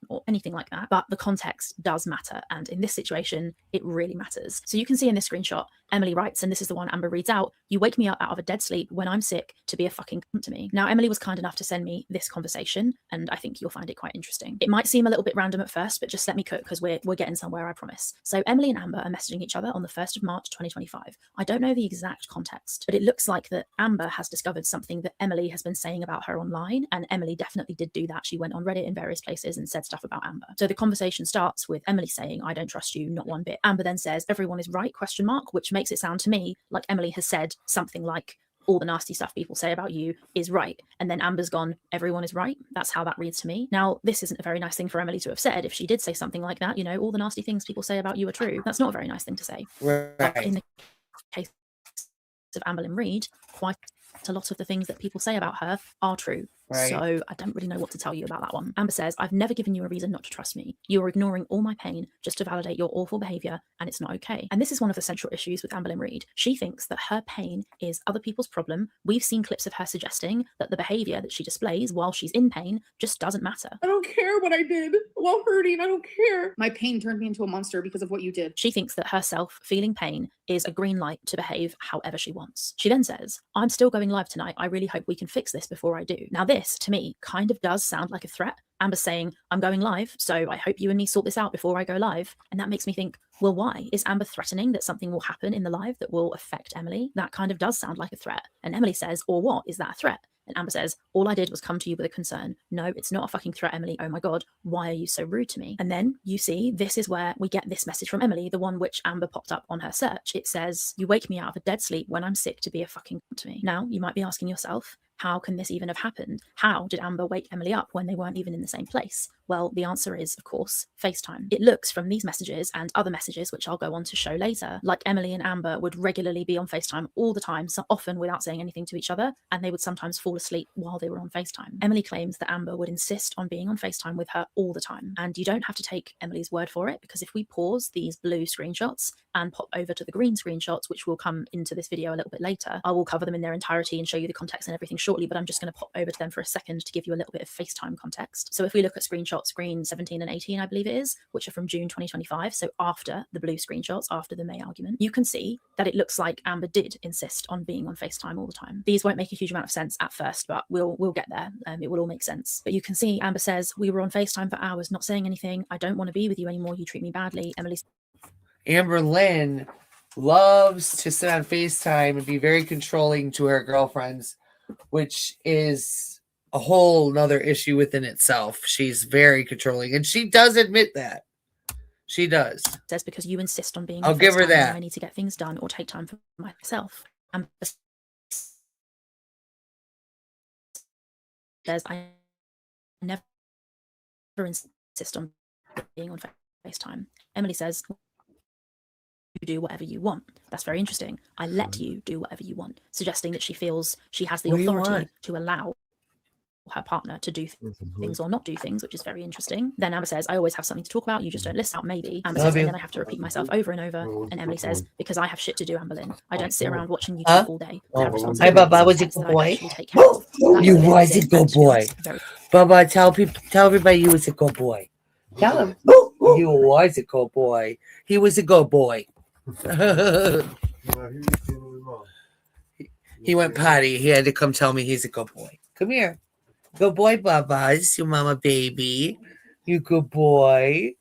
or anything like that, but the context does matter, and in this situation it really matters. So you can see in this screenshot, Emily writes, and this is the one Amber reads out, you wake me up out of a dead sleep when I'm sick to be a fucking cunt to me. Now, Emily was kind enough to send me this conversation, and I think you'll find it quite interesting. It might seem a little bit random at first, but just let me cook because we're getting somewhere, I promise. So Emily and Amber are messaging each other on the 1st of March 2025. I don't know the exact context, but it looks like that Amber has discovered something that Emily has been saying about her online, and Emily definitely did do that. She went on Reddit in various places and said stuff about Amber. So the conversation starts with Emily saying, I don't trust you, not one bit. Amber then says, everyone is right, ? Which makes it sound to me like Emily has said something like, all the nasty stuff people say about you is right. And then Amber's gone, everyone is right. That's how that reads to me. Now, this isn't a very nice thing for Emily to have said. If she did say something like that, you know, all the nasty things people say about you are true. That's not a very nice thing to say. Right. But in the case of Amberlynn Reid, quite a lot of the things that people say about her are true. Right. So I don't really know what to tell you about that one. Amber says, I've never given you a reason not to trust me. You are ignoring all my pain just to validate your awful behavior, and it's not okay. And this is one of the central issues with Amberlynn Reid. She thinks that her pain is other people's problem. We've seen clips of her suggesting that the behavior that she displays while she's in pain just doesn't matter. I don't care what I did while hurting. I don't care. My pain turned me into a monster because of what you did. She thinks that herself feeling pain is a green light to behave however she wants. She then says, I'm still going live tonight. I really hope we can fix this before I do. Now this, to me, kind of does sound like a threat. Amber's saying, I'm going live, so I hope you and me sort this out before I go live. And that makes me think, well, why? Is Amber threatening that something will happen in the live that will affect Emily? That kind of does sound like a threat. And Emily says, or what? Is that a threat? And Amber says, all I did was come to you with a concern. No, it's not a fucking threat, Emily. Oh my God, why are you so rude to me? And then you see, this is where we get this message from Emily, the one which Amber popped up on her search. It says, you wake me out of a dead sleep when I'm sick to be a fucking to me. Now, you might be asking yourself, how can this even have happened? How did Amber wake Emily up when they weren't even in the same place? Well, the answer is, of course, FaceTime. It looks from these messages and other messages, which I'll go on to show later, like Emily and Amber would regularly be on FaceTime all the time, so often without saying anything to each other, and they would sometimes fall asleep while they were on FaceTime. Emily claims that Amber would insist on being on FaceTime with her all the time. And you don't have to take Emily's word for it, because if we pause these blue screenshots and pop over to the green screenshots, which will come into this video a little bit later, I will cover them in their entirety and show you the context and everything shortly, but I'm just going to pop over to them for a second to give you a little bit of FaceTime context. So if we look at screenshots screen 17 and 18, I believe it is, which are from June 2025, so after the blue screenshots, after the May argument, you can see that it looks like Amber did insist on being on FaceTime all the time. These won't make a huge amount of sense at first, but we'll get there. It will all make sense. But you can see Amber says, we were on FaceTime for hours, not saying anything. I don't want to be with you anymore. You treat me badly. Amberlynn loves to sit on FaceTime and be very controlling to her girlfriends, which is a whole nother issue within itself. She's very controlling, and she does admit that. She does. Says, because you insist on being I'll give her that. I need to get things done or take time for myself. And says, I never insist on being on FaceTime. Emily says, you do whatever you want. That's very interesting. I let you do whatever you want, suggesting that she feels she has the authority to allow her partner to do things or not do things, which is very interesting. Then Amber says, I always have something to talk about. You just don't listen out, maybe. Amber says, and then I have to repeat myself over and over. And Emily says, because I have shit to do, Amberlynn. I don't sit around watching YouTube all day. Hi, Baba. Was it good boy? You was a good boy. Baba, tell everybody you was a good boy. Tell him. You was a good boy. He was a good boy. He went potty. He had to come tell me he's a good boy. Come here. Good boy, Bubba's your mama baby. You good boy.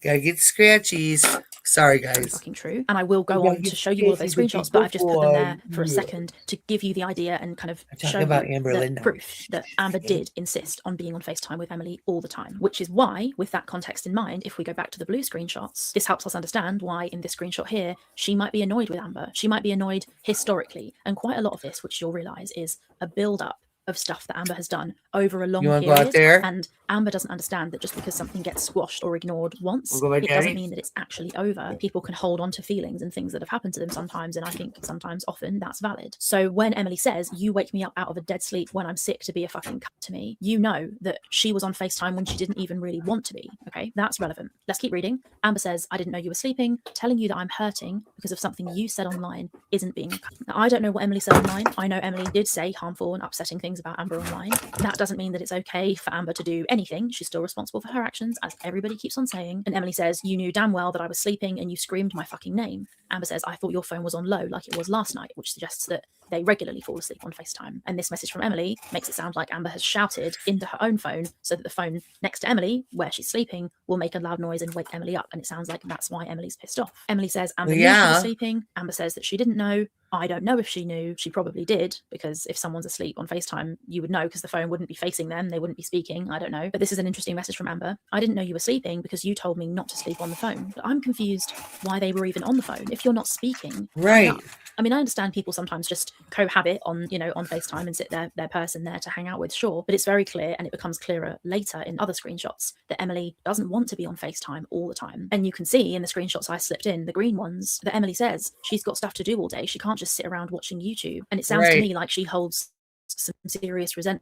Gotta get scratchies. Sorry, guys. Fucking true. And I will go on to show you all of those screenshots, but I've just put them there for a second to give you the idea and kind of show about the proof that Amber did insist on being on FaceTime with Emily all the time, which is why, with that context in mind, if we go back to the blue screenshots, this helps us understand why in this screenshot here, she might be annoyed with Amber. She might be annoyed historically. And quite a lot of this, which you'll realize, is a build-up of stuff that Amber has done over a long period, and Amber doesn't understand that just because something gets squashed or ignored once, it doesn't mean that it's actually over. People can hold on to feelings and things that have happened to them sometimes, and I think sometimes, often, that's valid. So when Emily says, you wake me up out of a dead sleep when I'm sick to be a fucking cunt to me, you know that she was on FaceTime when she didn't even really want to be, okay? That's relevant. Let's keep reading. Amber says, I didn't know you were sleeping. Telling you that I'm hurting because of something you said online isn't being a cunt. Now, I don't know what Emily said online. I know Emily did say harmful and upsetting things about Amber online. That doesn't mean that it's okay for Amber to do anything. She's still responsible for her actions, as everybody keeps on saying. And Emily says, you knew damn well that I was sleeping and you screamed my fucking name. Amber says, I thought your phone was on low like it was last night, which suggests that they regularly fall asleep on FaceTime. And this message from Emily makes it sound like Amber has shouted into her own phone so that the phone next to Emily, where she's sleeping, will make a loud noise and wake Emily up. And it sounds like that's why Emily's pissed off. Emily says Amber knew she was sleeping. Amber says that she didn't know. I don't know if she knew. She probably did, because if someone's asleep on FaceTime, you would know because the phone wouldn't be facing them. They wouldn't be speaking. I don't know. But this is an interesting message from Amber. I didn't know you were sleeping because you told me not to sleep on the phone. But I'm confused why they were even on the phone. If you're not speaking, right. I mean, I understand people sometimes just cohabit on, on FaceTime and sit their person there to hang out with, sure. But it's very clear, and it becomes clearer later in other screenshots, that Emily doesn't want to be on FaceTime all the time. And you can see in the screenshots I slipped in, the green ones, that Emily says she's got stuff to do all day. She can't just sit around watching YouTube. And it sounds to me like she holds some serious resentment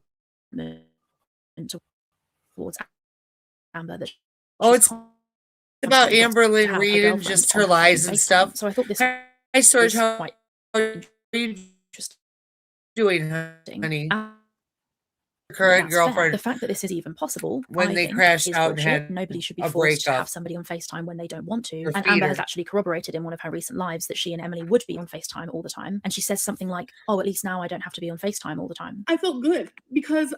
towards Amber. That it's about Amberlynn reading just her lies and stuff. So I thought this I sort of how are you doing, honey? Current girlfriend. The fact that this is even possible when they crashed out and had nobody should be forced to have somebody on FaceTime when they don't want to. And Amber has actually corroborated in one of her recent lives that she and Emily would be on FaceTime all the time. And she says something like, oh, at least now I don't have to be on FaceTime all the time. I felt good because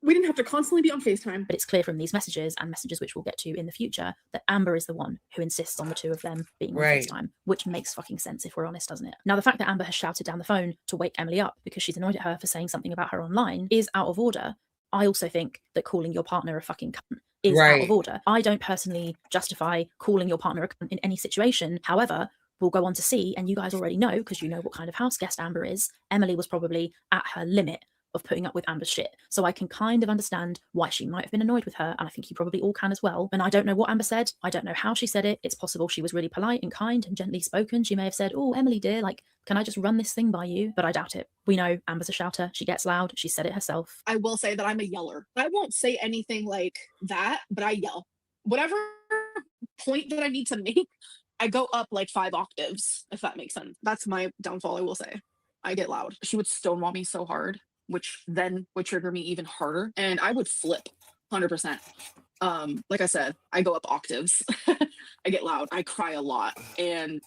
we didn't have to constantly be on FaceTime. But it's clear from these messages and messages which we'll get to in the future that Amber is the one who insists on the two of them being on FaceTime, which makes fucking sense if we're honest, doesn't it? Now, the fact that Amber has shouted down the phone to wake Emily up because she's annoyed at her for saying something about her online is out of order. I also think that calling your partner a fucking cunt is out of order. I don't personally justify calling your partner a cunt in any situation. However, we'll go on to see, and you guys already know, because you know what kind of house guest Amber is, Emily was probably at her limit of putting up with Amber's shit. So I can kind of understand why she might have been annoyed with her, and I think you probably all can as well. And I don't know what Amber said. I don't know how she said it. It's possible she was really polite and kind and gently spoken. She may have said, oh, Emily dear, like, can I just run this thing by you? But I doubt it. We know Amber's a shouter. She gets loud. She said it herself. I will say that I'm a yeller. I won't say anything like that, but I yell. Whatever point that I need to make, I go up like 5 octaves, if that makes sense. That's my downfall, I will say. I get loud. She would stonewall me so hard, which then would trigger me even harder, and I would flip 100%. Like I said, I go up octaves. I get loud. I cry a lot, and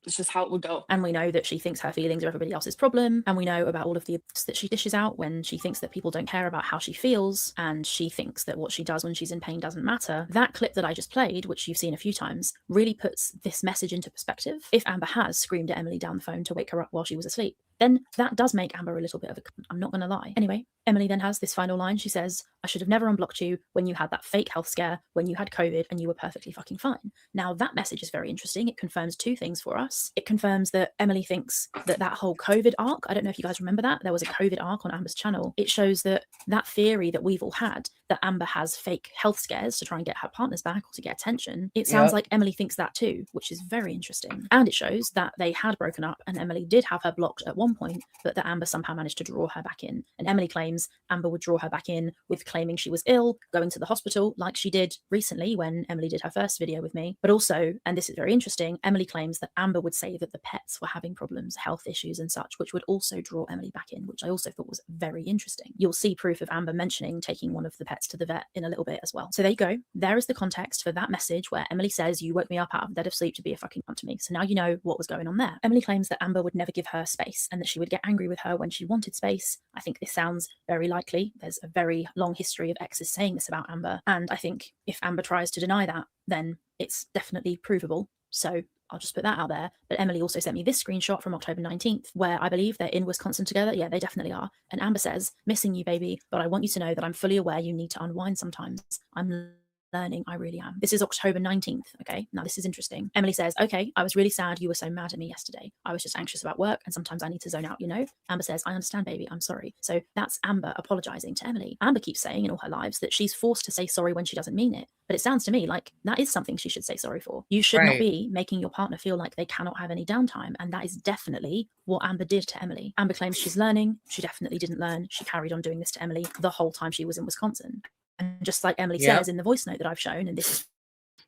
it's just how it would go. And we know that she thinks her feelings are everybody else's problem. And we know about all of the abuse that she dishes out when she thinks that people don't care about how she feels. And she thinks that what she does when she's in pain doesn't matter. That clip that I just played, which you've seen a few times, really puts this message into perspective. If Amber has screamed at Emily down the phone to wake her up while she was asleep, then that does make Amber a little bit of a cunt. I'm not going to lie. Anyway, Emily then has this final line. She says, I should have never unblocked you when you had that fake health scare, when you had COVID and you were perfectly fucking fine. Now, that message is very interesting. It confirms 2 things for us. It confirms that Emily thinks that that whole COVID arc, I don't know if you guys remember that, there was a COVID arc on Amber's channel. It shows that that theory that we've all had, that Amber has fake health scares to try and get her partners back or to get attention. It sounds like Emily thinks that too, which is very interesting. And it shows that they had broken up and Emily did have her blocked at one point, but that Amber somehow managed to draw her back in. And Emily claims Amber would draw her back in with claiming she was ill, going to the hospital like she did recently when Emily did her first video with me. But also, and this is very interesting, Emily claims that Amber would say that the pets were having problems, health issues and such, which would also draw Emily back in, which I also thought was very interesting. You'll see proof of Amber mentioning taking one of the pets to the vet in a little bit as well. So there you go. There is the context for that message where Emily says, you woke me up out of the dead of sleep to be a fucking cunt to me. So now you know what was going on there. Emily claims that Amber would never give her space and that she would get angry with her when she wanted space. I think this sounds very likely. There's a very long history of exes saying this about Amber. And I think if Amber tries to deny that, then it's definitely provable. So I'll just put that out there. But Emily also sent me this screenshot from October 19th, where I believe they're in Wisconsin together. Yeah, they definitely are. And Amber says, missing you, baby, but I want you to know that I'm fully aware you need to unwind sometimes. I'm learning, I really am. This is October 19th, okay? Now this is interesting. Emily says, okay, I was really sad you were so mad at me yesterday. I was just anxious about work and sometimes I need to zone out, you know? Amber says, I understand, baby, I'm sorry. So that's Amber apologizing to Emily. Amber keeps saying in all her lives that she's forced to say sorry when she doesn't mean it. But it sounds to me like that is something she should say sorry for. You should not be making your partner feel like they cannot have any downtime. And that is definitely what Amber did to Emily. Amber claims she's learning. She definitely didn't learn. She carried on doing this to Emily the whole time she was in Wisconsin. And just like Emily says in the voice note that I've shown, and this is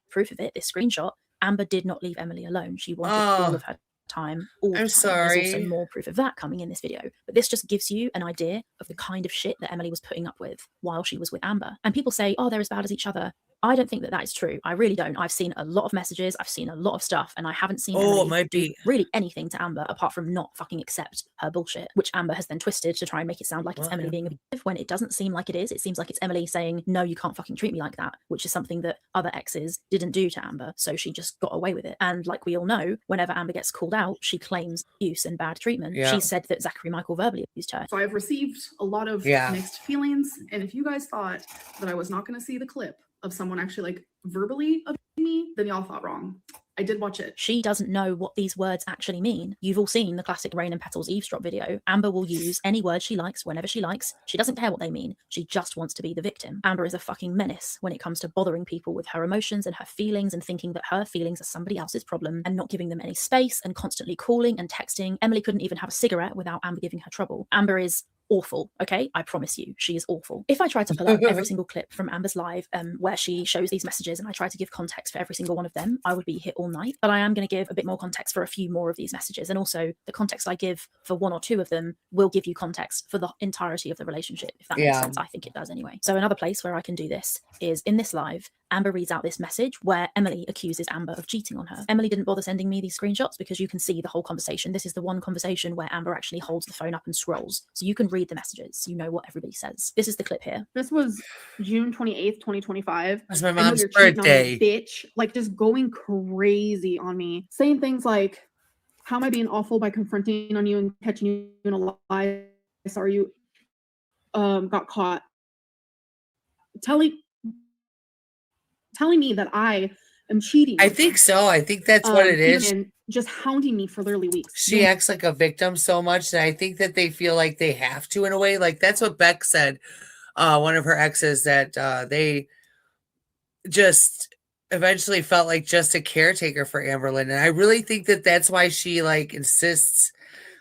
proof of it, this screenshot, Amber did not leave Emily alone. She wanted all of her time. All the time. Sorry. There's also more proof of that coming in this video. But this just gives you an idea of the kind of shit that Emily was putting up with while she was with Amber. And people say, oh, they're as bad as each other. I don't think that that is true. I really don't. I've seen a lot of messages. I've seen a lot of stuff, and I haven't seen Emily do really anything to Amber apart from not fucking accept her bullshit, which Amber has then twisted to try and make it sound like it's Emily being abusive when it doesn't seem like it is. It seems like it's Emily saying, no, you can't fucking treat me like that, which is something that other exes didn't do to Amber. So she just got away with it. And like we all know, whenever Amber gets called out, she claims abuse and bad treatment. She said that Zachary Michael verbally abused her. So I've received a lot of mixed feelings. And if you guys thought that I was not going to see the clip of someone actually like verbally abusing me, then y'all thought wrong. I did watch it. She doesn't know what these words actually mean. You've all seen the classic Rain and Petals eavesdrop video. Amber will use any word she likes whenever she likes. She doesn't care what they mean. She just wants to be the victim. Amber is a fucking menace when it comes to bothering people with her emotions and her feelings and thinking that her feelings are somebody else's problem and not giving them any space and constantly calling and texting. Emily couldn't even have a cigarette without Amber giving her trouble. Amber is awful, okay? I promise you, she is awful. If I try to pull up every single clip from Amber's live where she shows these messages and I try to give context for every single one of them, I would be here all night. But I am going to give a bit more context for a few more of these messages, and also the context I give for 1 or 2 of them will give you context for the entirety of the relationship, if that makes sense. I think it does anyway. So another place where I can do this is in this live. Amber reads out this message where Emily accuses Amber of cheating on her. Emily didn't bother sending me these screenshots because you can see the whole conversation. This is the one conversation where Amber actually holds the phone up and scrolls. So you can read the messages. You know what everybody says. This is the clip here. This was June 28th, 2025. That's my I know mom's you're cheating on birthday. me, bitch. Like, just going crazy on me. Saying things like, how am I being awful by confronting on you and catching you in a lie? Sorry you got caught. Telling me that I am cheating. I think so. I think that's what it is. And just hounding me for literally weeks. She acts like a victim so much that I think that they feel like they have to in a way. Like that's what Beck said, one of her exes, that they just eventually felt like just a caretaker for Amberlynn. And I really think that that's why she like insists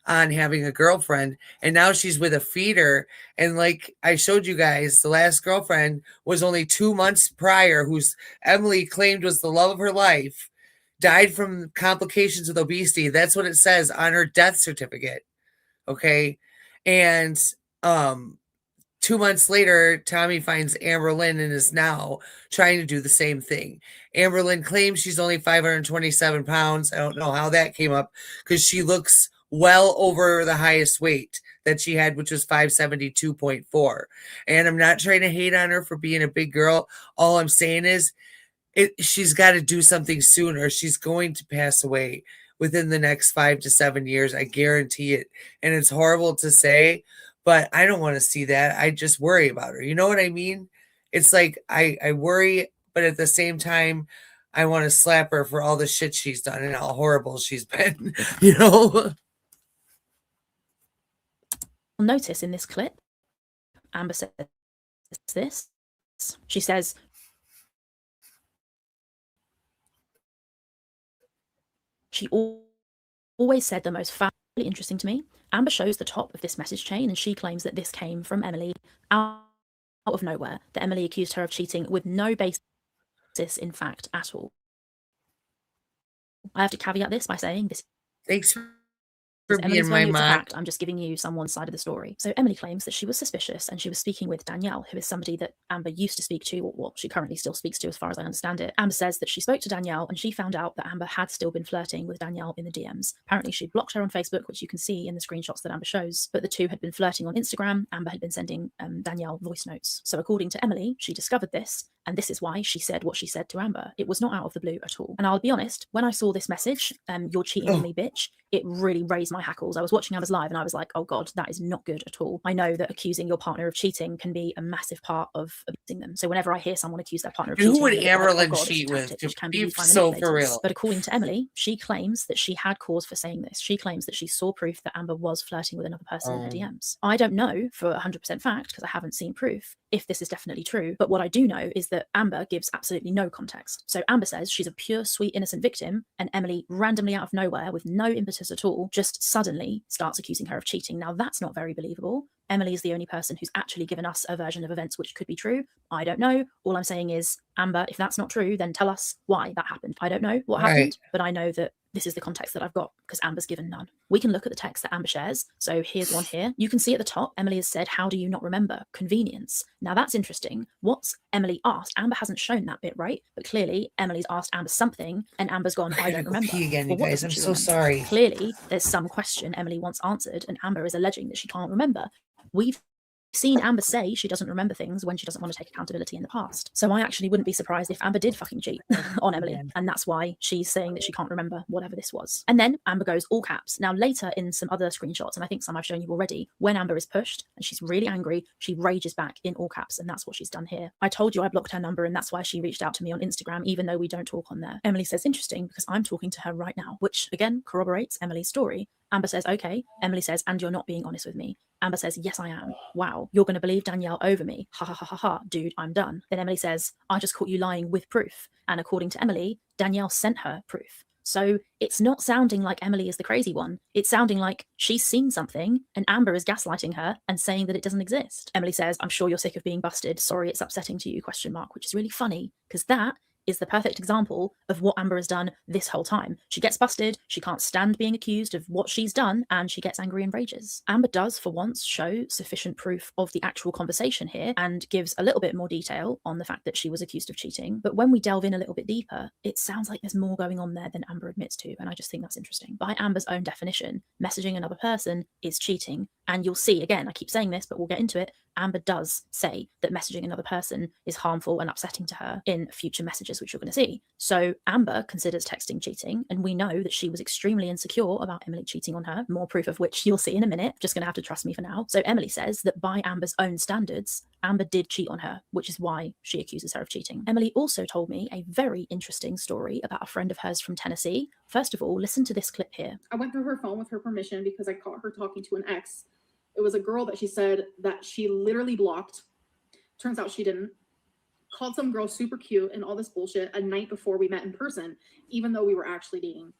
on having a girlfriend, and now she's with a feeder. And like I showed you guys, the last girlfriend was only 2 months prior, who's Emily claimed was the love of her life, died from complications with obesity. That's what it says on her death certificate. Okay. And 2 months later, Tommy finds Amberlynn and is now trying to do the same thing. Amberlynn claims she's only 527 pounds. I don't know how that came up because she looks well over the highest weight that she had, which was 572.4. And I'm not trying to hate on her for being a big girl. All I'm saying is she's got to do something soon or she's going to pass away within the next 5 to 7 years. I guarantee it. And it's horrible to say, but I don't want to see that. I just worry about her. You know what I mean? It's like I worry, but at the same time, I want to slap her for all the shit she's done and how horrible she's been, you know? Notice in this clip, Amber says this. She says, she always said the most really interesting to me. Amber shows the top of this message chain and she claims that this came from Emily out of nowhere, that Emily accused her of cheating with no basis in fact at all. I have to caveat this by saying this. Thanks for being my mom. I'm just giving you someone's side of the story. So Emily claims that she was suspicious and she was speaking with Danielle, who is somebody that Amber used to speak to, or what she currently still speaks to as far as I understand it. Amber says that she spoke to Danielle and she found out that Amber had still been flirting with Danielle in the DMs. Apparently she blocked her on Facebook, which you can see in the screenshots that Amber shows, but the two had been flirting on Instagram. Amber had been sending Danielle voice notes. So according to Emily, she discovered this, and this is why she said what she said to Amber. It was not out of the blue at all. And I'll be honest, when I saw this message, you're cheating on me, bitch, it really raised my hackles. I was watching Amber's live and I was like, oh God, that is not good at all. I know that accusing your partner of cheating can be a massive part of abusing them. So whenever I hear someone accuse their partner of cheating, who would Amberlynn cheat with? Which can be Be so for real. But according to Emily, she claims that she had cause for saying this. She claims that she saw proof that Amber was flirting with another person in the DMs. I don't know for 100% fact, because I haven't seen proof, if this is definitely true. But what I do know is that Amber gives absolutely no context. So Amber says she's a pure, sweet, innocent victim, and Emily, randomly out of nowhere, with no impetus at all, just suddenly starts accusing her of cheating. Now that's not very believable. Emily is the only person who's actually given us a version of events which could be true. I don't know. All I'm saying is, Amber, if that's not true, then tell us why that happened. I don't know what happened, but I know that this is the context that I've got because Amber's given none. We can look at the text that Amber shares. So here's one here. You can see at the top, Emily has said, how do you not remember? Convenience. Now that's interesting. What's Emily asked? Amber hasn't shown that bit, right? But clearly Emily's asked Amber something and Amber's gone, I don't remember. Again, you Well, guys, I'm so sorry. Clearly there's some question Emily wants answered and Amber is alleging that she can't remember. We've seen Amber say she doesn't remember things when she doesn't want to take accountability in the past. So I actually wouldn't be surprised if Amber did fucking cheat on Emily. And that's why she's saying that she can't remember whatever this was. And then Amber goes all caps. Now later in some other screenshots, and I think some I've shown you already, when Amber is pushed and she's really angry, she rages back in all caps. And that's what she's done here. I told you I blocked her number and that's why she reached out to me on Instagram, even though we don't talk on there. Emily says, interesting, because I'm talking to her right now, which again corroborates Emily's story. Amber says, okay. Emily says, and you're not being honest with me. Amber says, yes, I am. Wow, you're going to believe Danielle over me. Ha ha ha ha ha, dude, I'm done. Then Emily says, I just caught you lying with proof. And according to Emily, Danielle sent her proof. So it's not sounding like Emily is the crazy one. It's sounding like she's seen something and Amber is gaslighting her and saying that it doesn't exist. Emily says, I'm sure you're sick of being busted. Sorry, it's upsetting to you, ? Which is really funny because that is the perfect example of what Amber has done this whole time. She gets busted, she can't stand being accused of what she's done, and she gets angry and rages. Amber does, for once, show sufficient proof of the actual conversation here and gives a little bit more detail on the fact that she was accused of cheating. But when we delve in a little bit deeper, it sounds like there's more going on there than Amber admits to, and I just think that's interesting. By Amber's own definition, messaging another person is cheating. And you'll see, again, I keep saying this, but we'll get into it, Amber does say that messaging another person is harmful and upsetting to her in future messages, which you're going to see. So Amber considers texting cheating, and we know that she was extremely insecure about Emily cheating on her, more proof of which you'll see in a minute. Just going to have to trust me for now. So Emily says that by Amber's own standards, Amber did cheat on her, which is why she accuses her of cheating. Emily also told me a very interesting story about a friend of hers from Tennessee. First of all, listen to this clip here. I went through her phone with her permission because I caught her talking to an ex. It was a girl that she said that she literally blocked. Turns out she didn't. Called some girl super cute and all this bullshit a night before we met in person, even though we were actually dating.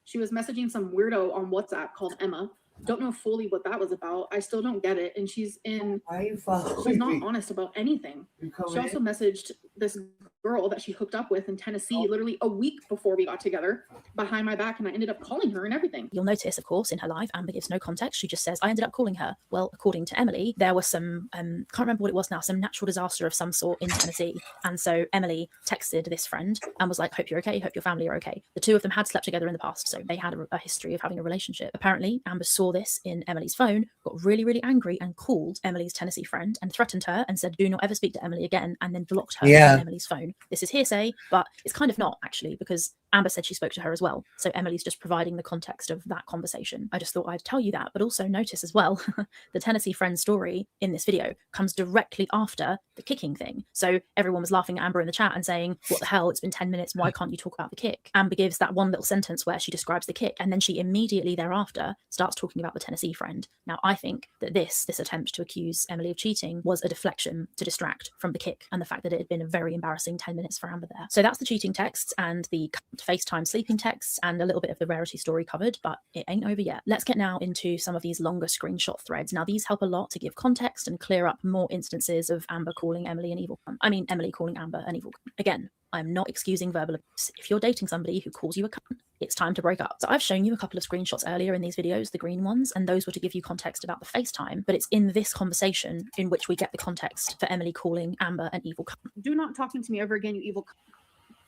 She was messaging some weirdo on WhatsApp called Emma. Don't know fully what that was about. I still don't get it. And she's not honest about anything. She also messaged this girl that she hooked up with in Tennessee literally a week before we got together behind my back, and I ended up calling her and everything. You'll notice, of course, in her live, Amber gives no context. She just says, I ended up calling her. Well, according to Emily, there was some, can't remember what it was now, some natural disaster of some sort in Tennessee. And so Emily texted this friend and was like, hope you're okay, hope your family are okay. The two of them had slept together in the past, so they had a history of having a relationship. Apparently, Amber saw this in Emily's phone, got really, really angry and called Emily's Tennessee friend and threatened her and said, do not ever speak to Emily again, and then blocked her on Emily's phone. This is hearsay, but it's kind of not, actually, because Amber said she spoke to her as well. So Emily's just providing the context of that conversation. I just thought I'd tell you that, but also notice as well, the Tennessee friend story in this video comes directly after the kicking thing. So everyone was laughing at Amber in the chat and saying, what the hell, it's been 10 minutes, why can't you talk about the kick? Amber gives that one little sentence where she describes the kick, and then she immediately thereafter starts talking about the Tennessee friend. Now, I think that this attempt to accuse Emily of cheating was a deflection to distract from the kick and the fact that it had been a very embarrassing 10 minutes for Amber there. So that's the cheating texts and the FaceTime sleeping texts and a little bit of the Rarity story covered, but it ain't over yet. Let's get now into some of these longer screenshot threads. Now, these help a lot to give context and clear up more instances of Amber calling Emily an evil cunt. I mean, Emily calling Amber an evil cunt. Again, I'm not excusing verbal abuse. If you're dating somebody who calls you a cunt, it's time to break up. So I've shown you a couple of screenshots earlier in these videos, the green ones, and those were to give you context about the FaceTime, but it's in this conversation in which we get the context for Emily calling Amber an evil cunt. Do not talking to me ever again, you evil cunt.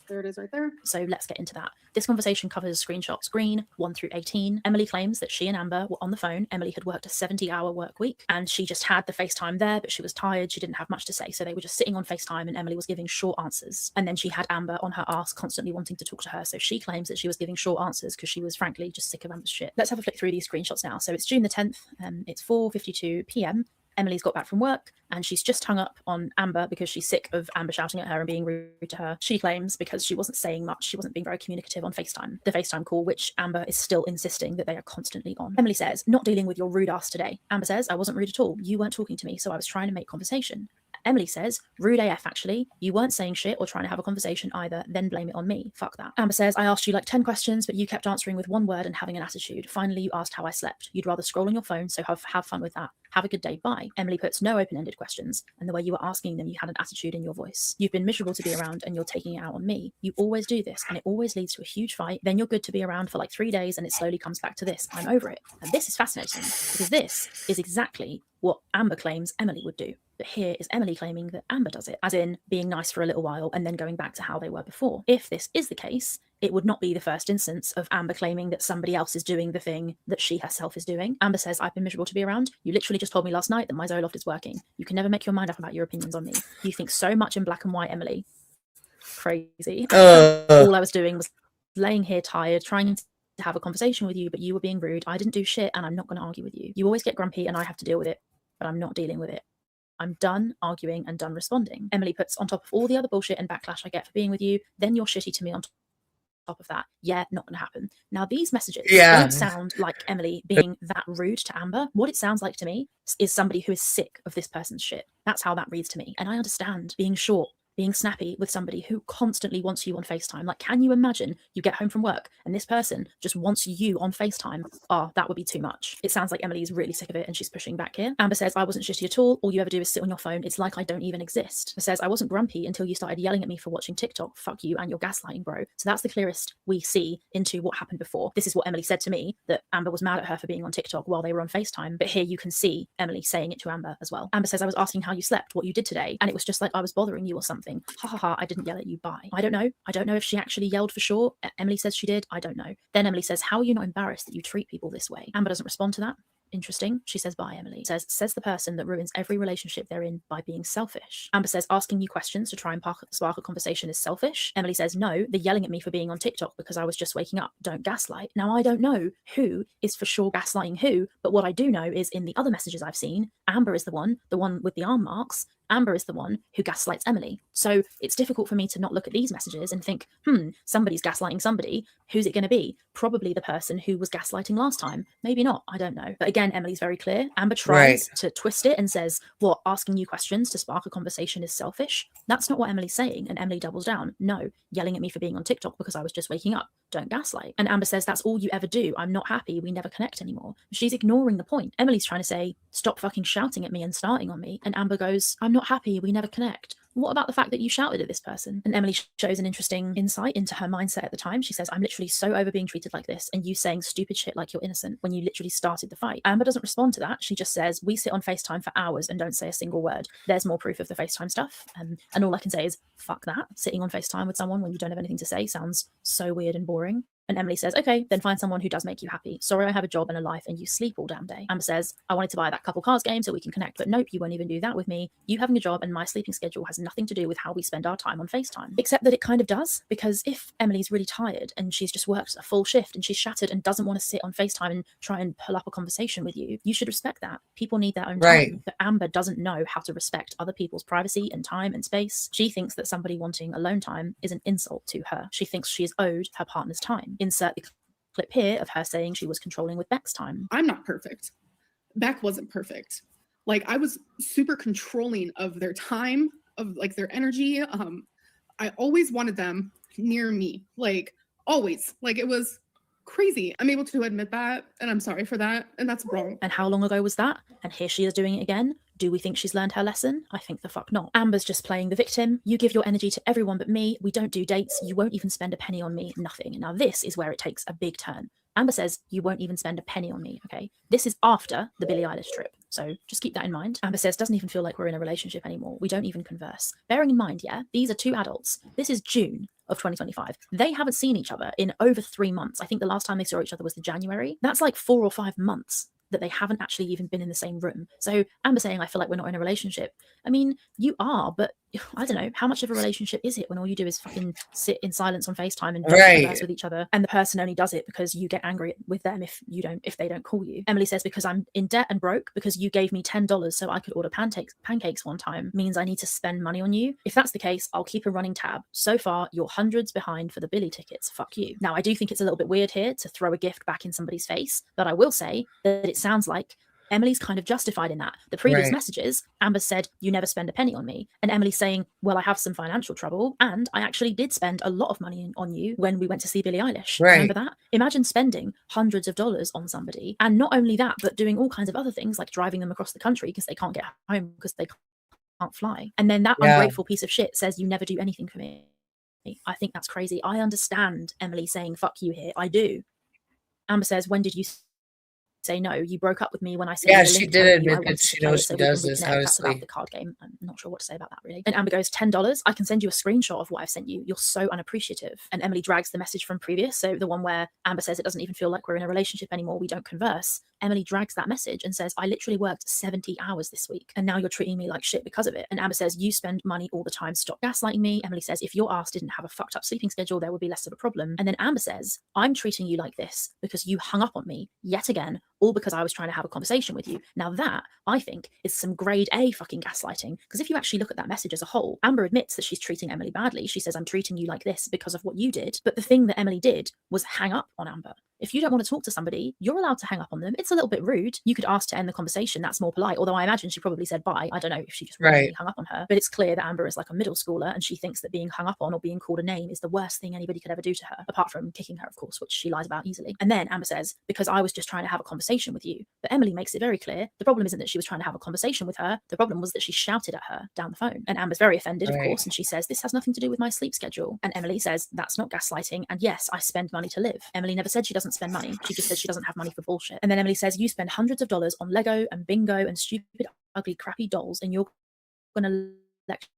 There it is right there. So let's get into that. This conversation covers screenshots green 1 through 18. Emily claims that she and Amber were on the phone. Emily had worked a 70-hour work week and she just had the FaceTime there, but she was tired. She didn't have much to say. So they were just sitting on FaceTime and Emily was giving short answers. And then she had Amber on her ass constantly wanting to talk to her. So she claims that she was giving short answers because she was frankly just sick of Amber's shit. Let's have a flick through these screenshots now. So it's June the 10th. It's 4:52 p.m. Emily's got back from work and she's just hung up on Amber because she's sick of Amber shouting at her and being rude to her. She claims because she wasn't saying much, she wasn't being very communicative on FaceTime. The FaceTime call, which Amber is still insisting that they are constantly on. Emily says, not dealing with your rude ass today. Amber says, I wasn't rude at all. You weren't talking to me, so I was trying to make conversation. Emily says, rude AF actually. You weren't saying shit or trying to have a conversation either, then blame it on me. Fuck that. Amber says, I asked you like 10 questions, but you kept answering with one word and having an attitude. Finally, you asked how I slept. You'd rather scroll on your phone, so have fun with that. Have a good day, bye. Emily puts no open-ended questions, and the way you were asking them, you had an attitude in your voice. You've been miserable to be around and you're taking it out on me. You always do this, and it always leads to a huge fight. Then you're good to be around for like 3 days, and it slowly comes back to this. I'm over it. And this is fascinating, because this is exactly what Amber claims Emily would do. But here is Emily claiming that Amber does it, as in being nice for a little while and then going back to how they were before. If this is the case, it would not be the first instance of Amber claiming that somebody else is doing the thing that she herself is doing. Amber says, I've been miserable to be around. You literally just told me last night that my Zoloft is working. You can never make your mind up about your opinions on me. You think so much in black and white, Emily. Crazy. All I was doing was laying here tired, trying to have a conversation with you, but you were being rude. I didn't do shit and I'm not going to argue with you. You always get grumpy and I have to deal with it, but I'm not dealing with it. I'm done arguing and done responding. Emily puts, on top of all the other bullshit and backlash I get for being with you, then you're shitty to me on top of that. Yeah, not going to happen. Now, these messages don't sound like Emily being that rude to Amber. What it sounds like to me is somebody who is sick of this person's shit. That's how that reads to me. And I understand being short, being snappy with somebody who constantly wants you on FaceTime. Like, can you imagine you get home from work and this person just wants you on FaceTime? Oh, that would be too much. It sounds like Emily is really sick of it and she's pushing back here. Amber says, I wasn't shitty at all you ever do is sit on your phone. It's like I don't even exist. It says, I wasn't grumpy until you started yelling at me for watching TikTok. Fuck you and your gaslighting, bro. So that's the clearest we see into what happened before. This is what Emily said to me, that Amber was mad at her for being on TikTok while they were on FaceTime. But here you can see Emily saying it to Amber as well. Amber says, I was asking how you slept, what you did today, and it was just like I was bothering you or something. Ha ha ha, I didn't yell at you, bye. I don't know. I don't know if she actually yelled for sure. Emily says she did. I don't know. Then Emily says, how are you not embarrassed that you treat people this way? Amber doesn't respond to that. Interesting. She says, bye, Emily. Says the person that ruins every relationship they're in by being selfish. Amber says, asking you questions to try and spark a conversation is selfish. Emily says, no, they're yelling at me for being on TikTok because I was just waking up. Don't gaslight. Now, I don't know who is for sure gaslighting who, but what I do know is in the other messages I've seen, Amber is the one with the arm marks. Amber is the one who gaslights Emily. So it's difficult for me to not look at these messages and think, somebody's gaslighting somebody. Who's it going to be? Probably the person who was gaslighting last time. Maybe not. I don't know. But again, Emily's very clear. Amber tries to twist it and says, what, asking you questions to spark a conversation is selfish? That's not what Emily's saying. And Emily doubles down. No, yelling at me for being on TikTok because I was just waking up. Don't gaslight. And Amber says, that's all you ever do. I'm not happy. We never connect anymore. She's ignoring the point. Emily's trying to say, stop fucking shouting at me and starting on me. And Amber goes, I'm not happy. We never connect. What about the fact that you shouted at this person? And Emily shows an interesting insight into her mindset at the time. She says, I'm literally so over being treated like this and you saying stupid shit like you're innocent when you literally started the fight. Amber doesn't respond to that. She just says, we sit on FaceTime for hours and don't say a single word. There's more proof of the FaceTime stuff. And all I can say is, fuck that. Sitting on FaceTime with someone when you don't have anything to say sounds so weird and boring. And Emily says, okay, then find someone who does make you happy. Sorry, I have a job and a life and you sleep all damn day. Amber says, I wanted to buy that couple cars game so we can connect, but nope, you won't even do that with me. You having a job and my sleeping schedule has nothing to do with how we spend our time on FaceTime. Except that it kind of does, because if Emily's really tired and she's just worked a full shift and she's shattered and doesn't want to sit on FaceTime and try and pull up a conversation with you, you should respect that. People need their own time. But Amber doesn't know how to respect other people's privacy and time and space. She thinks that somebody wanting alone time is an insult to her. She thinks she is owed her partner's time. Insert the clip here of her saying she was controlling with Beck's time. I'm not perfect. Beck wasn't perfect. Like, I was super controlling of their time, of like their energy. I always wanted them near me, like always. Like, it was crazy. I'm able to admit that, and I'm sorry for that, and that's wrong. And how long ago was that? And here she is doing it again. Do we think she's learned her lesson? I think the fuck not. Amber's just playing the victim. You give your energy to everyone but me. We don't do dates. You won't even spend a penny on me. Nothing. Now this is where it takes a big turn. Amber says, you won't even spend a penny on me, okay? This is after the Billie Eilish trip. So just keep that in mind. Amber says, doesn't even feel like we're in a relationship anymore. We don't even converse. Bearing in mind, yeah, these are two adults. This is June of 2025. They haven't seen each other in over 3 months. I think the last time they saw each other was in January. That's like 4 or 5 months that they haven't actually even been in the same room. So Amber saying, I feel like we're not in a relationship. I mean, you are, but I don't know, how much of a relationship is it when all you do is fucking sit in silence on FaceTime and don't converse with each other, and the person only does it because you get angry with them if they don't call you. Emily says, because I'm in debt and broke because you gave me $10 so I could order pancakes one time means I need to spend money on you. If that's the case, I'll keep a running tab. So far, you're hundreds behind for the Billy tickets. Fuck you. Now, I do think it's a little bit weird here to throw a gift back in somebody's face, but I will say that it sounds like Emily's kind of justified in that. The previous messages, Amber said, you never spend a penny on me. And Emily's saying, well, I have some financial trouble. And I actually did spend a lot of money on you when we went to see Billie Eilish. Remember that? Imagine spending hundreds of dollars on somebody. And not only that, but doing all kinds of other things like driving them across the country because they can't get home because they can't fly. And then that ungrateful piece of shit says, you never do anything for me. I think that's crazy. I understand Emily saying, fuck you here. I do. Amber says, when did you say no? You broke up with me when I said she did admit that she knows she does this, obviously. About the card game. I'm not sure what to say about that, really. And Amber goes, $10? I can send you a screenshot of what I've sent you. You're so unappreciative. And Emily drags the message from previous, so the one where Amber says it doesn't even feel like we're in a relationship anymore, we don't converse. Emily drags that message and says, I literally worked 70 hours this week and now you're treating me like shit because of it. And Amber says, you spend money all the time, stop gaslighting me. Emily says, if your ass didn't have a fucked up sleeping schedule, there would be less of a problem. And then Amber says, I'm treating you like this because you hung up on me yet again, all because I was trying to have a conversation with you. Now that, I think, is some grade A fucking gaslighting, because if you actually look at that message as a whole, Amber admits that she's treating Emily badly. She says, I'm treating you like this because of what you did. But the thing that Emily did was hang up on Amber. If you don't want to talk to somebody, you're allowed to hang up on them. It's a little bit rude. You could ask to end the conversation. That's more polite. Although I imagine she probably said bye. I don't know if she just really hung up on her. But it's clear that Amber is like a middle schooler and she thinks that being hung up on or being called a name is the worst thing anybody could ever do to her, apart from kicking her, of course, which she lies about easily. And then Amber says, because I was just trying to have a conversation with you. But Emily makes it very clear the problem isn't that she was trying to have a conversation with her. The problem was that she shouted at her down the phone. And Amber's very offended, of course, and she says, this has nothing to do with my sleep schedule. And Emily says, that's not gaslighting. And yes, I spend money to live. Emily never said she doesn't spend money. She just said she doesn't have money for bullshit. And then Emily says, you spend hundreds of dollars on Lego and bingo and stupid, ugly, crappy dolls, and you're gonna lecture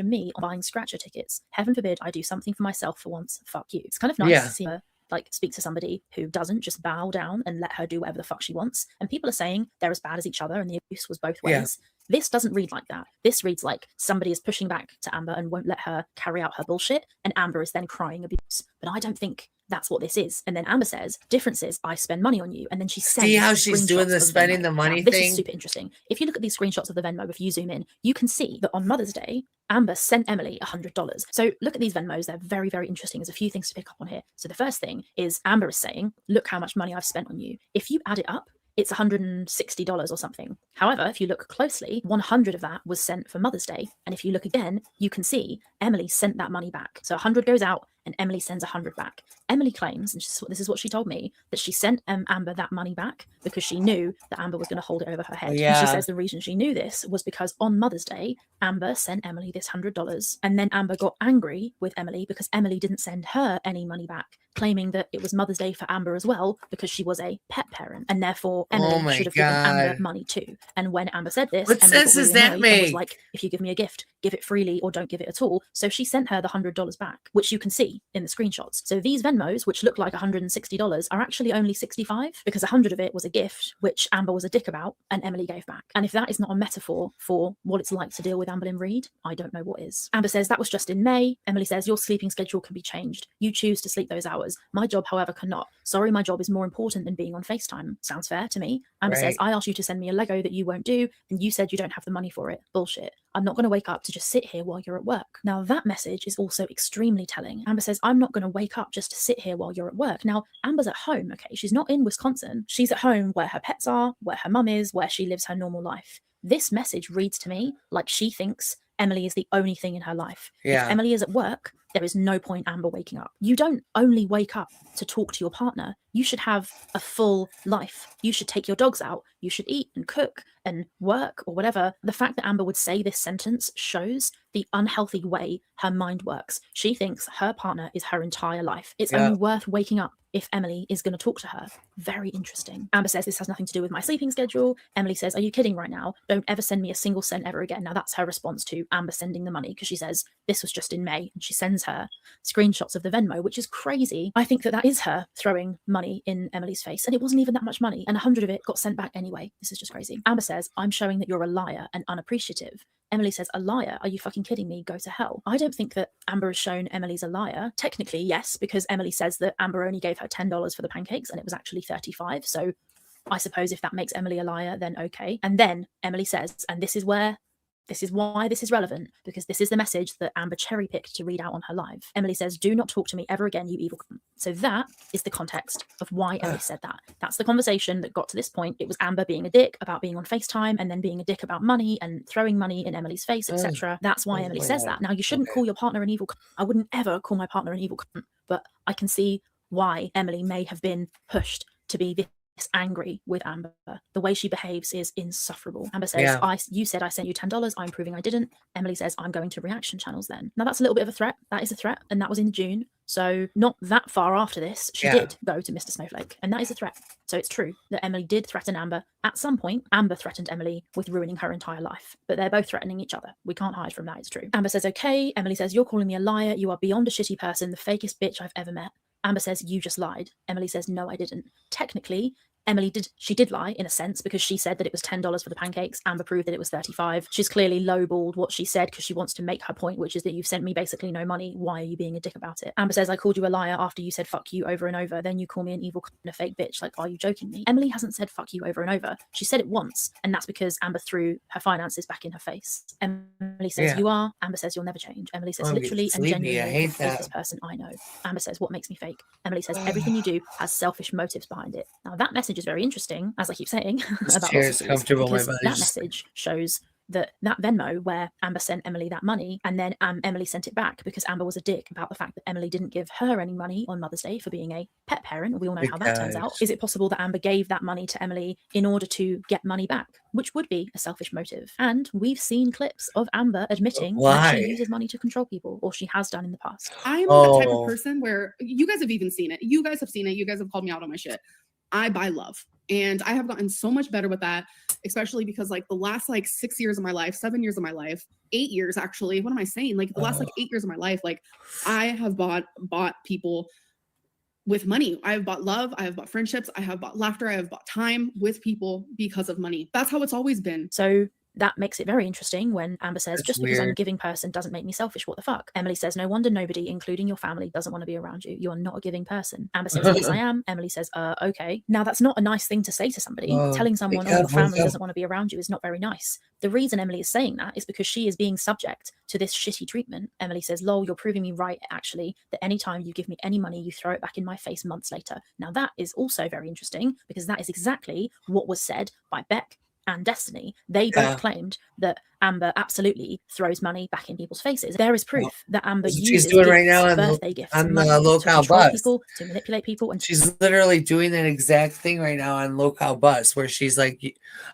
me on buying scratcher tickets. Heaven forbid I do something for myself for once. Fuck you. It's kind of nice to see her like speak to somebody who doesn't just bow down and let her do whatever the fuck she wants. And people are saying they're as bad as each other and the abuse was both ways. This doesn't read like that. This reads like somebody is pushing back to Amber and won't let her carry out her bullshit, and Amber is then crying abuse. But I don't think that's what this is. And then Amber says, difference is I spend money on you. And then she sends See how she's doing the spending the money thing? thing? This is super interesting. If you look at these screenshots of the Venmo, if you zoom in, you can see that on Mother's Day, Amber sent Emily $100. So look at these Venmos. They're very, very interesting. There's a few things to pick up on here. So the first thing is Amber is saying, look how much money I've spent on you. If you add it up, it's $160 or something. However, if you look closely, 100 of that was sent for Mother's Day. And if you look again, you can see Emily sent that money back. So 100 goes out and Emily sends 100 back. Emily claims, and this is what she told me, that she sent Amber that money back because she knew that Amber was going to hold it over her head. And she says the reason she knew this was because on Mother's Day, Amber sent Emily this $100. And then Amber got angry with Emily because Emily didn't send her any money back, claiming that it was Mother's Day for Amber as well because she was a pet parent. And therefore, Emily should have given Amber money too. And when Amber said this, what sense does that make? Was like, if you give me a gift, give it freely or don't give it at all. So she sent her the $100 back, which you can see in the screenshots. So these Venmos, which look like $160, are actually only $65 because 100 of it was a gift, which Amber was a dick about and Emily gave back. And if that is not a metaphor for what it's like to deal with Amberlynn Reid, I don't know what is. Amber says that was just in May. Emily says your sleeping schedule can be changed. You choose to sleep those hours. My job, however, cannot. Sorry, my job is more important than being on FaceTime. Sounds fair to me. Amber says, I asked you to send me a Lego that you won't do, and you said you don't have the money for it. Bullshit. I'm not going to wake up to just sit here while you're at work. Now, that message is also extremely telling. Amber says, I'm not going to wake up just to sit here while you're at work. Now, Amber's at home, okay? She's not in Wisconsin. She's at home where her pets are, where her mum is, where she lives her normal life. This message reads to me like she thinks Emily is the only thing in her life. If Emily is at work, there is no point Amber waking up. You don't only wake up to talk to your partner. You should have a full life. You should take your dogs out. You should eat and cook and work or whatever. The fact that Amber would say this sentence shows the unhealthy way her mind works. She thinks her partner is her entire life. It's only worth waking up if Emily is going to talk to her. Very interesting. Amber says this has nothing to do with my sleeping schedule. Emily says, are you kidding right now? Don't ever send me a single cent ever again. Now that's her response to Amber sending the money because she says this was just in May and she sends her screenshots of the Venmo, which is crazy. I think that that is her throwing money in Emily's face and it wasn't even that much money and 100 of it got sent back anyway. This is just crazy. Amber says, I'm showing that you're a liar and unappreciative. Emily says, a liar? Are you fucking kidding me? Go to hell. I don't think that Amber has shown Emily's a liar. Technically, yes, because Emily says that Amber only gave her $10 for the pancakes and it was actually $35. So I suppose if that makes Emily a liar, then okay. And then Emily says, and this is why this is relevant, because this is the message that Amber cherry-picked to read out on her live. Emily says, do not talk to me ever again, you evil cunt. So that is the context of why Emily said that. That's the conversation that got to this point. It was Amber being a dick about being on FaceTime and then being a dick about money and throwing money in Emily's face, etc. That's why Emily says that. Now, you shouldn't call your partner an evil cunt. I wouldn't ever call my partner an evil cunt, but I can see why Emily may have been pushed to be this angry with Amber. The way she behaves is insufferable. Amber says, you said I sent you $10. I'm proving I didn't. Emily says, I'm going to reaction channels then. Now that's a little bit of a threat. That is a threat. And that was in June. So not that far after this, she did go to Mr. Snowflake. And that is a threat. So it's true that Emily did threaten Amber. At some point, Amber threatened Emily with ruining her entire life. But they're both threatening each other. We can't hide from that. It's true. Amber says, okay. Emily says, you're calling me a liar. You are beyond a shitty person. The fakest bitch I've ever met. Amber says, you just lied. Emily says, no, I didn't. Technically, Emily did lie in a sense, because she said that it was $10 for the pancakes. Amber proved that it was $35. She's clearly lowballed what she said because she wants to make her point, which is that you've sent me basically no money. Why are you being a dick about it? Amber says, I called you a liar after you said fuck you over and over. Then you call me an evil kind of fake bitch. Like, are you joking me? Emily hasn't said fuck you over and over. She said it once, and that's because Amber threw her finances back in her face. Emily says, you are. Amber says, you'll never change. Emily says, literally and genuinely, I hate this person I know. Amber says, what makes me fake? Emily says, everything you do has selfish motives behind it. Now that message is very interesting, as I keep saying, about chair is comfortable. because that message shows that Venmo where Amber sent Emily that money, and then Emily sent it back because Amber was a dick about the fact that Emily didn't give her any money on Mother's Day for being a pet parent. We all know how that turns out. Is it possible that Amber gave that money to Emily in order to get money back, which would be a selfish motive? And we've seen clips of Amber admitting that she uses money to control people, or she has done in the past. I'm the type of person where you guys have even seen it. You guys have seen it. You guys have called me out on my shit. I buy love. And I have gotten so much better with that, especially because like the last like 6 years of my life, 7 years of my life, 8 years actually, what am I saying? Like the last like 8 years of my life, like I have bought people with money. I have bought love. I have bought friendships. I have bought laughter. I have bought time with people because of money. That's how it's always been. So that makes it very interesting when Amber says, just because I'm a giving person doesn't make me selfish. What the fuck? Emily says, no wonder nobody, including your family, doesn't want to be around you. You are not a giving person. Amber says, yes, I am. Emily says, okay. Now that's not a nice thing to say to somebody. Telling someone, oh, your family doesn't want to be around you is not very nice. The reason Emily is saying that is because she is being subject to this shitty treatment. Emily says, lol, you're proving me right, actually, that anytime you give me any money, you throw it back in my face months later. Now that is also very interesting, because that is exactly what was said by Beck and Destiny. They both claimed that Amber absolutely throws money back in people's faces. There is proof that Amber uses gifts, right now birthday gifts, on the local bus, people, to manipulate people, and she's literally doing that exact thing right now on local bus, where she's like,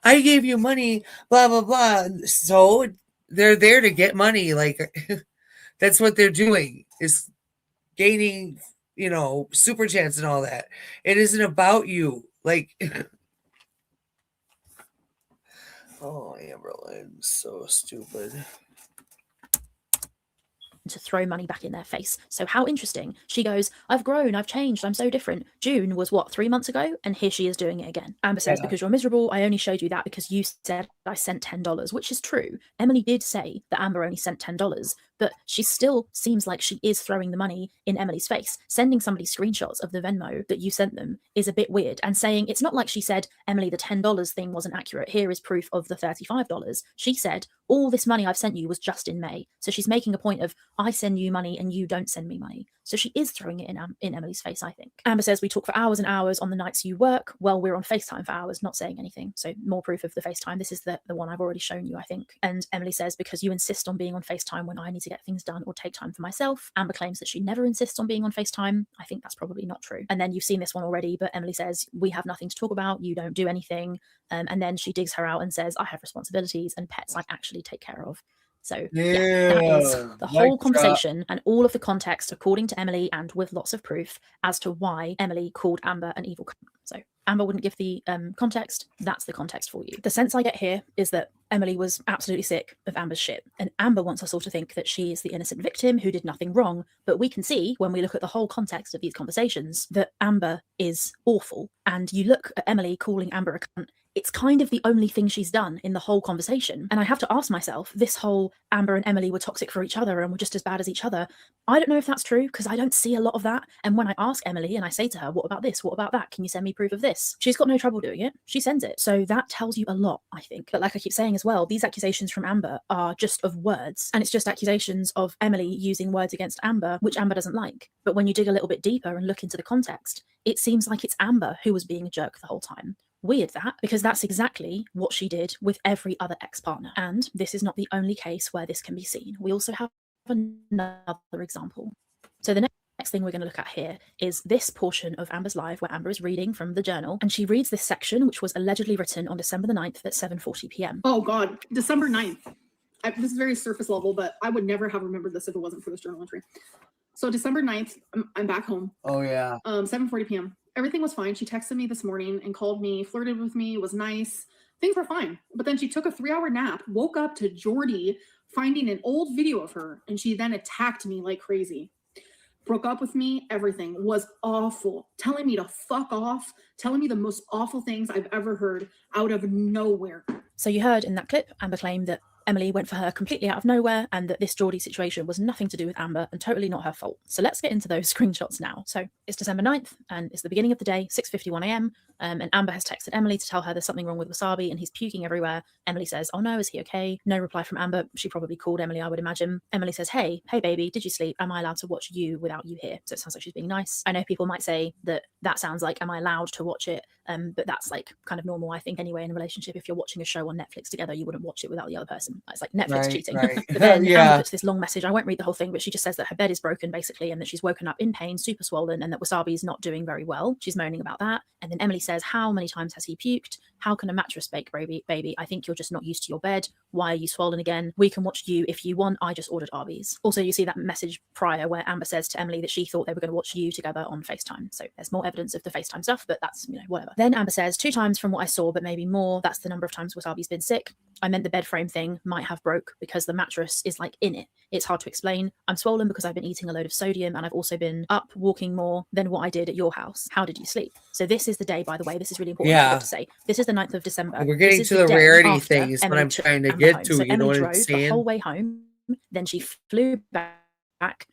"I gave you money, blah blah blah." So they're there to get money. Like that's what they're doing, is gaining, super chats and all that. It isn't about you, like. Oh, Amberlynn, so stupid. To throw money back in their face. So how interesting. She goes, I've grown, I've changed, I'm so different. June was what, 3 months ago? And here she is doing it again. Amber says, because you're miserable, I only showed you that because you said I sent $10, which is true. Emily did say that Amber only sent $10, but she still seems like she is throwing the money in Emily's face. Sending somebody screenshots of the Venmo that you sent them is a bit weird, and saying it's not like she said, Emily, the $10 thing wasn't accurate. Here is proof of the $35. She said, all this money I've sent you was just in May. So she's making a point of, I send you money and you don't send me money. So she is throwing it in Emily's face, I think. Amber says, we talk for hours and hours on the nights you work. Well, we're on FaceTime for hours, not saying anything. So more proof of the FaceTime. This is the one I've already shown you, I think. And Emily says, because you insist on being on FaceTime when I need to get things done or take time for myself. Amber claims that she never insists on being on FaceTime. I think that's probably not true. And then you've seen this one already, but Emily says, we have nothing to talk about. You don't do anything. And then she digs her out and says, I have responsibilities and pets I actually take care of. So yeah, that is the whole conversation and all of the context, according to Emily, and with lots of proof as to why Emily called Amber an evil cunt. So Amber wouldn't give the context. That's the context for you. The sense I get here is that Emily was absolutely sick of Amber's shit, and Amber wants us all to think that she is the innocent victim who did nothing wrong. But we can see when we look at the whole context of these conversations that Amber is awful. And you look at Emily calling Amber a cunt, it's kind of the only thing she's done in the whole conversation. And I have to ask myself, this whole Amber and Emily were toxic for each other and were just as bad as each other, I don't know if that's true, because I don't see a lot of that. And when I ask Emily and I say to her, what about this? What about that? Can you send me proof of this? She's got no trouble doing it. She sends it. So that tells you a lot, I think. But like I keep saying as well, these accusations from Amber are just of words. And it's just accusations of Emily using words against Amber, which Amber doesn't like. But when you dig a little bit deeper and look into the context, it seems like it's Amber who was being a jerk the whole time. Weird that, because that's exactly what she did with every other ex-partner. And this is not the only case where this can be seen. We also have another example. So the next thing we're going to look at here is this portion of Amber's live where Amber is reading from the journal, and she reads this section, which was allegedly written on December the 9th at 7:40 p.m. Oh God, December 9th. This is very surface level, but I would never have remembered this if it wasn't for this journal entry. So December 9th, I'm back home. Oh yeah. 7:40 p.m. Everything was fine. She texted me this morning and called me, flirted with me, was nice. Things were fine. But then she took a 3-hour nap, woke up to Jordy finding an old video of her, and she then attacked me like crazy. broke up with me, everything was awful, telling me to fuck off, telling me the most awful things I've ever heard out of nowhere. So you heard in that clip, Amber claimed that Emily went for her completely out of nowhere and that this Geordie situation was nothing to do with Amber and totally not her fault. So let's get into those screenshots now. So it's December 9th and it's the beginning of the day, 6:51 a.m. And Amber has texted Emily to tell her there's something wrong with Wasabi and he's puking everywhere. Emily says, oh no, is he okay? No reply from Amber. She probably called Emily, I would imagine. Emily says, hey baby, did you sleep? Am I allowed to watch you without you here? So it sounds like she's being nice. I know people might say that sounds like, am I allowed to watch it? But that's like kind of normal, I think, anyway, in a relationship. If you're watching a show on Netflix together, you wouldn't watch it without the other person. It's like Netflix cheating. Right. But then Amber puts this long message. I won't read the whole thing, but she just says that her bed is broken, basically, and that she's woken up in pain, super swollen, and that Wasabi is not doing very well. She's moaning about that. And then Emily says, how many times has he puked? How can a mattress bake, baby? I think you're just not used to your bed. Why are you swollen again? We can watch you if you want. I just ordered Arby's. Also, you see that message prior where Amber says to Emily that she thought they were going to watch you together on FaceTime. So there's more evidence of the FaceTime stuff, but that's, whatever. Then Amber says 2 times from what I saw, but maybe more. That's the number of times Wasabi's been sick. I meant the bed frame thing might have broke because the mattress is like in it. It's hard to explain. I'm swollen because I've been eating a load of sodium and I've also been up walking more than what I did at your house. How did you sleep? So this is the day, by the way, this is really important to say. This is the 9th of December. We're getting to the rarity thing is what I'm trying to get to. So you know Emily what I'm drove saying? the whole way home. Then she flew back,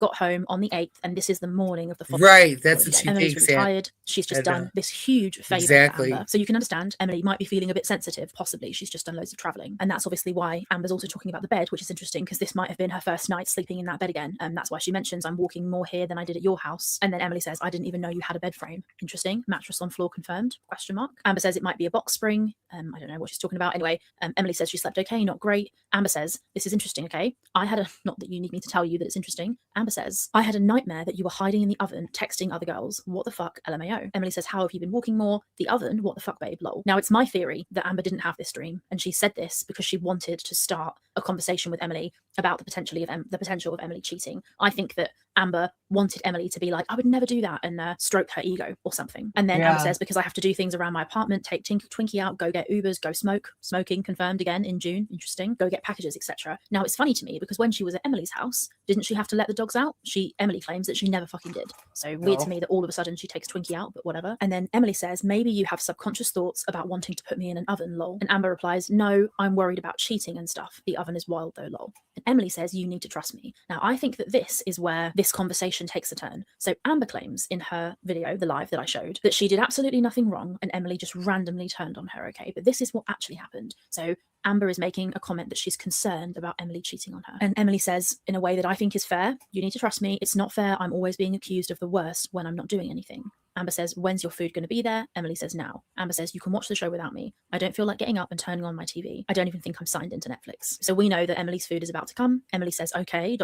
got home on the 8th, and this is the morning of the following Right, that's day. what she Emily's thinks. really tired. She's just done this huge favor Exactly. for Amber. So you can understand Emily might be feeling a bit sensitive, possibly. She's just done loads of traveling. And that's obviously why Amber's also talking about the bed, which is interesting because this might have been her first night sleeping in that bed again. And that's why she mentions, I'm walking more here than I did at your house. And then Emily says, I didn't even know you had a bed frame. Interesting. Mattress on floor confirmed? Question mark. Amber says it might be a box spring. I don't know what she's talking about. Anyway, Emily says she slept okay, not great. Amber says, this is interesting, okay? Not that you need me to tell you that it's interesting. Amber says, I had a nightmare that you were hiding in the oven, texting other girls. What the fuck, LMAO? Emily says, how have you been walking more? The oven? What the fuck, babe? Lol. Now, it's my theory that Amber didn't have this dream, and she said this because she wanted to start a conversation with Emily about the potential of Emily cheating. I think that Amber wanted Emily to be like, I would never do that, and stroke her ego or something. And then Amber says, because I have to do things around my apartment, take Twinkie out, go get Ubers, go smoke. Smoking confirmed again in June. Interesting. Go get packages, etc. Now, it's funny to me because when she was at Emily's house, didn't she have to let the dogs out? Emily claims that she never fucking did. So weird to me that all of a sudden she takes Twinkie out, but whatever. And then Emily says, maybe you have subconscious thoughts about wanting to put me in an oven, lol. And Amber replies, no, I'm worried about cheating and stuff. The oven is wild though, lol. And Emily says, you need to trust me. Now, I think that this is where this conversation takes a turn. So Amber claims in her video, the live that I showed, that she did absolutely nothing wrong and Emily just randomly turned on her, okay? But this is what actually happened. So Amber is making a comment that she's concerned about Emily cheating on her. And Emily says, in a way that I think is fair, you need to trust me. It's not fair. I'm always being accused of the worst when I'm not doing anything. Amber says, when's your food going to be there? Emily says, now. Amber says, you can watch the show without me. I don't feel like getting up and turning on my TV. I don't even think I'm signed into Netflix. So we know that Emily's food is about to come. Emily says, okay, ...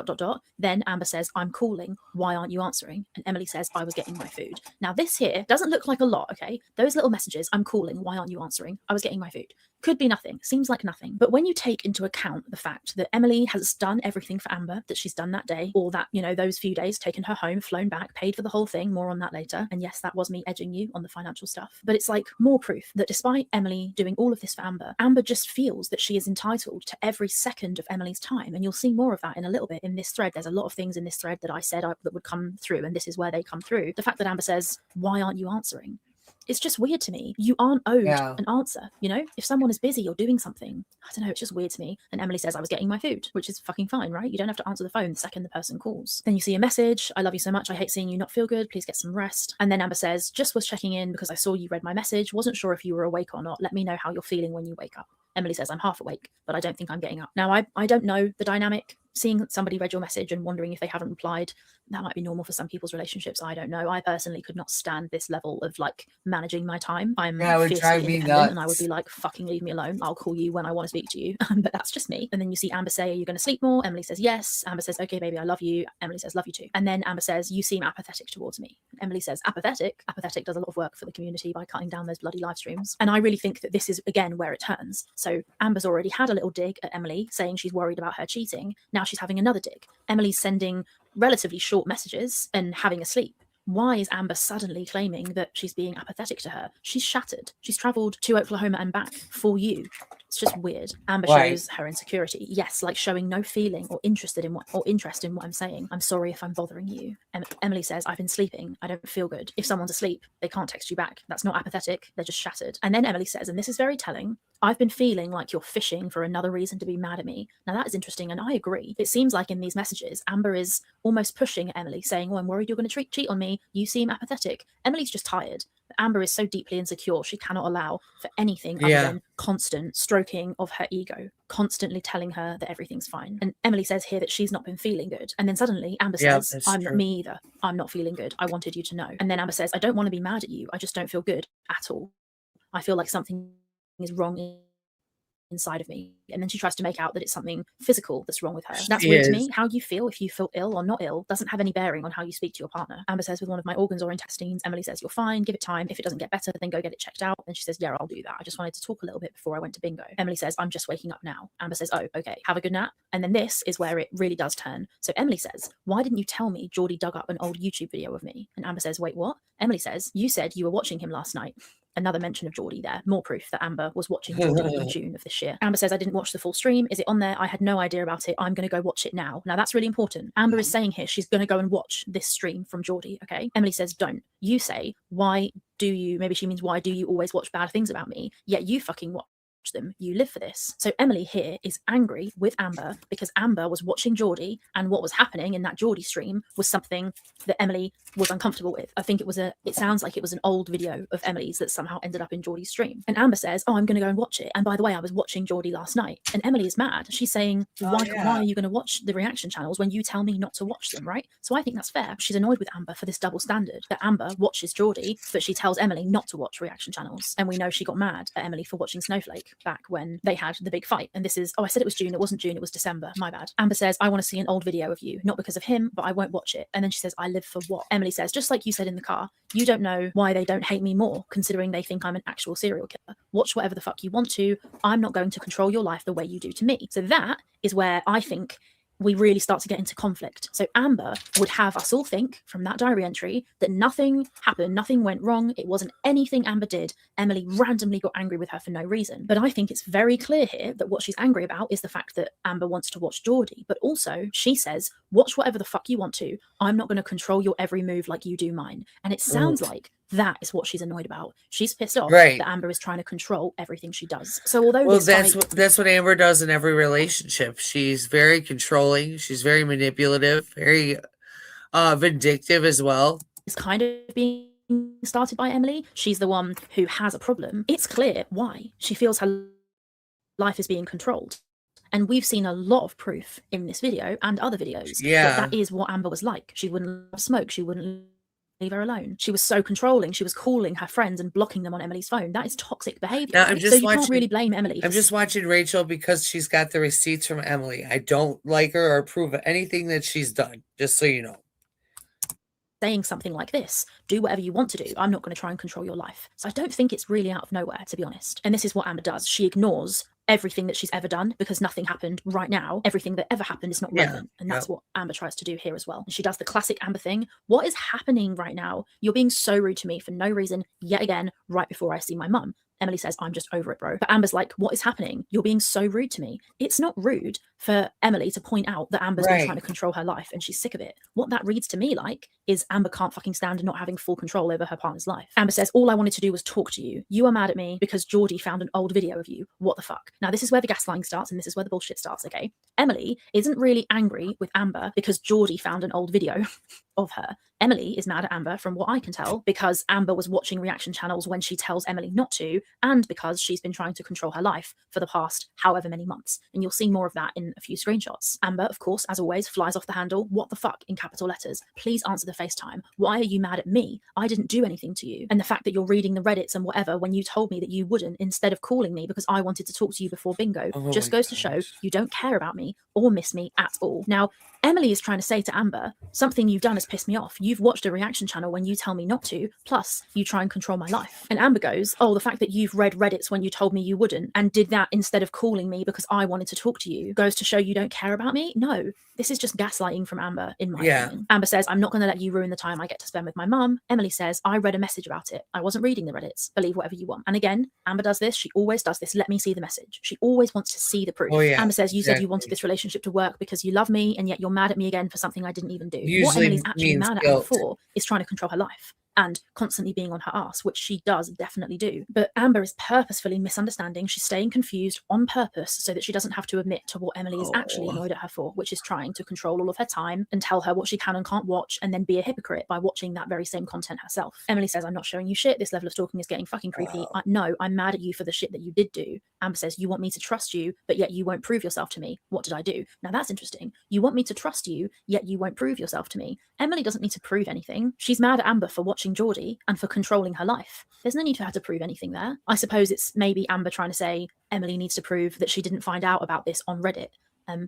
Then Amber says, I'm calling. Why aren't you answering? And Emily says, I was getting my food. Now this here doesn't look like a lot, okay? Those little messages, I'm calling. Why aren't you answering? I was getting my food. Could be nothing. Seems like nothing. But when you take into account the fact that Emily has done everything for Amber that she's done that day, or that, those few days, taken her home, flown back, paid for the whole thing, more on that later. And yes, that was me edging you on the financial stuff. But it's like more proof that despite Emily doing all of this for Amber, Amber just feels that she is entitled to every second of Emily's time. And you'll see more of that in a little bit in this thread. There's a lot of things in this thread that I said that would come through, and this is where they come through. The fact that Amber says, why aren't you answering? It's just weird to me. You aren't owed an answer, If someone is busy or doing something, I don't know, it's just weird to me. And Emily says, I was getting my food, which is fucking fine, right? You don't have to answer the phone the second the person calls. Then you see a message, I love you so much, I hate seeing you not feel good, please get some rest. And then Amber says, just was checking in because I saw you read my message, wasn't sure if you were awake or not, let me know how you're feeling when you wake up. Emily says, I'm half awake, but I don't think I'm getting up. Now, I don't know the dynamic. Seeing somebody read your message and wondering if they haven't replied, that might be normal for some people's relationships. I don't know. I personally could not stand this level of managing my time. I'm fiercely independent and I would be like, fucking leave me alone. I'll call you when I want to speak to you. But that's just me. And then you see Amber say, are you going to sleep more? Emily says, yes. Amber says, okay, baby, I love you. Emily says, love you too. And then Amber says, you seem apathetic towards me. Emily says, apathetic? Apathetic does a lot of work for the community by cutting down those bloody live streams. And I really think that this is, again, where it turns. So Amber's already had a little dig at Emily saying she's worried about her cheating. Now she's having another dig. Emily's sending relatively short messages and having a sleep. Why is Amber suddenly claiming that she's being apathetic to her? She's shattered. She's travelled to Oklahoma and back for you. It's just weird. Amber Why? shows her insecurity. Yes, like showing no feeling or interest in what I'm saying. I'm sorry if I'm bothering you. Emily says, I've been sleeping. I don't feel good. If someone's asleep, they can't text you back. That's not apathetic. They're just shattered. And then Emily says, and this is very telling, I've been feeling like you're fishing for another reason to be mad at me. Now that is interesting, and I agree. It seems like in these messages, Amber is almost pushing Emily, saying, oh, I'm worried you're going to cheat on me. You seem apathetic. Emily's just tired. But Amber is so deeply insecure, she cannot allow for anything other than constant stroking of her ego, constantly telling her that everything's fine. And Emily says here that she's not been feeling good. And then suddenly Amber says, me either. I'm not feeling good. I wanted you to know. And then Amber says, I don't want to be mad at you. I just don't feel good at all. I feel like something is wrong inside of me. And then she tries to make out that it's something physical that's wrong with her. That's weird to me. How you feel, if you feel ill or not ill, doesn't have any bearing on how you speak to your partner. Amber says, with one of my organs or intestines. Emily says, you're fine, give it time. If it doesn't get better, then go get it checked out. And she says, yeah, I'll do that. I just wanted to talk a little bit before I went to bingo. Emily says, I'm just waking up now. Amber says, oh, okay, have a good nap. And then this is where it really does turn. So Emily says, why didn't you tell me Geordie dug up an old YouTube video of me? And Amber says, wait, what? Emily says, you said you were watching him last night. Another mention of Geordie there. More proof that Amber was watching Geordie in June of this year. Amber says, I didn't watch the full stream. Is it on there? I had no idea about it. I'm going to go watch it now. Now that's really important. Amber is saying here she's going to go and watch this stream from Geordie, okay? Emily says, don't. You say, why do you, maybe she means, why do you always watch bad things about me? Yet you fucking watch them. You live for this. So Emily here is angry with Amber because Amber was watching Geordie, and what was happening in that Geordie stream was something that Emily was uncomfortable with. I think it sounds like it was an old video of Emily's that somehow ended up in Geordie's stream. And Amber says, oh, I'm going to go and watch it. And by the way, I was watching Geordie last night. And Emily is mad. She's saying, why are you going to watch the reaction channels when you tell me not to watch them, right? So I think that's fair. She's annoyed with Amber for this double standard, that Amber watches Geordie, but she tells Emily not to watch reaction channels. And we know she got mad at Emily for watching Snowflake back when they had the big fight. And this is, oh, I said it was June. It wasn't June. It was December. My bad. Amber says, I want to see an old video of you, not because of him, but I won't watch it. And then she says, I live for what? Emily says, just like you said in the car, you don't know why they don't hate me more, considering they think I'm an actual serial killer. Watch whatever the fuck you want to. I'm not going to control your life the way you do to me. So that is where I think we really start to get into conflict. So Amber would have us all think from that diary entry that nothing happened, nothing went wrong, it wasn't anything Amber did. Emily randomly got angry with her for no reason. But I think it's very clear here that what she's angry about is the fact that Amber wants to watch Geordie. But also she says, watch whatever the fuck you want to. I'm not going to control your every move like you do mine. And it sounds like that is what she's annoyed about. She's pissed off that Amber is trying to control everything she does. So although that's what Amber does in every relationship. She's very controlling. She's very manipulative, very vindictive as well. It's kind of being started by Emily. She's the one who has a problem. It's clear why. She feels her life is being controlled. And we've seen a lot of proof in this video and other videos that is what Amber was like. She wouldn't smoke. She wouldn't leave her alone. She was so controlling. She was calling her friends and blocking them on Emily's phone. That is toxic behavior. Now, right? So you can't really blame Emily. I'm just watching Rachel because she's got the receipts from Emily. I don't like her or approve of anything that she's done, just so you know. Saying something like this, do whatever you want to do. I'm not going to try and control your life. So I don't think it's really out of nowhere, to be honest. And this is what Amber does. She ignores everything that she's ever done because nothing happened right now. Everything that ever happened is not relevant. And that's what Amber tries to do here as well. And she does the classic Amber thing. What is happening right now? You're being so rude to me for no reason yet again right before I see my mum. Emily says, I'm just over it, bro. But Amber's like, what is happening? You're being so rude to me. It's not rude for Emily to point out that Amber's been trying to control her life and she's sick of it. What that reads to me like is Amber can't fucking stand not having full control over her partner's life. Amber says, all I wanted to do was talk to you. You are mad at me because Geordie found an old video of you. What the fuck? Now, this is where the gaslighting starts and this is where the bullshit starts, okay? Emily isn't really angry with Amber because Geordie found an old video of her. Emily is mad at Amber, from what I can tell, because Amber was watching reaction channels when she tells Emily not to, and because she's been trying to control her life for the past however many months. And you'll see more of that in a few screenshots. Amber, of course, as always, flies off the handle. What the fuck in capital letters? Please answer the FaceTime. Why are you mad at me? I didn't do anything to you. And the fact that you're reading the Reddits and whatever when you told me that you wouldn't, instead of calling me because I wanted to talk to you before bingo, just goes to show you don't care about me or miss me at all. Now, Emily is trying to say to Amber, something you've done has pissed me off. You've watched a reaction channel when you tell me not to, plus you try and control my life. And Amber goes, oh, the fact that you've read Reddit's when you told me you wouldn't and did that instead of calling me because I wanted to talk to you goes to show you don't care about me? No, this is just gaslighting from Amber, in my opinion. Amber says, I'm not going to let you ruin the time I get to spend with my mum. Emily says, I read a message about it. I wasn't reading the Reddits. Believe whatever you want. And again, Amber does this. She always does this. Let me see the message. She always wants to see the proof. Amber says, you said you wanted this relationship to work because you love me, and yet you're mad at me again for something I didn't even do. What Emily's actually mad at her for is trying to control her life and constantly being on her ass, which she does definitely do. But Amber is purposefully misunderstanding. She's staying confused on purpose so that she doesn't have to admit to what Emily is actually annoyed at her for, which is trying to control all of her time and tell her what she can and can't watch, and then be a hypocrite by watching that very same content herself. Emily says, I'm not showing you shit. This level of stalking is getting fucking creepy. No, I'm mad at you for the shit that you did do. Amber says, you want me to trust you, but yet you won't prove yourself to me. What did I do? Now that's interesting. You want me to trust you, yet you won't prove yourself to me. Emily doesn't need to prove anything. She's mad at Amber for watching Geordie and for controlling her life. There's no need for her to prove anything there. I suppose it's maybe Amber trying to say Emily needs to prove that she didn't find out about this on Reddit.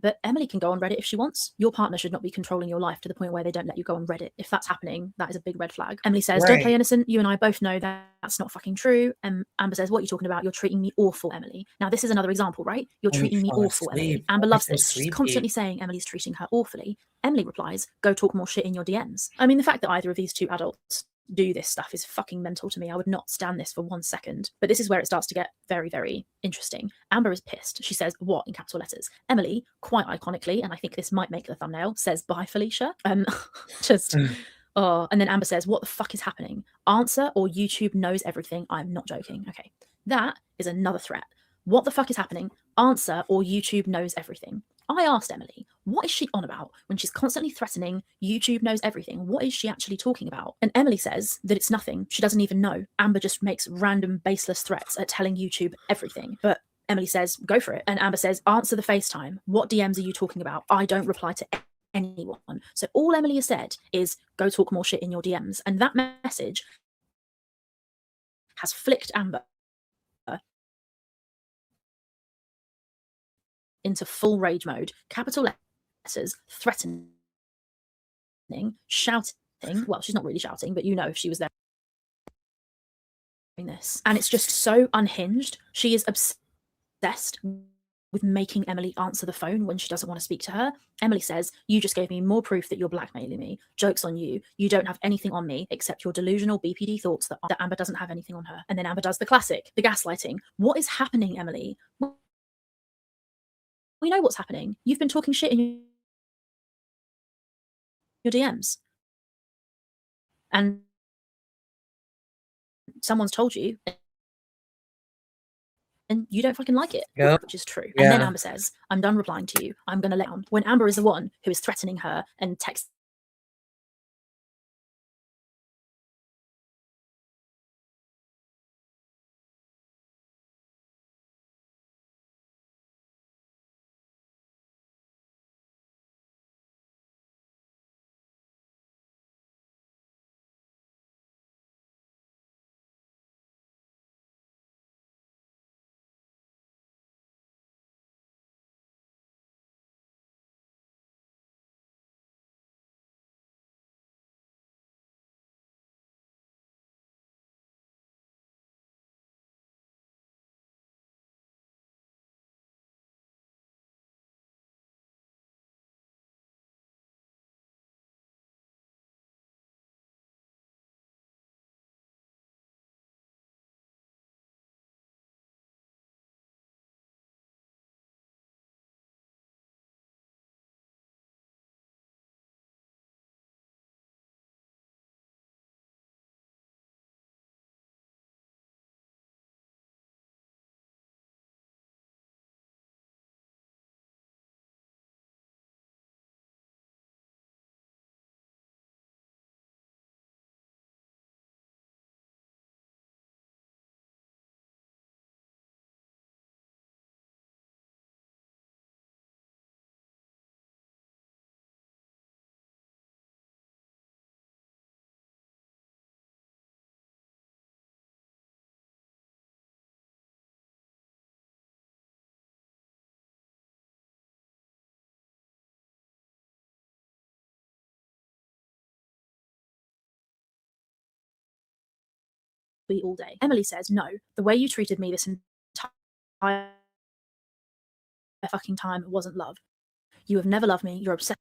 But Emily can go on Reddit if she wants. Your partner should not be controlling your life to the point where they don't let you go on Reddit. If that's happening, that is a big red flag. Emily says, don't play innocent. You and I both know that that's not fucking true. Amber says, what are you talking about? You're treating me awful, Emily. Now, this is another example, right? You're treating me awful, Emily. Amber loves this. She's constantly saying Emily's treating her awfully. Emily replies, go talk more shit in your DMs. I mean, the fact that either of these two adults do this stuff is fucking mental to me. I would not stand this for 1 second. But this is where it starts to get very, very interesting. Amber is pissed. She says, what, in capital letters. Emily, quite iconically, and I think this might make the thumbnail, says, bye, Felicia. Oh, and then Amber says, what the fuck is happening? Answer, or YouTube knows everything. I'm not joking. Okay, that is another threat. What the fuck is happening? Answer, or YouTube knows everything. I asked Emily, what is she on about when she's constantly threatening YouTube knows everything? What is she actually talking about? And Emily says that it's nothing. She doesn't even know. Amber just makes random baseless threats at telling YouTube everything. But Emily says, go for it. And Amber says, answer the FaceTime. What DMs are you talking about? I don't reply to anyone. So all Emily has said is, go talk more shit in your DMs. And that message has flicked Amber into full rage mode, capital letters, threatening, shouting. Well, she's not really shouting, but you know if she was there doing this. And it's just so unhinged. She is obsessed with making Emily answer the phone when she doesn't want to speak to her. Emily says, you just gave me more proof that you're blackmailing me. Joke's on you. You don't have anything on me except your delusional BPD thoughts that Amber doesn't have anything on her. And then Amber does the classic, the gaslighting. What is happening, Emily? We know what's happening. You've been talking shit in your DMs. And someone's told you, and you don't fucking like it, which is true. And then Amber says, I'm done replying to you. I'm going to let down. When Amber is the one who is threatening her and texting be all day. Emily says, no, the way you treated me this entire fucking time wasn't love. You have never loved me. You're obsessed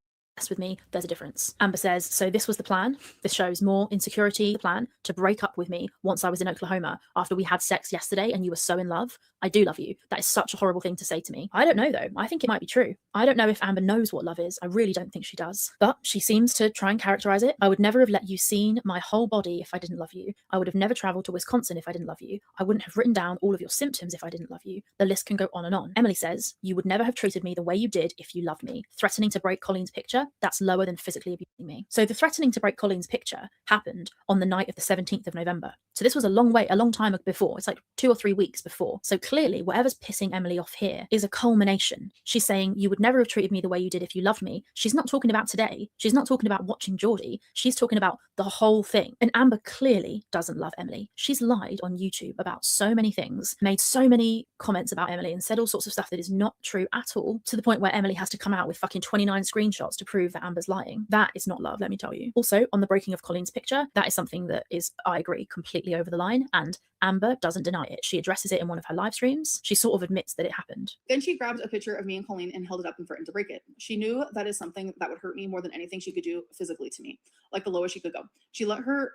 with me. There's a difference. Amber says, so this was the plan. This shows more insecurity. The plan to break up with me once I was in Oklahoma after we had sex yesterday and you were so in love. I do love you. That is such a horrible thing to say to me. I don't know though. I think it might be true. I don't know if Amber knows what love is. I really don't think she does. But she seems to try and characterize it. I would never have let you seen my whole body if I didn't love you. I would have never traveled to Wisconsin if I didn't love you. I wouldn't have written down all of your symptoms if I didn't love you. The list can go on and on. Emily says, you would never have treated me the way you did if you loved me. Threatening to break Colleen's picture, that's lower than physically abusing me. So the threatening to break Colleen's picture happened on the night of the 17th of November. So this was a long time before. It's like 2 or 3 weeks before. So clearly whatever's pissing Emily off here is a culmination. She's saying you would never have treated me the way you did if you loved me. She's not talking about today. She's not talking about watching Geordie. She's talking about the whole thing. And Amber clearly doesn't love Emily. She's lied on YouTube about so many things, made so many comments about Emily and said all sorts of stuff that is not true at all, to the point where Emily has to come out with fucking 29 screenshots to prove that Amber's lying. That is not love, let me tell you. Also, on the breaking of Colleen's picture, that is something that is, I agree, completely over the line, and Amber doesn't deny it. She addresses it in one of her live streams. She sort of admits that it happened. Then she grabbed a picture of me and Colleen and held it up and threatened to break it. She knew that is something that would hurt me more than anything she could do physically to me, like the lowest she could go. She let her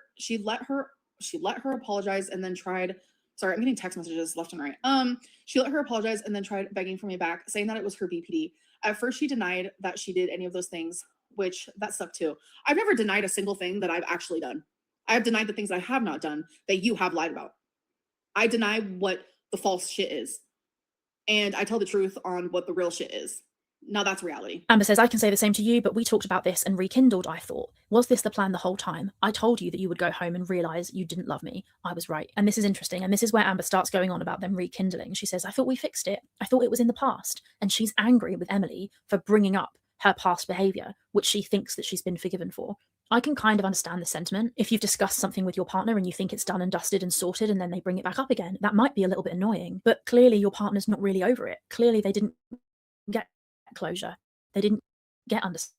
apologize and then tried. Sorry, I'm getting text messages left and right. She let her apologize and then tried begging for me back, saying that it was her BPD. At first, she denied that she did any of those things, which that sucked too. I've never denied a single thing that I've actually done. I have denied the things I have not done that you have lied about. I deny what the false shit is. And I tell the truth on what the real shit is. Now that's reality. Amber says, I can say the same to you, but we talked about this and rekindled, I thought. Was this the plan the whole time? I told you that you would go home and realise you didn't love me. I was right. And this is interesting. And this is where Amber starts going on about them rekindling. She says, I thought we fixed it. I thought it was in the past. And she's angry with Emily for bringing up her past behaviour, which she thinks that she's been forgiven for. I can kind of understand the sentiment. If you've discussed something with your partner and you think it's done and dusted and sorted and then they bring it back up again, that might be a little bit annoying. But clearly your partner's not really over it. Clearly they didn't get closure. They didn't get understanding.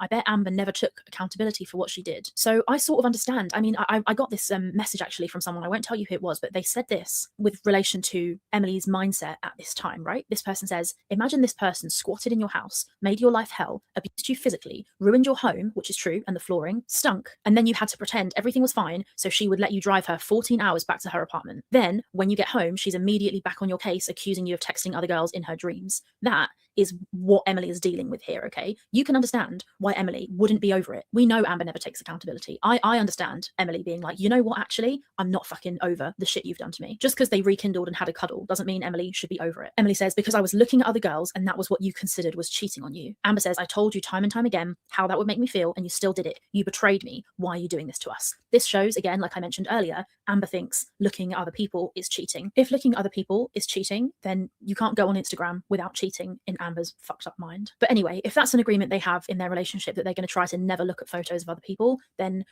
I bet Amber never took accountability for what she did. So I sort of understand. I mean, I got this message actually from someone. I won't tell you who it was, but they said this with relation to Emily's mindset at this time, right? This person says, imagine this person squatted in your house, made your life hell, abused you physically, ruined your home, which is true, and the flooring, stunk. And then you had to pretend everything was fine so she would let you drive her 14 hours back to her apartment. Then when you get home, she's immediately back on your case, accusing you of texting other girls in her dreams. That is what Emily is dealing with here, okay? You can understand why Emily wouldn't be over it. We know Amber never takes accountability. I understand Emily being like, you know what, actually, I'm not fucking over the shit you've done to me. Just because they rekindled and had a cuddle doesn't mean Emily should be over it. Emily says, because I was looking at other girls and that was what you considered was cheating on you. Amber says, I told you time and time again how that would make me feel and you still did it. You betrayed me. Why are you doing this to us? This shows, again, like I mentioned earlier, Amber thinks looking at other people is cheating. If looking at other people is cheating, then you can't go on Instagram without cheating in Amber's fucked up mind. But anyway, if that's an agreement they have in their relationship that they're going to try to never look at photos of other people, then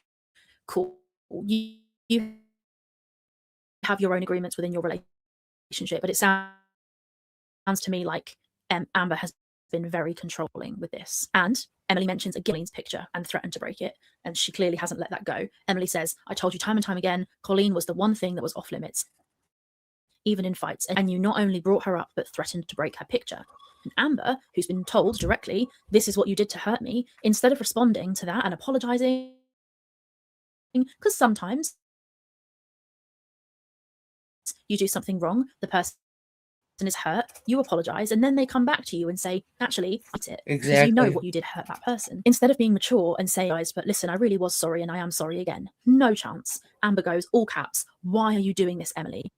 cool. You have your own agreements within your relationship, but it sounds to me like Amber has been very controlling with this. And Emily mentions a Colleen's picture and threatened to break it, and she clearly hasn't let that go. Emily says, I told you time and time again, Colleen was the one thing that was off limits, even in fights, and you not only brought her up, but threatened to break her picture. And Amber, who's been told directly, this is what you did to hurt me, instead of responding to that and apologising, because sometimes you do something wrong, the person is hurt, you apologise, and then they come back to you and say, actually, I did it. Exactly. Because you know what you did hurt that person. Instead of being mature and say, guys, but listen, I really was sorry and I am sorry again. No chance. Amber goes, all caps, why are you doing this, Emily?